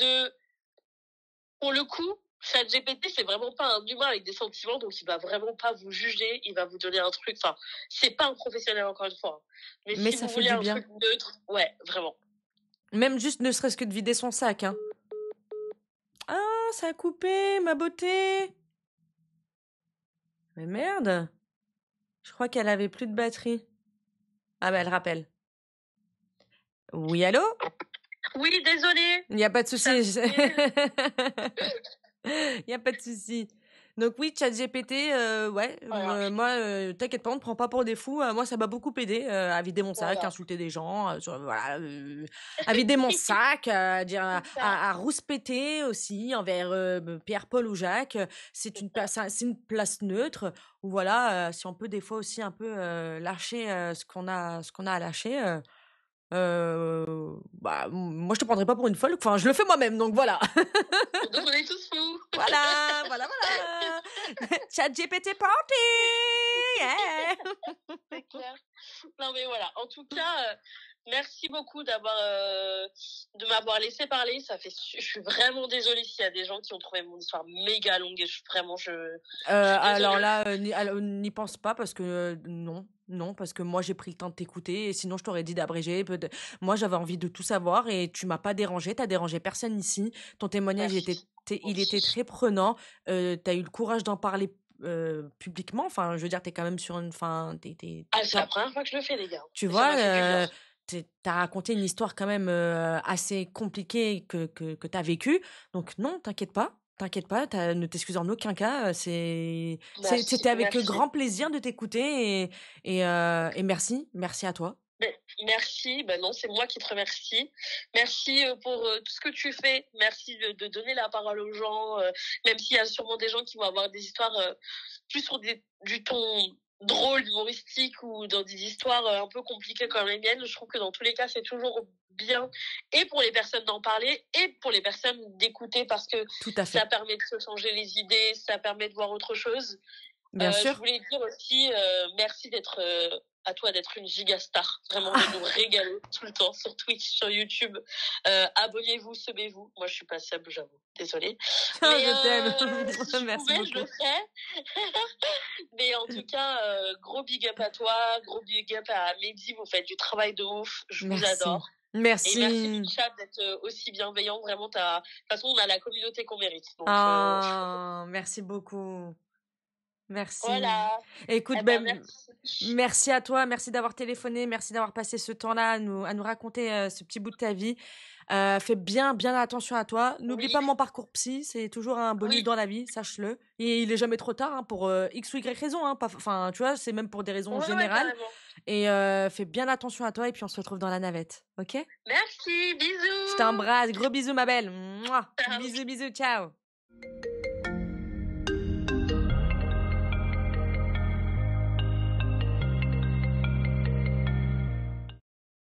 S1: pour le coup, ChatGPT, c'est vraiment pas un humain avec des sentiments, donc il va vraiment pas vous juger, il va vous donner un truc. Enfin, c'est pas un professionnel encore une fois, mais si
S2: ça
S1: vous
S2: fait
S1: voulez
S2: du
S1: un
S2: bien.
S1: truc neutre, ouais, vraiment.
S2: Même juste ne serait-ce que de vider son sac, hein. Ah, ça a coupé, ma beauté. Mais merde. Je crois qu'elle avait plus de batterie. Ah bah elle rappelle. Oui, allô?
S1: Oui, désolée.
S2: Il n'y a pas de souci. Il n'y a pas de souci. Donc oui, ChatGPT, ouais,
S1: Voilà.
S2: moi, t'inquiète pas, on ne prend pas pour des fous. Moi, ça m'a beaucoup aidé à vider mon sac, à
S1: Voilà.
S2: insulter des gens, voilà, à vider mon sac, à dire, à rouspéter aussi envers Pierre, Paul ou Jacques. C'est une place neutre où voilà, si on peut des fois aussi un peu lâcher ce qu'on a à lâcher. Bah, moi, je te prendrais pas pour une folle. Enfin, je le fais moi-même, donc voilà.
S1: Donc on est tous fous.
S2: Voilà, voilà, voilà. ChatGPT party! Yeah!
S1: C'est clair. Non mais voilà. En tout cas, merci beaucoup de m'avoir laissé parler. Je suis vraiment désolée s'il y a des gens qui ont trouvé mon histoire méga longue et je suis
S2: Alors
S1: désolée.
S2: là, n'y pense pas parce que non, parce que moi j'ai pris le temps de t'écouter et sinon je t'aurais dit d'abréger. Moi j'avais envie de tout savoir et tu m'as pas dérangé, t'as dérangé personne ici. Ton témoignage il était très prenant. T'as eu le courage d'en parler publiquement. Enfin, je veux dire, t'es quand même sur une. Enfin,
S1: C'est la première fois que je le fais, les gars.
S2: tu
S1: Et ça
S2: vois,
S1: m'a fait du bien.
S2: t'as raconté une histoire quand même assez compliquée que t'as vécue. Donc non, t'inquiète pas. T'inquiète pas, ne t'excuse en aucun cas. C'était avec
S1: Merci.
S2: grand plaisir de t'écouter et merci à toi.
S1: Merci, non, c'est moi qui te remercie. Merci pour tout ce que tu fais. Merci de donner la parole aux gens, même s'il y a sûrement des gens qui vont avoir des histoires plus sur du ton drôle, humoristique ou dans des histoires un peu compliquées comme les miennes. Je trouve que dans tous les cas, c'est toujours bien et pour les personnes d'en parler et pour les personnes d'écouter parce que
S2: Tout à fait.
S1: Ça permet de se changer les idées, ça permet de voir autre chose.
S2: Bien sûr.
S1: Je voulais dire aussi merci à toi d'être une giga star, vraiment de nous régaler tout le temps sur Twitch, sur YouTube. Abonnez-vous, subez-vous. Moi, je suis pas sub, j'avoue. Désolée.
S2: Mais, je t'aime.
S1: Si
S2: Merci
S1: je
S2: beaucoup.
S1: le ferais. Mais en tout cas, gros big up à toi, gros big up à Mehdi. Vous faites du travail de ouf. Je vous adore.
S2: Merci.
S1: Et merci Micha d'être aussi bienveillant. Vraiment, de toute façon, on a la communauté qu'on mérite. Donc,
S2: merci beaucoup. Merci.
S1: Voilà.
S2: Écoute, merci à toi, merci d'avoir téléphoné, merci d'avoir passé ce temps-là à nous raconter ce petit bout de ta vie. Fais bien attention à toi. N'oublie pas mon parcours psy, c'est toujours un bonus dans la vie, sache-le. Et il est jamais trop tard pour X ou Y raison. Enfin, tu vois, c'est même pour des raisons générales. Et fais bien attention à toi et puis on se retrouve dans la navette, ok?
S1: Merci, bisous.
S2: Je t'embrasse, gros bisous ma belle. Mouah. Bisous, ciao.